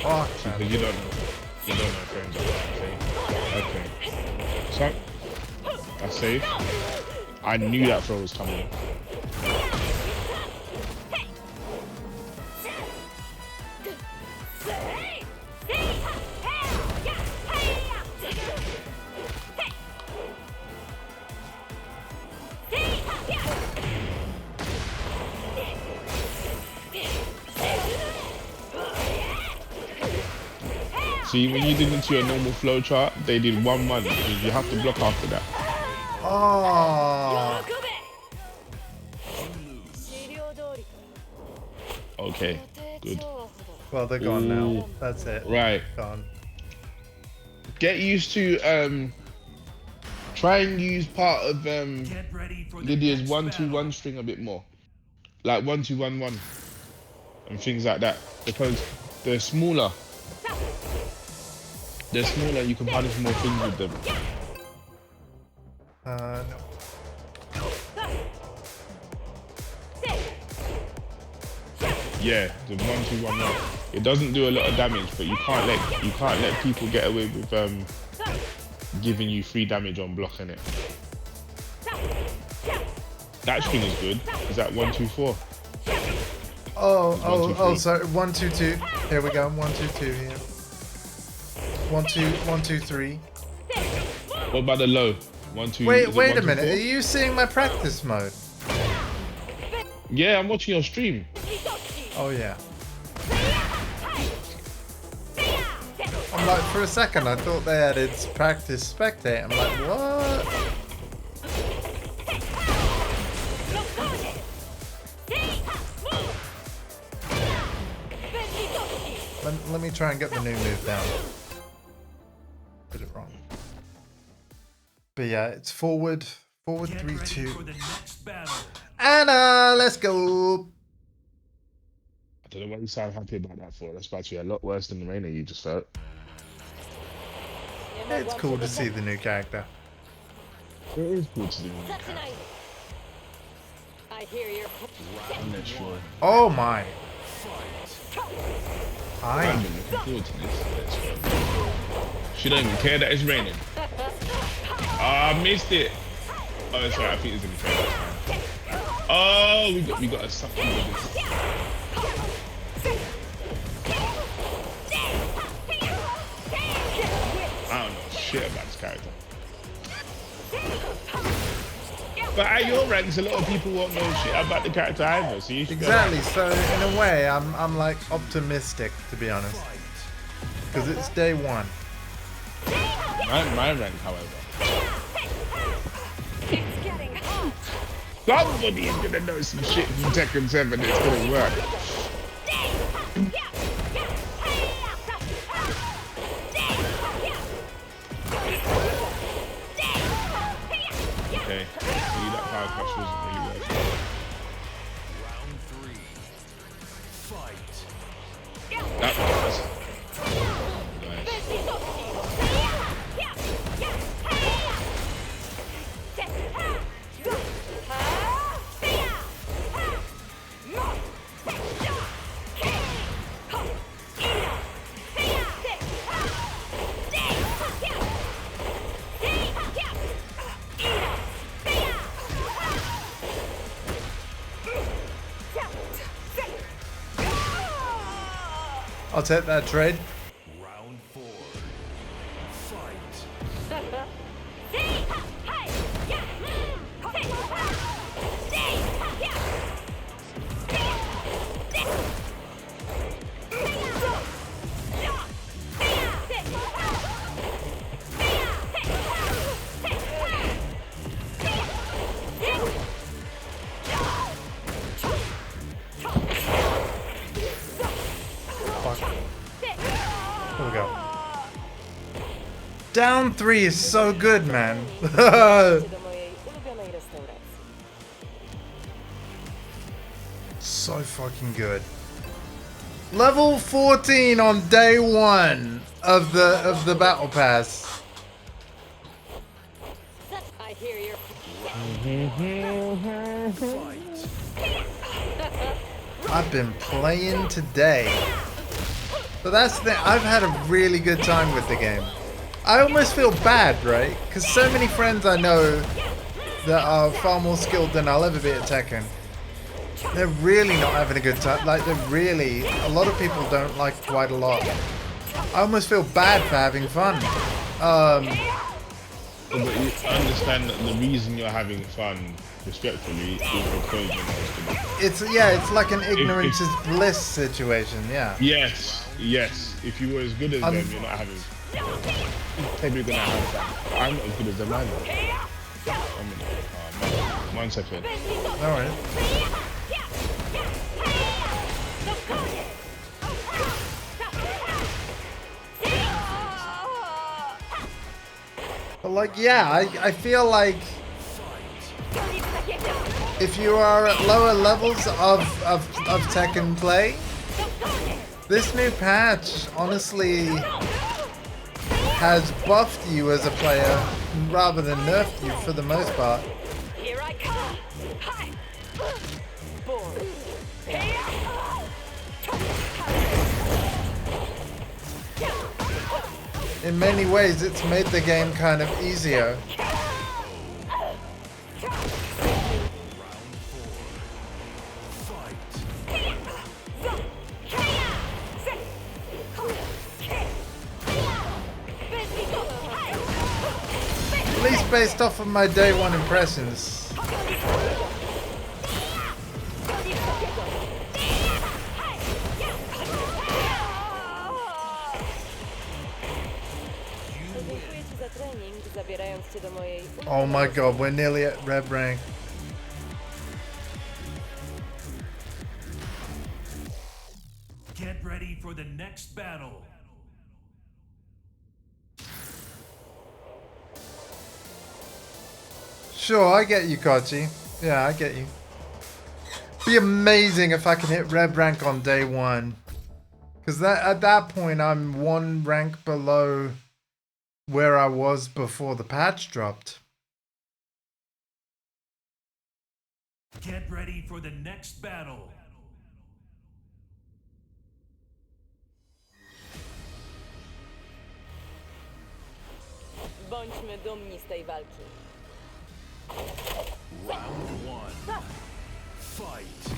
Fuck. Because you don't know friends, that's what I'm saying. Okay. So, that's safe. I knew that throw was coming. See, when you did into your normal flow chart, they did 1-1 because you have to block after that. Oh. Okay, good. Well, they're gone now. That's it. Right. Gone. Get used to try and use part of Get ready for the Lydia's next 1-2-1 battle. string a bit more. Like 1-2-1-1. and things like that because they're smaller. They're smaller. You can punish more things with them. No. Yeah, the 1-2-1-1. It doesn't do a lot of damage, but you can't let people get away with giving you free damage on blocking it. That string is good. Is that 1-2-4? Oh, sorry. 1, 2, 2. Here we go. 1, 2, 2 here. 1, 2, 1, 2, 3. What about the low? 1, 2. Wait a minute. Are you seeing my practice mode? Yeah, I'm watching your stream. Oh yeah. I'm like, for a second, I thought they added practice spectate. I'm like, what? Let me try and get the new move down. Did it wrong. But yeah, it's forward, 3, 2. For the next battle. Anna, let's go. I don't know why you sound happy about that for. That's about to be a lot worse than the Reina you just felt. It's cool to see the new character. It is cool to see the new character. I hear your I'm not sure. Oh my. I've been looking forward to this. She don't even care that it's raining. I missed it. Oh, sorry, I think it's in the trailer. Oh, we got a sucker with this. I don't know shit about this character. But at your ranks, a lot of people won't know shit about the character either. So you should Exactly. So in a way, I'm like optimistic, to be honest, because it's day 1. My rank, however. it's getting hot. Somebody is gonna know some shit from Tekken 7 that's gonna work. Okay, see that power crush wasn't really worth it. Round 3. Fight. That was nice. I'll take that trade. Round 4. Fight. Here we go. Down 3 is so good, man. So fucking good. Level 14 on day 1 of the battle pass. I hear your I've been playing today. But that's the thing, I've had a really good time with the game. I almost feel bad, right? Because so many friends I know that are far more skilled than I'll ever be at Tekken, they're really not having a good time. Like, they're really, a lot of people don't like it quite a lot. I almost feel bad for having fun. But you understand that the reason you're having fun, respectfully, is because you're not as good. It's like an ignorance is bliss situation, yeah. Yes. If you were as good as them, you're not having. Probably gonna have fun. I'm not as good as them either. I mean, 1 second. All right. But like, yeah, I feel like if you are at lower levels of Tekken play, This new patch, honestly, has buffed you as a player rather than nerfed you for the most part. Here I come. Hi. Boom. In many ways, it's made the game kind of easier. At least based off of my day one impressions. Dziękuję ci za trening, zabierając cię do mojej... Oh my god, we're nearly at red rank. Get ready for the next battle. Sure, I get you, Kochi. Yeah, I get you. Be amazing if I can hit red rank on day one. Because at that point, I'm one rank below where I was before the patch dropped. Get ready for the next battle. Bądźmy dumni z tej walki. Round one. Fight.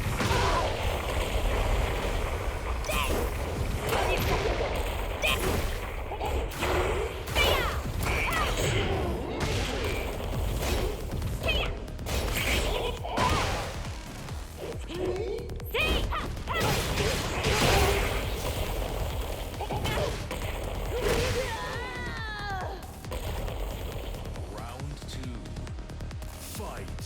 Round two. Fight.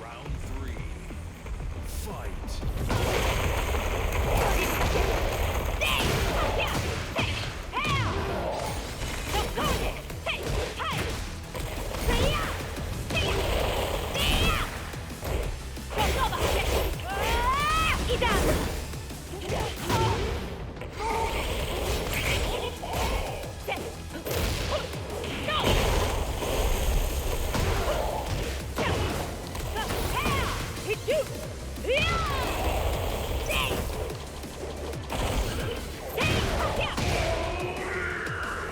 Round three. Fight.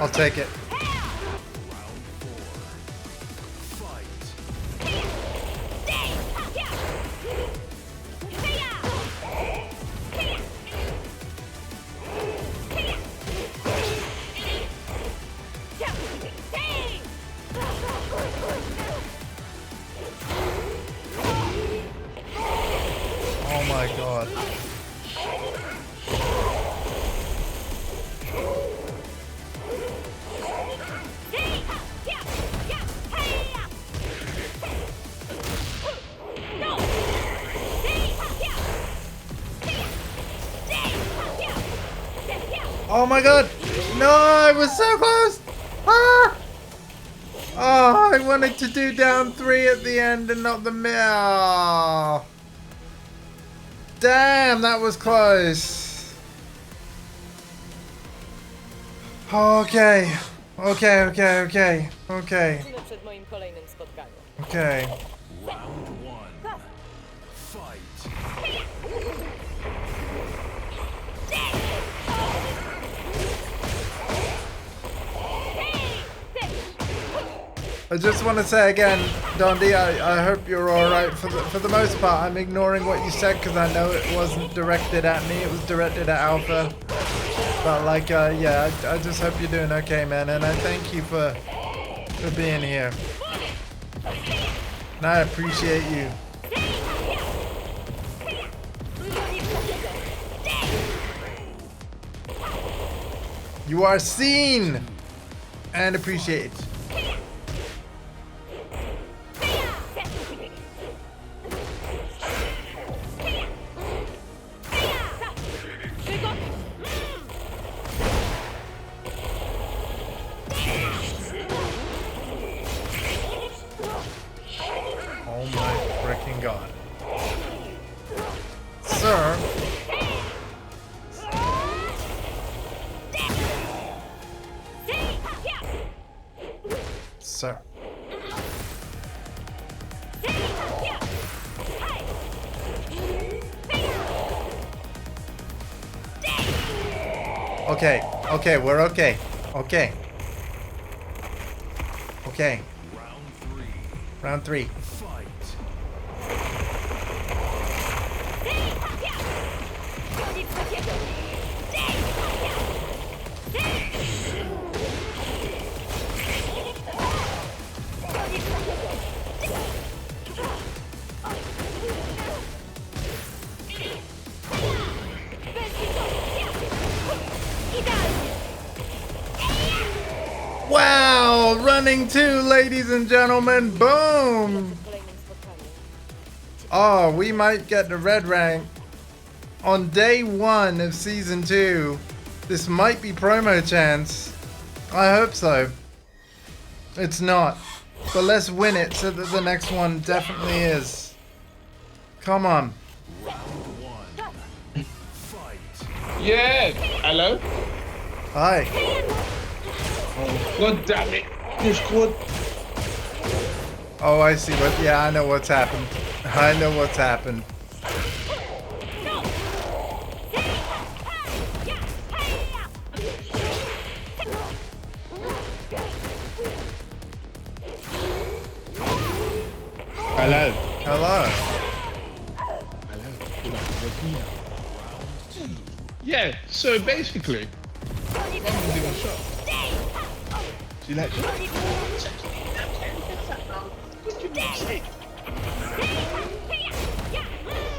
I'll take it. Round four. Fight. Oh my god. Oh my god! No, I was so close! Ah! Oh, I wanted to do down 3 at the end and not the middle. Damn, that was close. Okay. Okay. Przed moim kolejnym spotkaniu. Okay. Round one. Fight. I just want to say again, Dondi, I hope you're alright. For the most part, I'm ignoring what you said because I know it wasn't directed at me. It was directed at Alpha. But like, yeah, I just hope you're doing okay, man. And I thank you for being here. And I appreciate you. You are seen and appreciated. Oh my freaking god. Sir. Sir. Okay, okay, we're okay. Okay. Okay. Round three. Fight. Wow! Running two, ladies and gentlemen. Boom! Oh, we might get the red rank on day 1 of season 2. This might be promo chance. I hope so. It's not. But let's win it so that the next one definitely is. Come on. Yeah. Hello. Hi. Oh, God damn it. Discord. Oh, I see what. Yeah, I know what's happened. I know what's happened. Hello. Hello. Yeah, so basically, I'm gonna give a shot. She like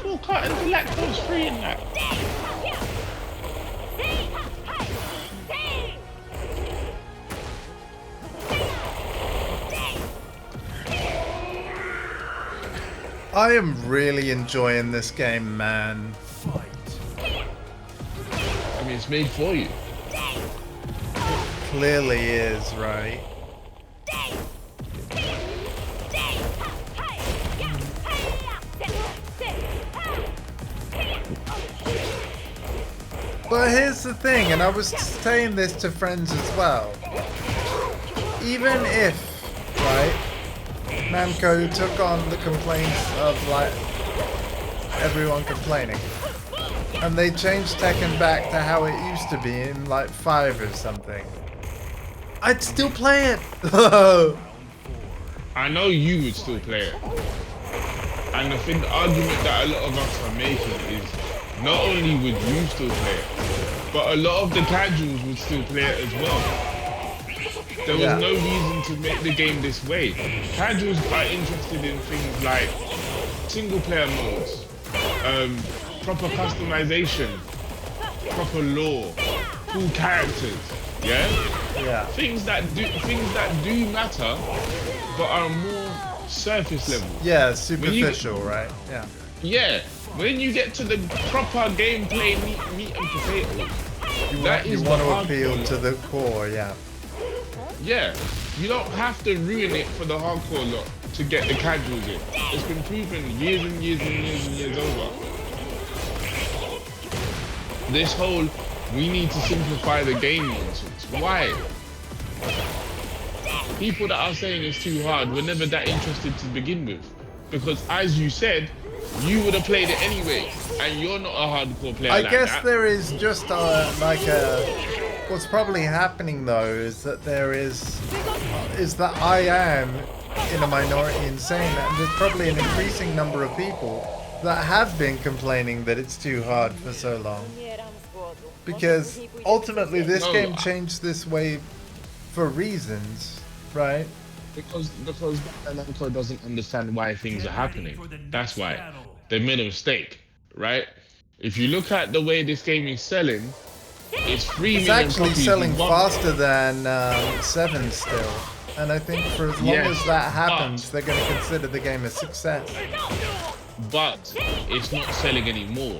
full cartons of lactose free in that. I am really enjoying this game, man. I mean, it's made for you. Clearly is, right? But here's the thing, and I was saying this to friends as well. Even if, right, Namco took on the complaints of like everyone complaining, and they changed Tekken back to how it used to be in like 5 or something, I'd still play it. I know you would still play it. And I think the argument that a lot of us are making is not only would you still play it, but a lot of the casuals would still play it as well. There was no reason to make the game this way. Casuals are interested in things like single player modes, proper customization, proper lore, cool characters, yeah? Yeah. Things that do matter, but are more surface level. Yeah, superficial, right? Yeah. Yeah, when you get to the proper gameplay meat and potatoes, You want to appeal to the core, yeah. Yeah, you don't have to ruin it for the hardcore lot to get the casuals in. It's been proven years and years and years and years over. This whole, we need to simplify the game nonsense. Why? People that are saying it's too hard were never that interested to begin with. Because as you said, you would have played it anyway, and you're not a hardcore player. I like guess that. there is just what's probably happening though is that that I am in a minority in saying that, and there's probably an increasing number of people that have been complaining that it's too hard for so long. Because ultimately this game changed this way for reasons, right? Because Namco doesn't understand why things are happening. That's why they made a mistake, right? If you look at the way this game is selling, it's 3 It's million actually copies selling in one- faster than 7 still. And I think for as long Yes, as that happens, but- they're going to consider the game a success. but it's not selling anymore.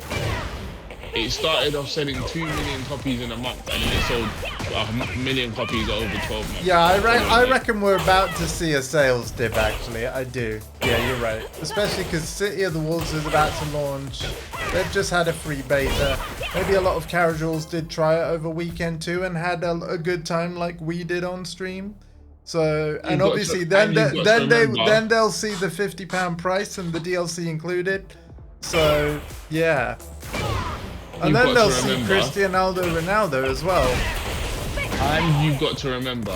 It started off selling 2 million copies in a month, and then it sold 1 million copies over 12 months. Yeah, I reckon we're about to see a sales dip, actually. I do. Yeah, you're right. Especially because City of the Wolves is about to launch. They've just had a free beta. Maybe a lot of casuals did try it over weekend too and had a good time like we did on stream. So, and got obviously to- then and you've got to remember- then they'll see the £50 price and the DLC included. So, yeah. And You've then got they'll to see remember- Cristiano Ronaldo as well. And you've got to remember,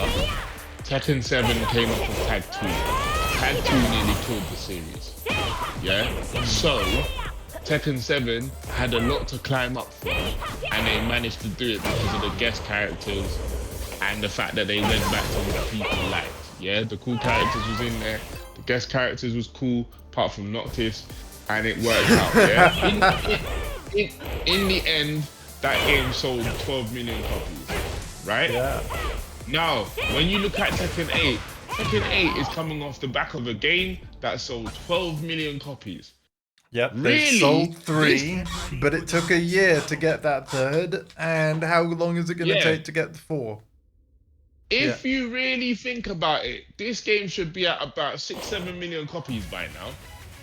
Tekken 7 came up with Tag 2. Tag 2 nearly killed the series. Yeah? So, Tekken 7 had a lot to climb up from, and they managed to do it because of the guest characters and the fact that they went back to what people liked. Yeah? The cool characters was in there, the guest characters was cool, apart from Noctis, and it worked out. Yeah? In the end, that game sold 12 million copies, right? Yeah. Now, when you look at Tekken 8, Tekken 8 is coming off the back of a game that sold 12 million copies. Yep, they Really? sold 3, but it took a year to get that 3rd. And how long is it going to Yeah. take to get the 4? If you really think about it, this game should be at about 6-7 million copies by now.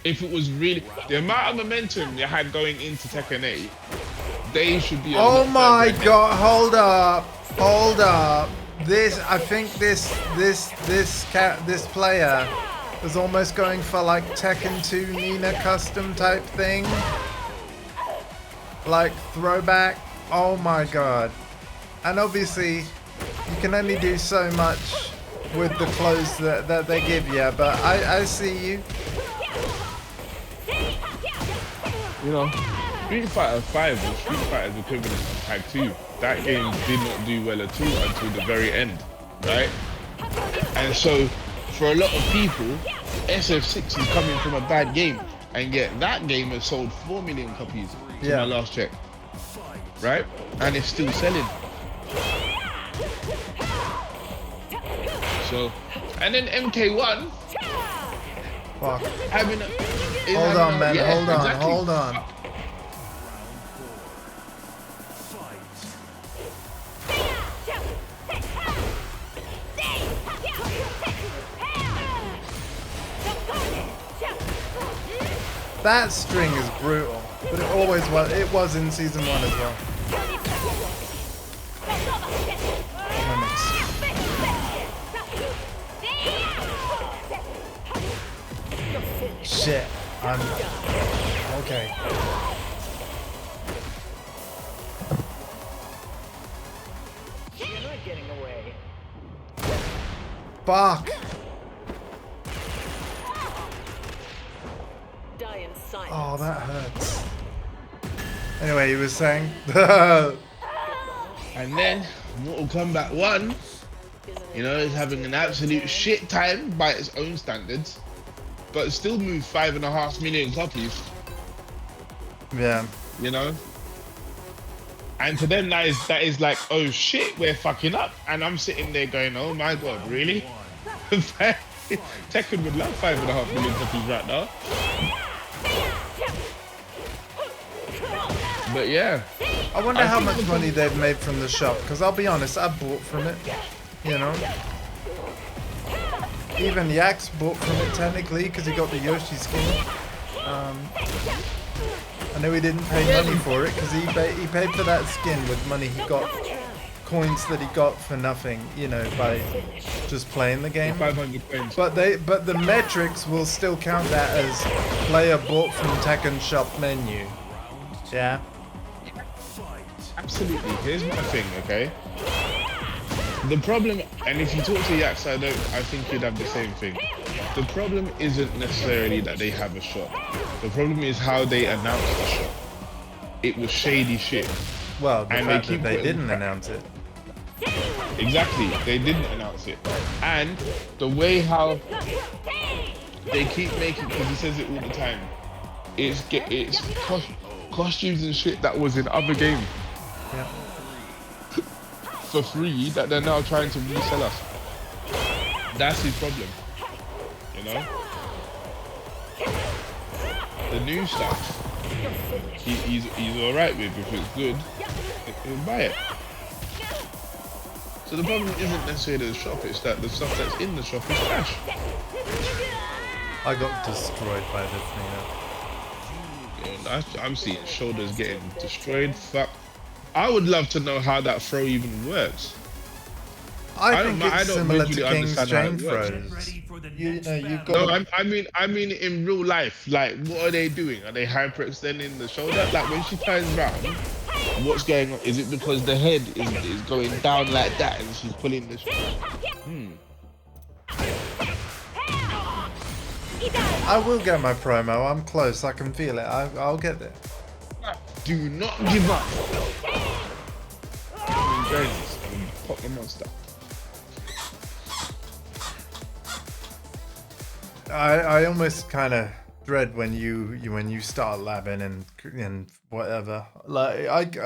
If it was really the amount of momentum you had going into Tekken 8, they should be. Oh my god, hold up. I think this player is almost going for like Tekken 2 Nina custom type thing. Like throwback. Oh my god. And obviously you can only do so much with the clothes that they give you, but I see you. You know, Street Fighter 5 was Street Fighter's equivalent of Tag 2. That game did not do well at all until the very end, right? And so, for a lot of people, SF6 is coming from a bad game, and yet that game has sold 4 million copies to my last check, right? And it's still selling. So, and then MK1 Fuck. having a... Hold on, man. yeah, Hold on. exactly. Hold on. That string is brutal, but it always was. It was in season 1 as well. Shit. I'm okay. Fuck. Oh, that hurts. Anyway, he was saying. And then Mortal Kombat 1, you know, is having an absolute shit time by its own standards, but still moved 5.5 million copies, Yeah. you know? And to them, that is like, oh shit, we're fucking up. And I'm sitting there going, oh my god, really? Tekken would love 5.5 million copies right now. But yeah. I wonder I how think much money they've made from the shop, because I'll be honest, I bought from it, you know. Even Yax bought from it technically, because he got the Yoshi skin. I know he didn't pay money for it, because he paid for that skin with money he got, coins that he got for nothing, you know, by just playing the game. 500 coins. But the metrics will still count that as player bought from Tekken shop menu. Yeah. Absolutely. Here's my thing, okay? The problem, and if you talk to Yax, I think you'd have the same thing. The problem isn't necessarily that they have a shop. The problem is how they announced the shop. It was shady shit. Well, the And fact they keep that they putting didn't announce it. Exactly, they didn't announce it, and the way how they keep making, because he says it all the time, it's costumes and shit that was in other games for free that they're now trying to resell us. That's his problem, you know. The new stuff, he's all right with. If it's good, he'll buy it. So the problem isn't necessarily the shop, it's that the stuff that's in the shop is trash. I got destroyed by this thing. Yeah, I'm seeing shoulders getting destroyed. Fuck. I would love to know how that throw even works. I think it's similar to really King's understand chain how it works. throws. You know, you've got. No, I mean in real life. Like, what are they doing? Are they hyperextending the shoulder? Like when she turns around, what's going on? Is it because the head is going down like that and she's pulling the shoulder? I will get my promo. I'm close. I can feel it. I'll get there. Do not give up. I'm enjoying this. I'm pop the monster. I almost kind of dread when you start labbing and whatever. Like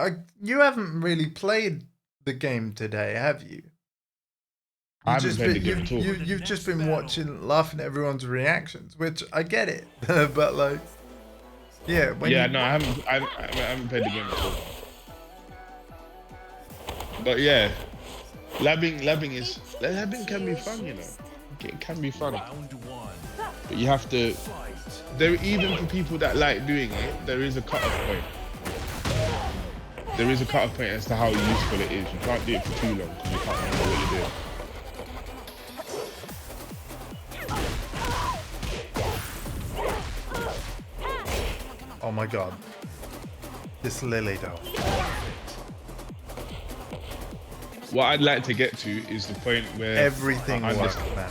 you haven't really played the game today, have you? I haven't played the game at all. You've just been watching, laughing at everyone's reactions, which I get it, but like, yeah. No, I haven't played the game at all. But yeah, labbing can be fun, you know. It can be fun. But you have to. Even for people that like doing it, there is a cut-off point. There is a cut-off point as to how useful it is. You can't do it for too long because you can't remember what you're doing. Oh my god. This Lily though. What I'd like to get to is the point where Everything works, man.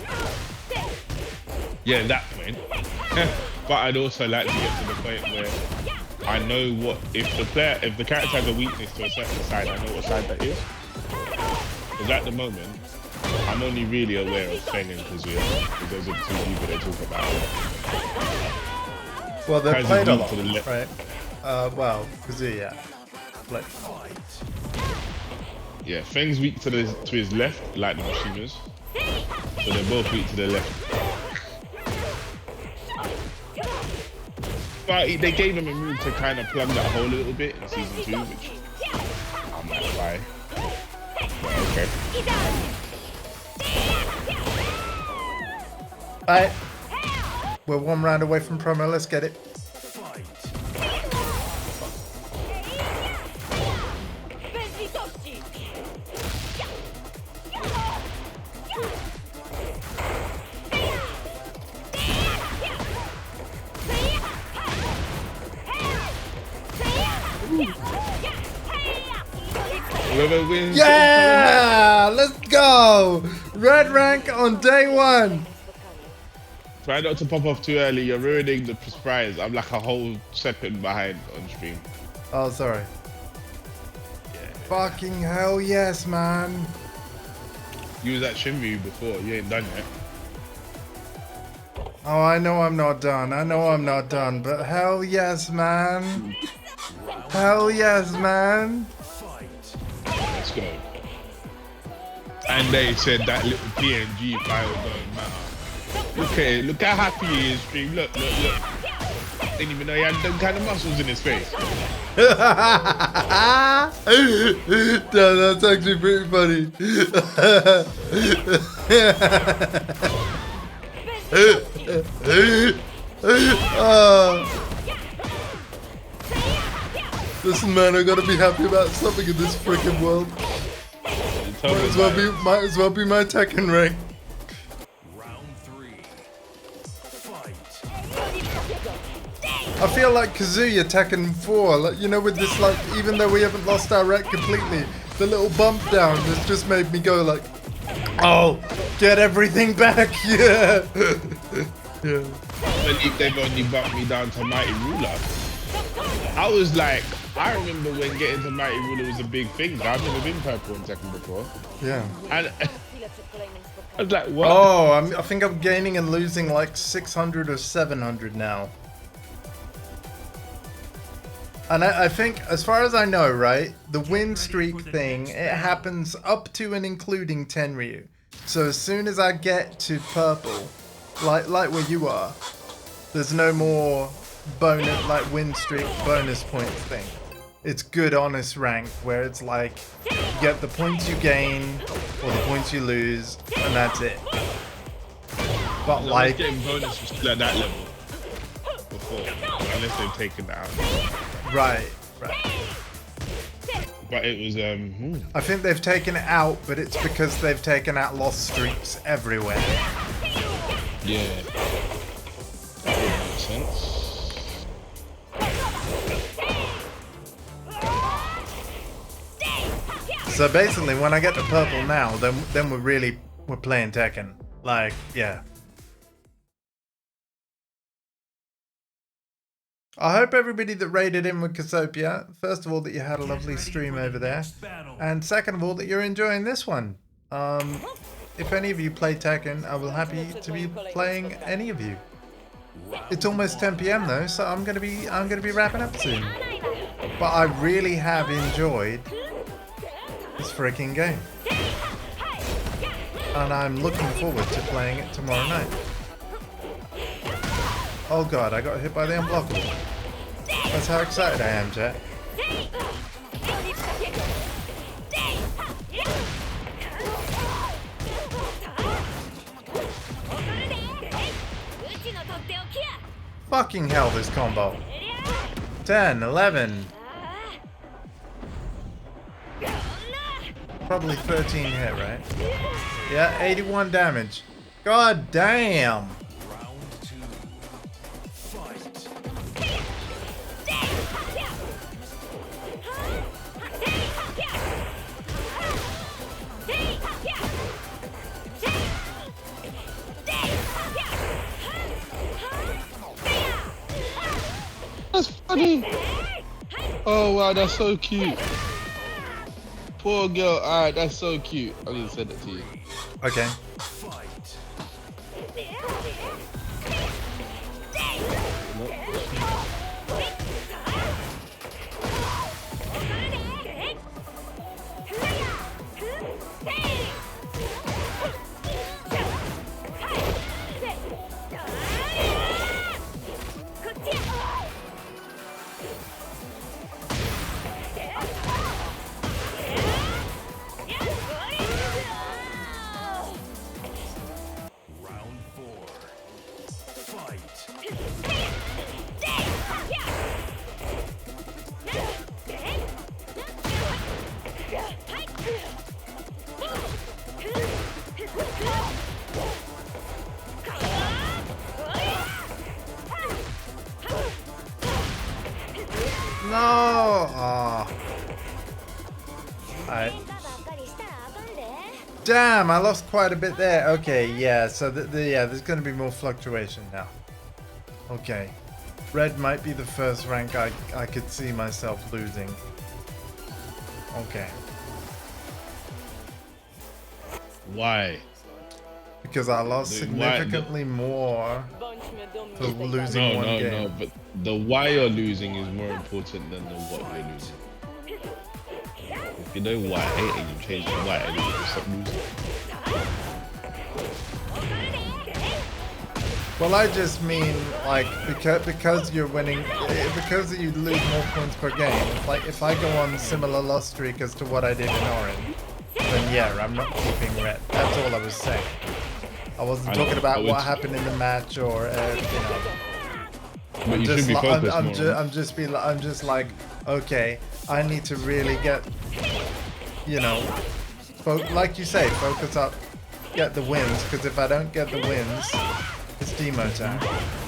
Yeah, that point. But I'd also like to get to the point where I know what if the character has a weakness to a certain side, I know what side that is. Because at the moment, I'm only really aware of Feng and Kazuya, because those are the two people they talk about. Well, they're played a lot, to the left. right? Well, Kazuya. Like, Yeah, Feng's weak to his left, like the Machiners. So they're both weak to the left. But they gave him a move to kind of plug that hole a little bit in season 2, which I might buy. Okay. Alright. We're one round away from promo, let's get it. Whoever wins. Yeah! Let's go! Red rank on day 1. Try not to pop off too early, you're ruining the prize. I'm like a whole second behind on stream. Oh, sorry. Yeah. Fucking hell yes, man. You was at Shinryu before, you ain't done yet. Oh, I know I'm not done. I know I'm not done, but hell yes, man. Hell yes, man. Let's go. And they said that little PNG file don't matter. Look at it, look how happy he is, stream. Look. Didn't even know he had them kind of muscles in his face. Damn, that's actually pretty funny. Listen, man, I gotta be happy about something in this freaking world. Might as well be my Tekken rank. I feel like Kazuya Tekken 4, like, you know, with this, like, even though we haven't lost our rec completely, the little bump down has just made me go like, oh, get everything back, yeah. Yeah. I believe they've only bumped me down to Mighty Ruler. I was like, I remember when getting to Mighty Ruler was a big thing. I've never been purple in Tekken before. Yeah. And I was like, what? Oh, I think I'm gaining and losing like 600 or 700 now. And I think, as far as I know, right, the win streak thing, it happens up to and including Tenryu. So as soon as I get to purple, like where you are, there's no more bonus, like win streak bonus points thing. It's good honest rank where it's like you get the points you gain or the points you lose, and that's it. But So like getting bonus was still at that level before, unless they've taken that out. right. But it was I think they've taken it out, but it's because they've taken out lost streaks everywhere. yeah. That would make sense. So basically, when I get to purple now, then we're playing Tekken. Like, yeah. I hope everybody that raided in with Casopia, first of all, that you had a lovely stream over there, and second of all, that you're enjoying this one. If any of you play Tekken, I will happy to be playing any of you. It's almost 10 p.m. though, so I'm gonna be wrapping up soon. But I really have enjoyed this freaking game, and I'm looking forward to playing it tomorrow night. Oh god, I got hit by the unblockable. That's how excited I am, chat. Fucking hell, this combo. 10, 11. Probably 13 hit, right? Yeah, 81 damage. God damn. That's funny. Oh wow, that's so cute. Poor girl. Alright, that's so cute. I need to send it to you. Okay. No! Oh. Damn, I lost quite a bit there. Okay, yeah, so yeah, there's going to be more fluctuation now. Okay. Red might be the first rank I could see myself losing. Okay. Why? Because I lost significantly more for losing one game. No, but the why you're losing is more important than the what you're losing. If you know why and you change the why and you stop losing. Well, I just mean, like, because you're winning, because you lose more points per game. Like, if I go on similar loss streak as to what I did in Orange, then yeah, I'm not keeping red. That's all I was saying. I wasn't talking about what happened in the match or, you know. But you should be focused more. I'm just like, okay, I need to really get, you know, like you say, focus up, get the wins. Because if I don't get the wins, it's demo time,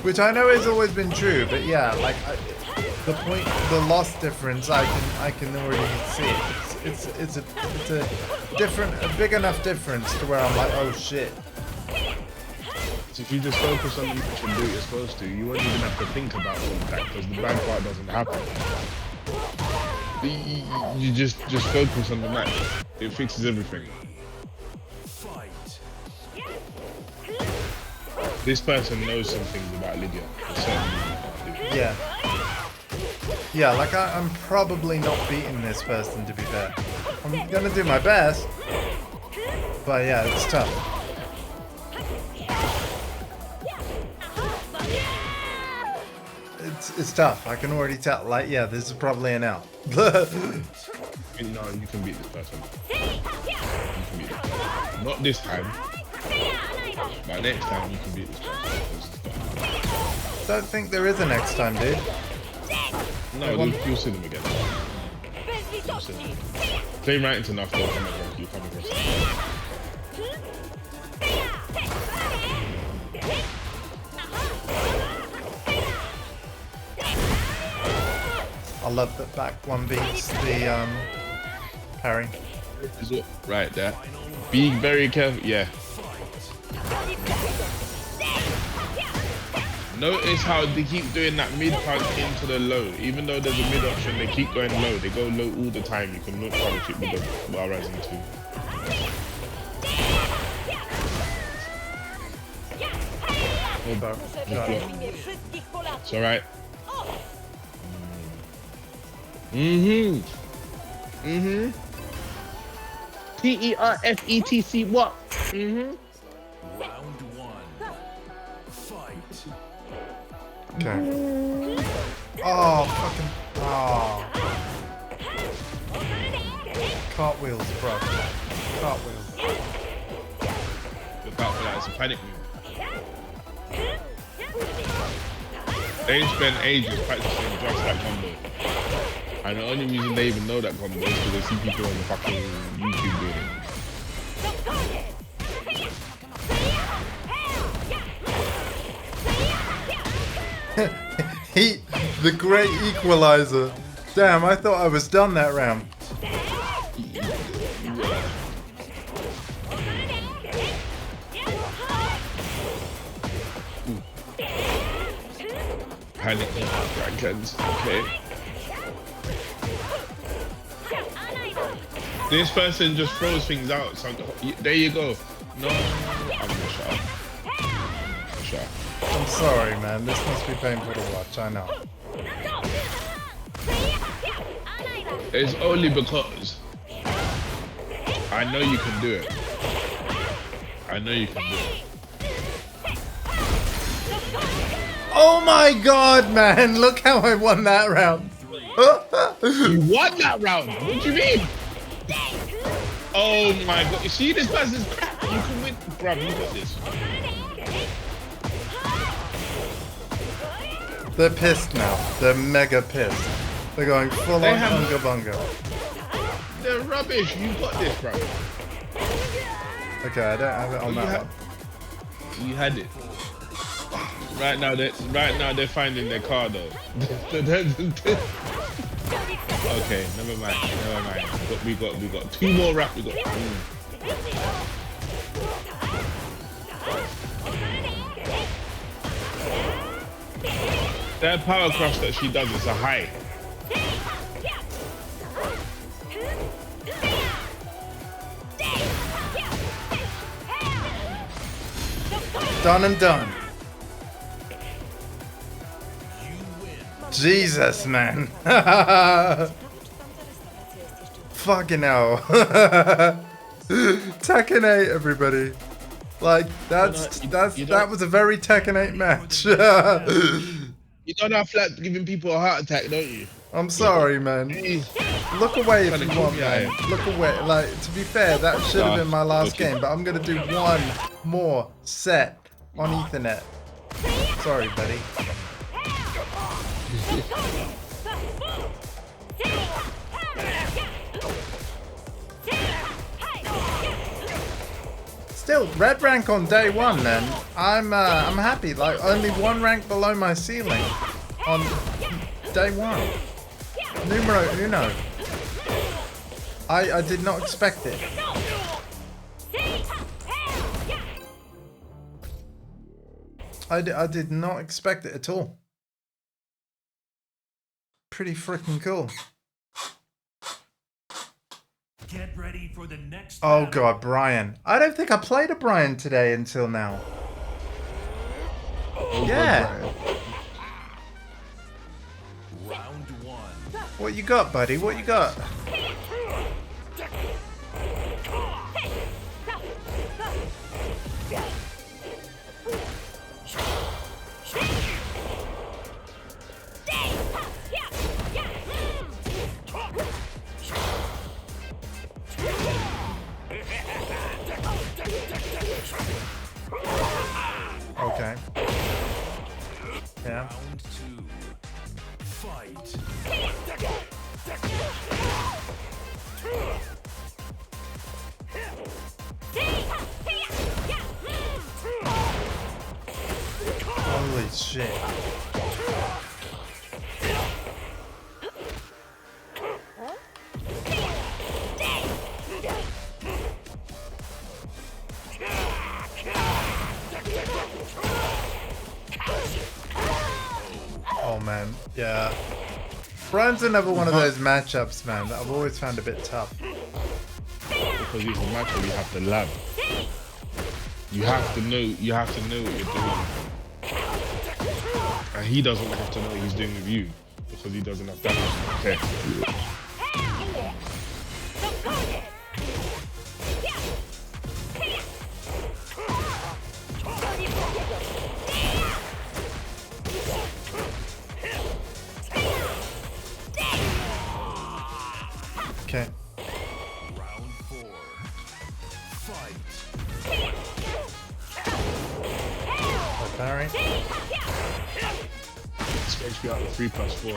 which I know has always been true. But yeah, like the loss difference, I can already see it. It's a big enough difference to where I'm like, oh shit. So if you just focus on the match and do what you're supposed to, you won't even have to think about all of that because the bad part doesn't happen. You just focus on the match. It fixes everything. This person knows some things about Lydia. Yeah. Yeah, like I'm probably not beating this person, to be fair. I'm gonna do my best. But yeah, it's tough. It's tough. I can already tell. Like, yeah, this is probably an out. No, you can beat this person. You can beat this person. Not this time. But next time you can beat this person. Don't think there is a next time, dude. No, you'll see them again. You'll see them. Play right enough, they'll come across you. Come across them. I love that back one beats the parry. Is it right there? Be very careful. Yeah. Notice how they keep doing that mid punch into the low. Even though there's a mid option, they keep going low. They go low all the time. You can not punish it with the bar rising too. Hold on. It's alright. PERFETC what? Round one. Fight. Okay. Oh, fucking. Oh. Cartwheels, bro. Cartwheels. Look out for that. It's a panic move. They spend ages practicing just that combo. And the only reason they even know that combo is because they see people on the fucking YouTube doing He, the great equalizer. Damn, I thought I was done that round. panic dragons. Okay. This person just throws things out. So there you go. No, I'm gonna shut up. Shut up. I'm sorry, man. This must be painful to watch. I know. It's only because I know you can do it. I know you can do it. Oh my god, man! Look how I won that round. You won that round. What do you mean? Oh my god! You see, this person's crap. You can win, bruv. You got this. They're pissed now. They're mega pissed. They're going full on bunga bunga. They're rubbish. You got this, bro. Okay, I don't have it on that one. You had it. Right now they're finding their car though. Okay, never mind. We got two more rap. We got. That power crush that she does is a high. Done and done. Jesus, man. Fucking hell. Tekken 8, everybody. Like, that was a very Tekken 8 match. You don't have flat giving people a heart attack, don't you? I'm sorry, man. Look away if you want, man. Look away. Like, to be fair, that should have been my last game, but I'm gonna do one more set on Ethernet. Sorry, buddy. Still, red rank on day one, man. I'm happy. Like, only one rank below my ceiling on day one. Numero uno. I did not expect it. I did not expect it at all. Pretty freaking cool. Get ready for the next Oh battle. god, Brian. I don't think I played a Brian today until now. Oh, Yeah. God, Round one. What you got, buddy? What you got? Okay. Yeah. Round two. Fight. Holy shit. Oh man, yeah. Brian's another one of those matchups, man, that I've always found a bit tough. because it's a match where you have to lab. You have to know what you're doing. And he doesn't have to know what he's doing with you because he doesn't have damage. Okay. Okay. Round 4. Fight. Parry. Space me out with 3+4.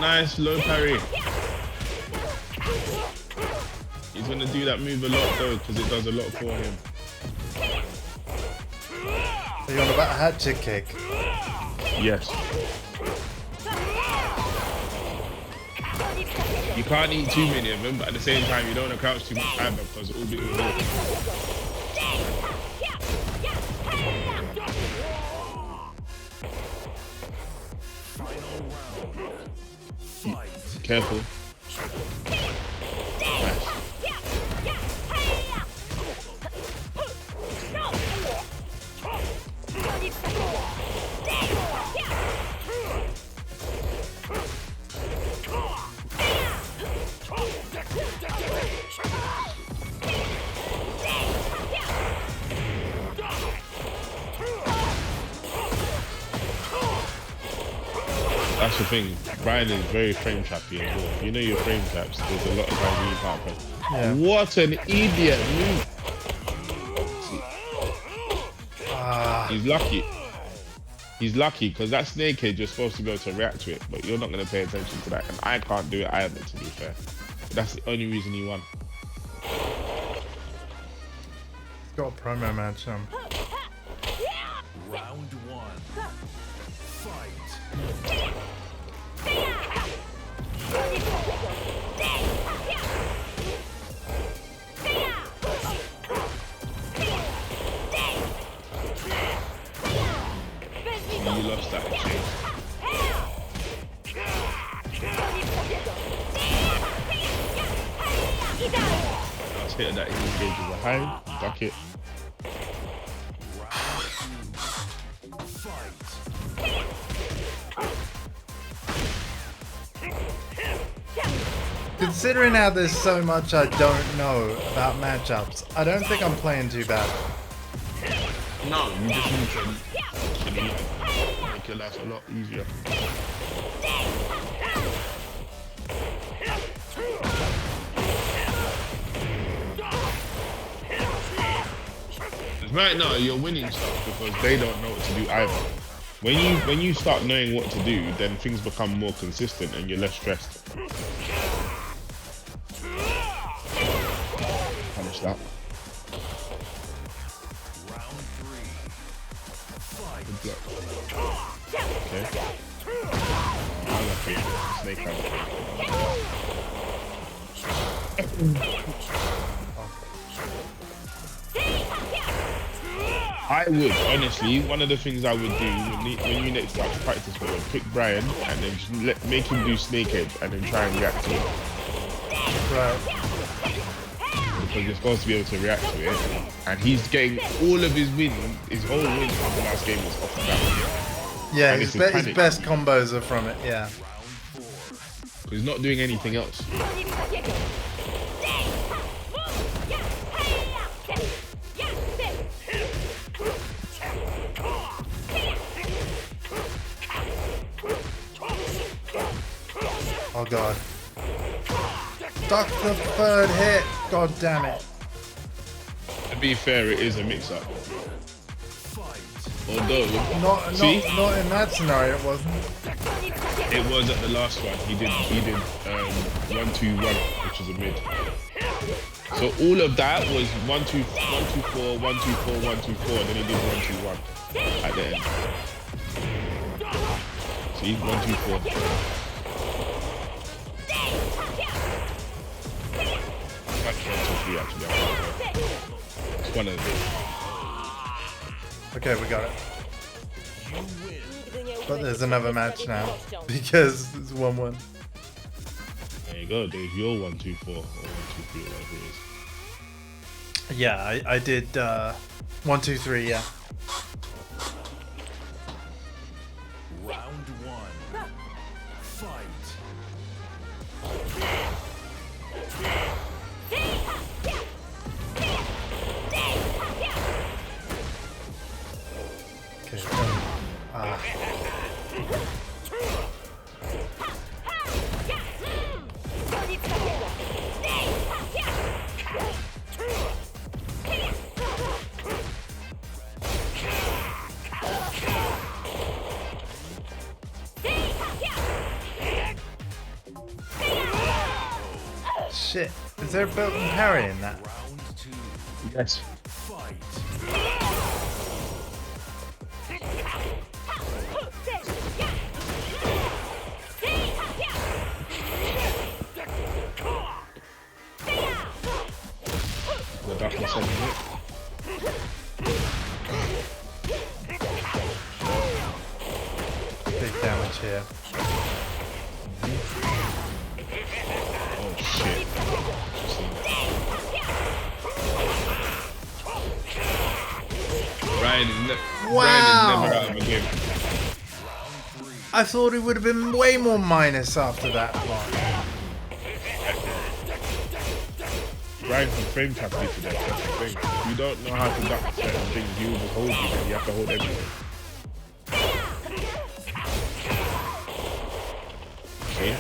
Nice low parry. He's gonna do that move a lot though, because it does a lot for him. Are you on about a hatchet kick? Yes. You can't eat too many of them, but at the same time, you don't want to crouch too much either because it will be over. Careful. That's the thing. Brian is very frame trappy as well. You know your frame traps. There's a lot of guys you can't play. Yeah. What an idiot move! He's lucky. He's lucky because that snake head you're supposed to be able to react to it, but you're not going to pay attention to that. And I can't do it either, to be fair. That's the only reason he won. He's got a promo match. Round 1. Fight. You lost that exchange. Let's hit that engage behind. Duck it. Considering how there's so much I don't know about matchups, I don't think I'm playing too bad. No, you just need to actually make your life a lot easier. Right now, you're winning stuff because they don't know what to do either. When you start knowing what to do, then things become more consistent and you're less stressed. Punish that. Round 3. Fight. Good block. Okay. Unlucky. Snake out. I would honestly. One of the things I would do when you next start to practice with him, pick Brian and then just make him do snake edge and then try and react to it. Right. Because you're supposed to be able to react to it, and he's getting all of his wins. His whole win from the last game was off of that. Yeah, And his it's panic. best combos are from it. Yeah. He's not doing anything else. Oh god. Duck the third hit. God damn it. To be fair, it is a mix-up. Although, Not see, not in that scenario. It wasn't. it was at the last one. He did 1-2-1, which is a mid. So all of that was 1-2-4, 1-2-4, 1-2-4, and then he did 1-2-1 at the end. See, 1-2-4. That's 1-2-3 actually. It's one of them. Okay, we got it. But there's another match now because it's 1-1. There you go. There's your 1-2-4 or 1-2-3, whatever it is. Yeah, I did 1, 2, 3. Yeah. Round one. Fight. Okay. Ah. Shit. Is there a built-in parry in that? Round two. Yes. Fight. The darkness on it. Big damage here. Oh shit. Ryan is never out of a game. I thought it would have been way more minus after that one. Ryan can frame tap you to that. That's the thing. If you don't know how to duck certain things, he will just hold you, and you have to hold everything. See?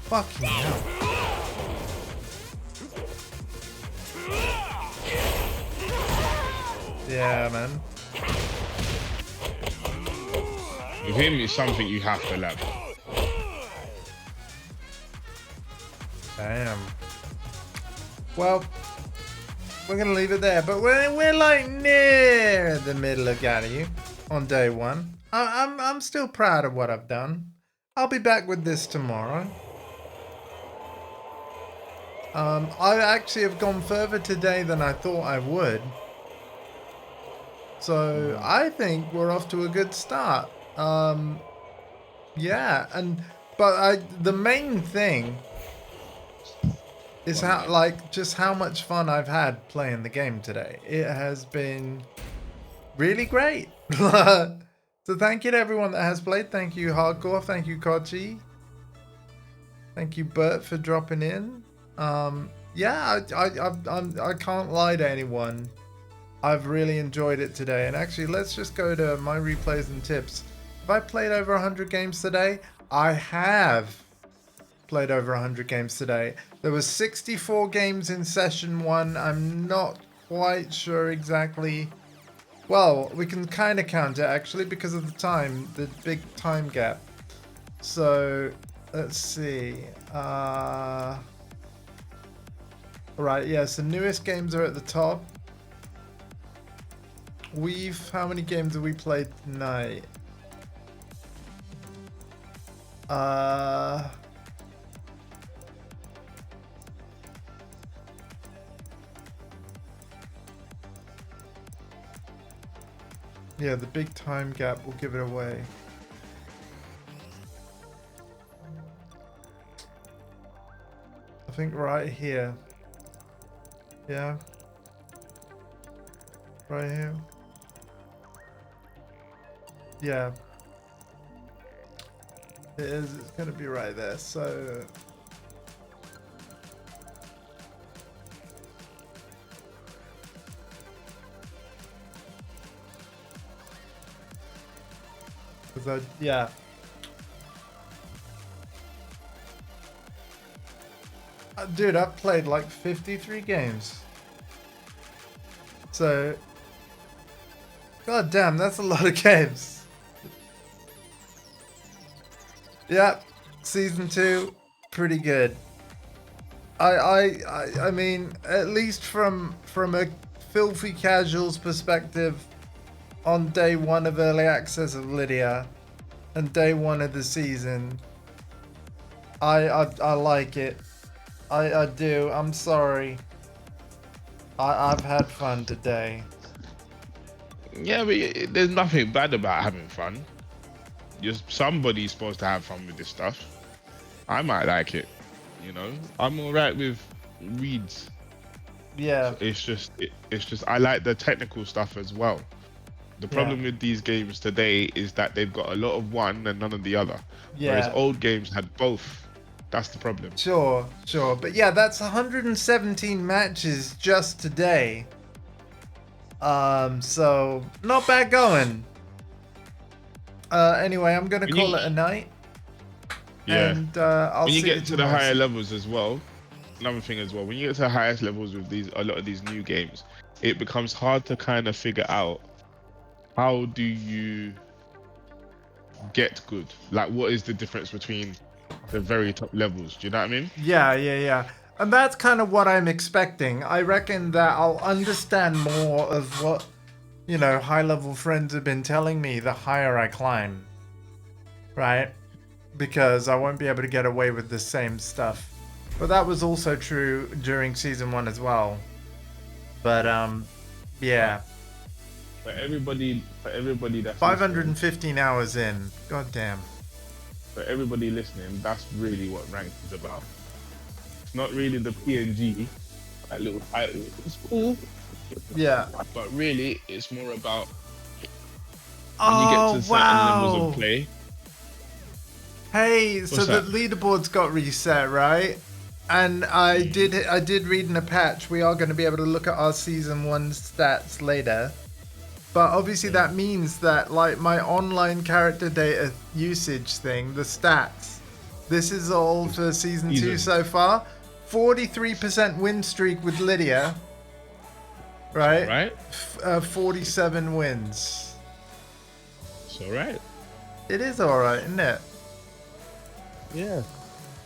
Fucking hell. Yeah, man. With him, it's something you have to learn. Damn. Well, we're gonna leave it there, but we're like near the middle of Garu on day one. I'm still proud of what I've done. I'll be back with this tomorrow. I actually have gone further today than I thought I would. So I think we're off to a good start. Yeah, but the main thing is just how much fun I've had playing the game today. It has been really great. So thank you to everyone that has played. Thank you, Hardcore. Thank you, Kochi. Thank you, Bert, for dropping in. Yeah, I can't lie to anyone. I've really enjoyed it today. And actually, let's just go to my replays and tips. Have I played over 100 games today? I have played over 100 games today. There was 64 games in session 1. I'm not quite sure exactly. Well, we can kind of count it actually because of the big time gap. So let's see. Right, yes, the newest games are at the top. How many games have we played tonight? Yeah, the big time gap will give it away. I think right here. Yeah. Right here. Yeah. It is. It's going to be right there. So. Yeah. Dude, I've played like 53 games. So. God damn, that's a lot of games. Yep. Season 2, pretty good. I mean, at least from a filthy casuals perspective, on day 1 of early access of Lydia and day 1 of the season, I like it. I do. I'm sorry. I've had fun today. Yeah, but there's nothing bad about having fun. Just somebody's supposed to have fun with this stuff. I might like it, you know. I'm alright with reads. Yeah. It's just I like the technical stuff as well. The problem with these games today is that they've got a lot of one and none of the other. Yeah. Whereas old games had both. That's the problem. Sure. But yeah, that's 117 matches just today. So not bad going. Anyway, I'm gonna call it a night. Yeah. And I'll when you see get to the tomorrow. higher levels as well, another thing as well, when you get to the highest levels with a lot of these new games, it becomes hard to kind of figure out how do you get good. Like, what is the difference between the very top levels? Do you know what I mean? Yeah. And that's kind of what I'm expecting. I reckon that I'll understand more of what, you know, high-level friends have been telling me the higher I climb. Right? Because I won't be able to get away with the same stuff. But that was also true during season 1 as well. But yeah. For everybody that's 515 hours in. God damn. For everybody listening, that's really what ranked is about. It's not really the PNG, that little title. It's cool, Yeah. but really, it's more about when you get to certain levels of play. Hey, so What's the that? leaderboards got reset, right? And I did read in a patch we are going to be able to look at our season 1 stats later. But obviously that means that like my online character data usage thing, the stats, this is all for season 2 so far. 43% win streak with Lydia. Right? 47 wins. It's alright. It is alright, isn't it? Yeah.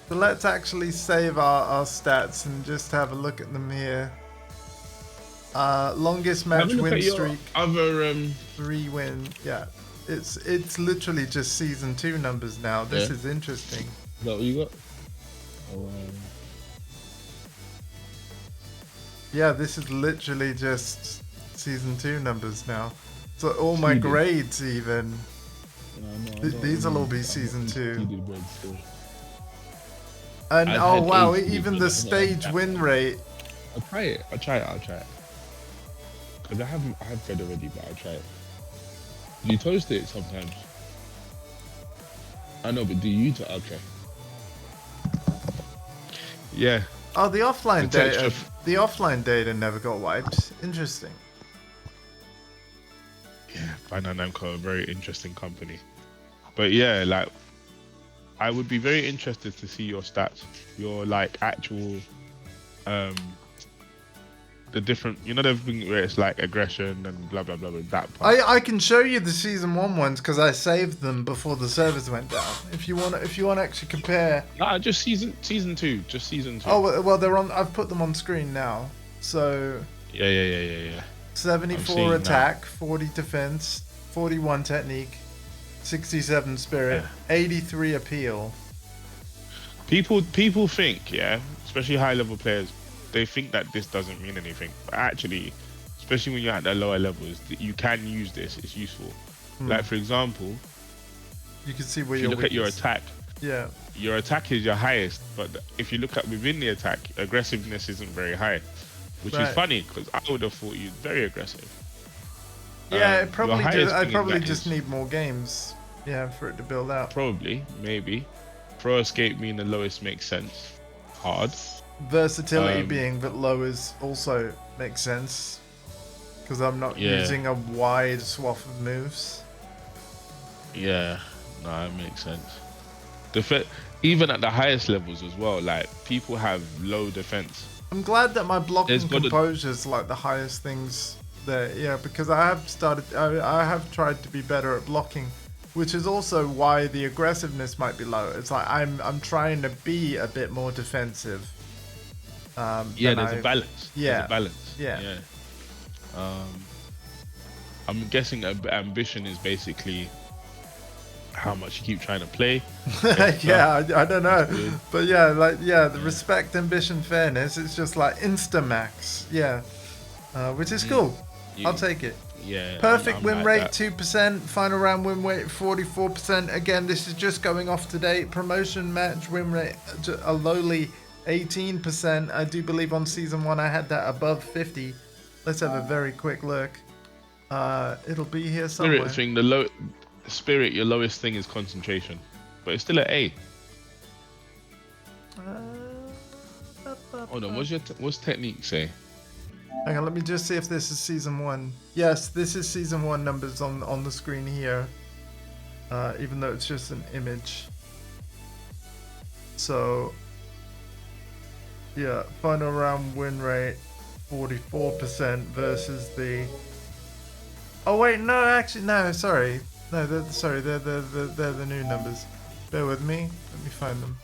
So let's actually save our stats and just have a look at them here. Longest match win streak. Other 3 win. Yeah. It's literally just season 2 numbers now. This is interesting. Is that what you got? Yeah, this is literally just season 2 numbers now. So all my grades even. These will all be season 2. And oh wow, even the stage win rate. I'll try it. Because I have fed already, but I'll try it. You toast it sometimes. I know, but do you eat it? Okay. Yeah. Oh, the offline The data. texture. The offline data never got wiped. Interesting. Yeah, Bandai Namco, a very interesting company. But yeah, like, I would be very interested to see your stats, your like actual, the different, you know, everything where it's like aggression and blah blah blah with that part. I can show you the season 1 ones because I saved them before the servers went down. If you want to actually compare. Nah, just season 2, just season 2. Oh well, they're on. I've put them on screen now. So. Yeah. 74 attack, 40 defense, 41 technique, 67 spirit, 83 appeal. People think, yeah, especially high level players, they think that this doesn't mean anything. But actually, especially when you're at the lower levels, that you can use this. It's useful. Like for example, You can see where if you your look at your weakness- attack, Yeah. your attack is your highest, but if you look at within the attack, aggressiveness isn't very high, which Right. is funny because I would have thought you're very aggressive. Yeah, Your it probably highest just, I thing in probably that just is- need more games. Yeah, for it to build out. Probably, maybe. Pro escape being the lowest makes sense. Hard. Versatility Um, being that low is also makes sense. Because I'm not Yeah. using a wide swath of moves. Yeah, no, that makes sense. Even at the highest levels as well, like people have low defense. I'm glad that my blocking There's gotta- composure is like the highest things there. Yeah, because I have tried to be better at blocking, which is also why the aggressiveness might be low. It's like I'm trying to be a bit more defensive. Yeah, than there's a balance. Yeah. There's a balance. Yeah. I'm guessing ambition is basically how much you keep trying to play. Yeah, I don't know, good. but yeah, like the respect, ambition, fairness. It's just like Instamax. Yeah, which is cool. You- I'll take it. Yeah. Perfect I'm win like rate that. 2%. Final round win rate 44%. Again, this is just going off to date. Promotion match win rate a lowly 18%. I do believe on season 1 I had that above 50. Let's have a very quick look. It'll be here somewhere. Spirit, your lowest thing is concentration, but it's still at A. Hold on, what's technique say? Hang on, let me just see if this is season 1. Yes, this is season 1 numbers on the screen here. Even though it's just an image. So, yeah, final round win rate 44% versus the. Oh wait, no, actually, no, sorry, no, they're the new numbers. Bear with me. Let me find them.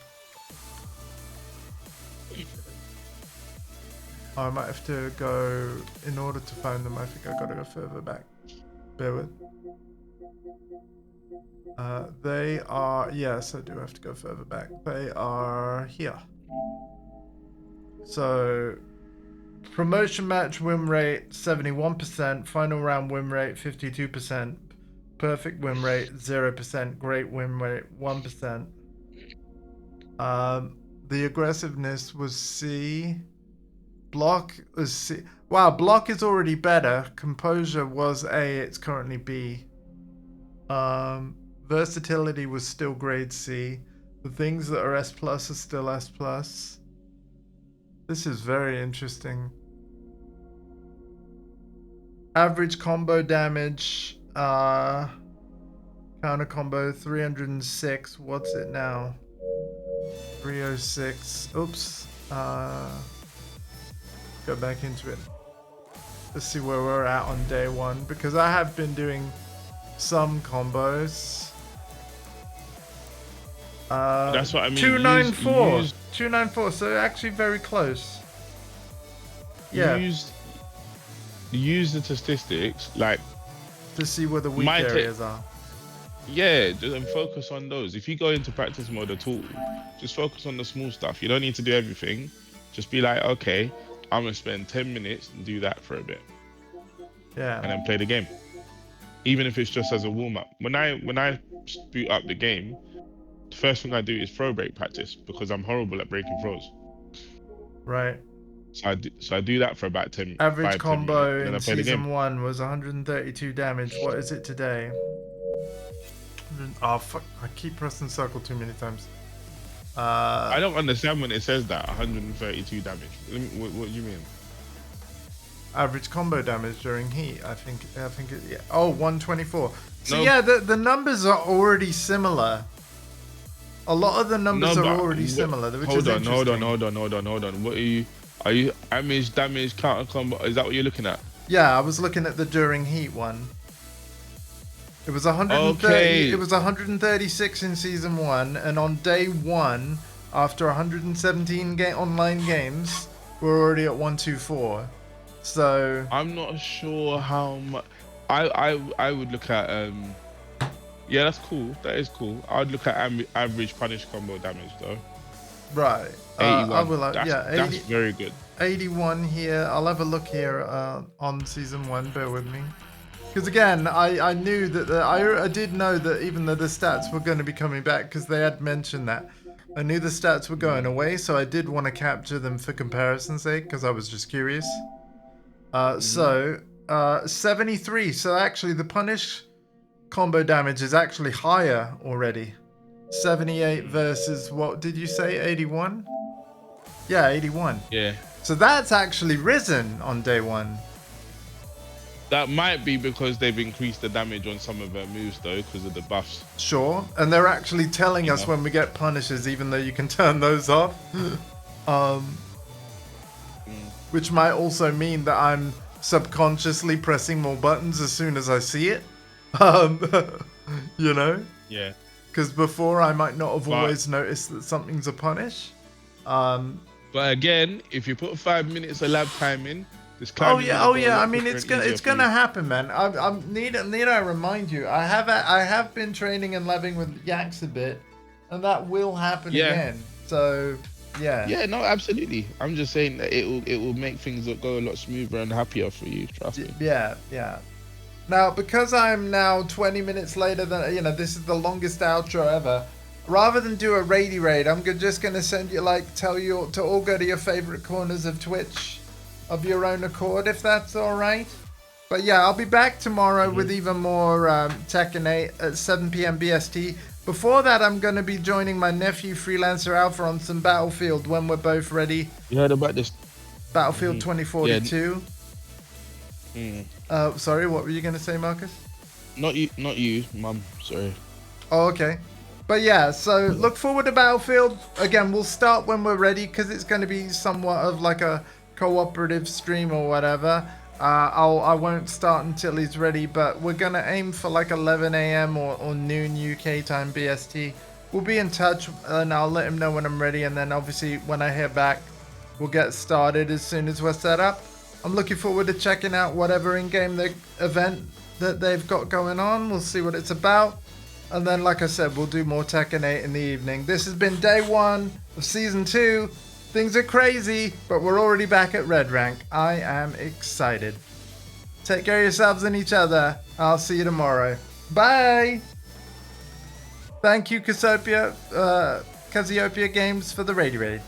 I might have to go, in order to find them, I think I gotta go further back. Bear with. They are, yes, I do have to go further back. They are here. So, promotion match win rate 71%, final round win rate 52%, perfect win rate 0%, great win rate 1%. The aggressiveness was C. Block is C. Wow, block is already better. Composure was A, it's currently B. Versatility was still grade C. The things that are S plus are still S plus. This is very interesting. Average combo damage, counter combo 306. What's it now? 306. Oops. Go back into it. Let's see where we're at on day 1, because I have been doing some combos. That's what I mean. 294. Use- 294. So actually very close. Yeah. Use the statistics, like, To see where the weak My ta- areas are. yeah, and focus on those. If you go into practice mode at all, just focus on the small stuff. You don't need to do everything. Just be like, okay, I'm gonna spend 10 minutes and do that for a bit, Yeah. and then play the game. Even if it's just as a warm up. When I boot up the game, the first thing I do is throw break practice because I'm horrible at breaking throws. Right. So I do that for about 10 Average 5, 10 combo minutes, then in I play the season game. 1 was 132 damage. What is it today? Oh fuck! I keep pressing circle too many times. I don't understand when it says that 132 damage. What do you mean? Average combo damage during heat. I think it. Yeah. Oh, 124. So No. yeah, the numbers are already similar. A lot of the numbers No, are but already what- similar, which hold is on, interesting. hold on. What are you damage, counter combo? Is that what you're looking at? Yeah, I was looking at the during heat one. It was 130. Okay. It was 136 in season 1, and on day 1, after 117 online games, we're already at 124. So I'm not sure how much. I would look at yeah, that's cool. That is cool. I'd look at average punish combo damage though. Right. 81. I will. That's very good. 81 here. I'll have a look here on season 1. Bear with me. Because again, I knew that I did know that even though the stats were going to be coming back, because they had mentioned that, I knew the stats were going away, so I did want to capture them for comparison's sake, because I was just curious. So 73. So actually, the punish combo damage is actually higher already. 78 versus what did you say? 81? Yeah, 81. Yeah. So that's actually risen on day 1. That might be because they've increased the damage on some of their moves, though, because of the buffs. Sure. And they're actually telling us when we get punishes, even though you can turn those off. Which might also mean that I'm subconsciously pressing more buttons as soon as I see it. You know? Yeah. Because before I might not have always noticed that something's a punish. But again, if you put 5 minutes of lab time in, oh yeah. I mean, it's gonna happen, man. Need I remind you? I have been training and labbing with Yaks a bit, and that will happen again. So yeah. Yeah, no, absolutely. I'm just saying that it will make things go a lot smoother and happier for you. Trust me. Yeah. Now, because I'm now 20 minutes later than this is the longest outro ever. Rather than do a raid, I'm just gonna send you tell you to all go to your favorite corners of Twitch. Of your own accord, if that's all right. But yeah, I'll be back tomorrow with even more Tekken 8 at 7 p.m. BST. Before that, I'm going to be joining my nephew, Freelancer Alpha, on some Battlefield when we're both ready. You heard about this? Battlefield 2042. Sorry, what were you going to say, Marcus? Not you, Mum. Sorry. Oh, okay. But yeah, so look forward to Battlefield. Again, we'll start when we're ready because it's going to be somewhat of like a cooperative stream or whatever. I won't start until he's ready, but we're gonna aim for like 11 a.m. or noon UK time BST. We'll be in touch and I'll let him know when I'm ready, and then obviously when I hear back we'll get started as soon as we're set up. I'm looking forward to checking out whatever in-game event that they've got going on. We'll see what it's about, and then like I said, we'll do more Tekken 8 in the evening. This has been day 1 of season 2. Things are crazy, but we're already back at Red Rank. I am excited. Take care of yourselves and each other. I'll see you tomorrow. Bye! Thank you, Cassiopeia Games, for the raid.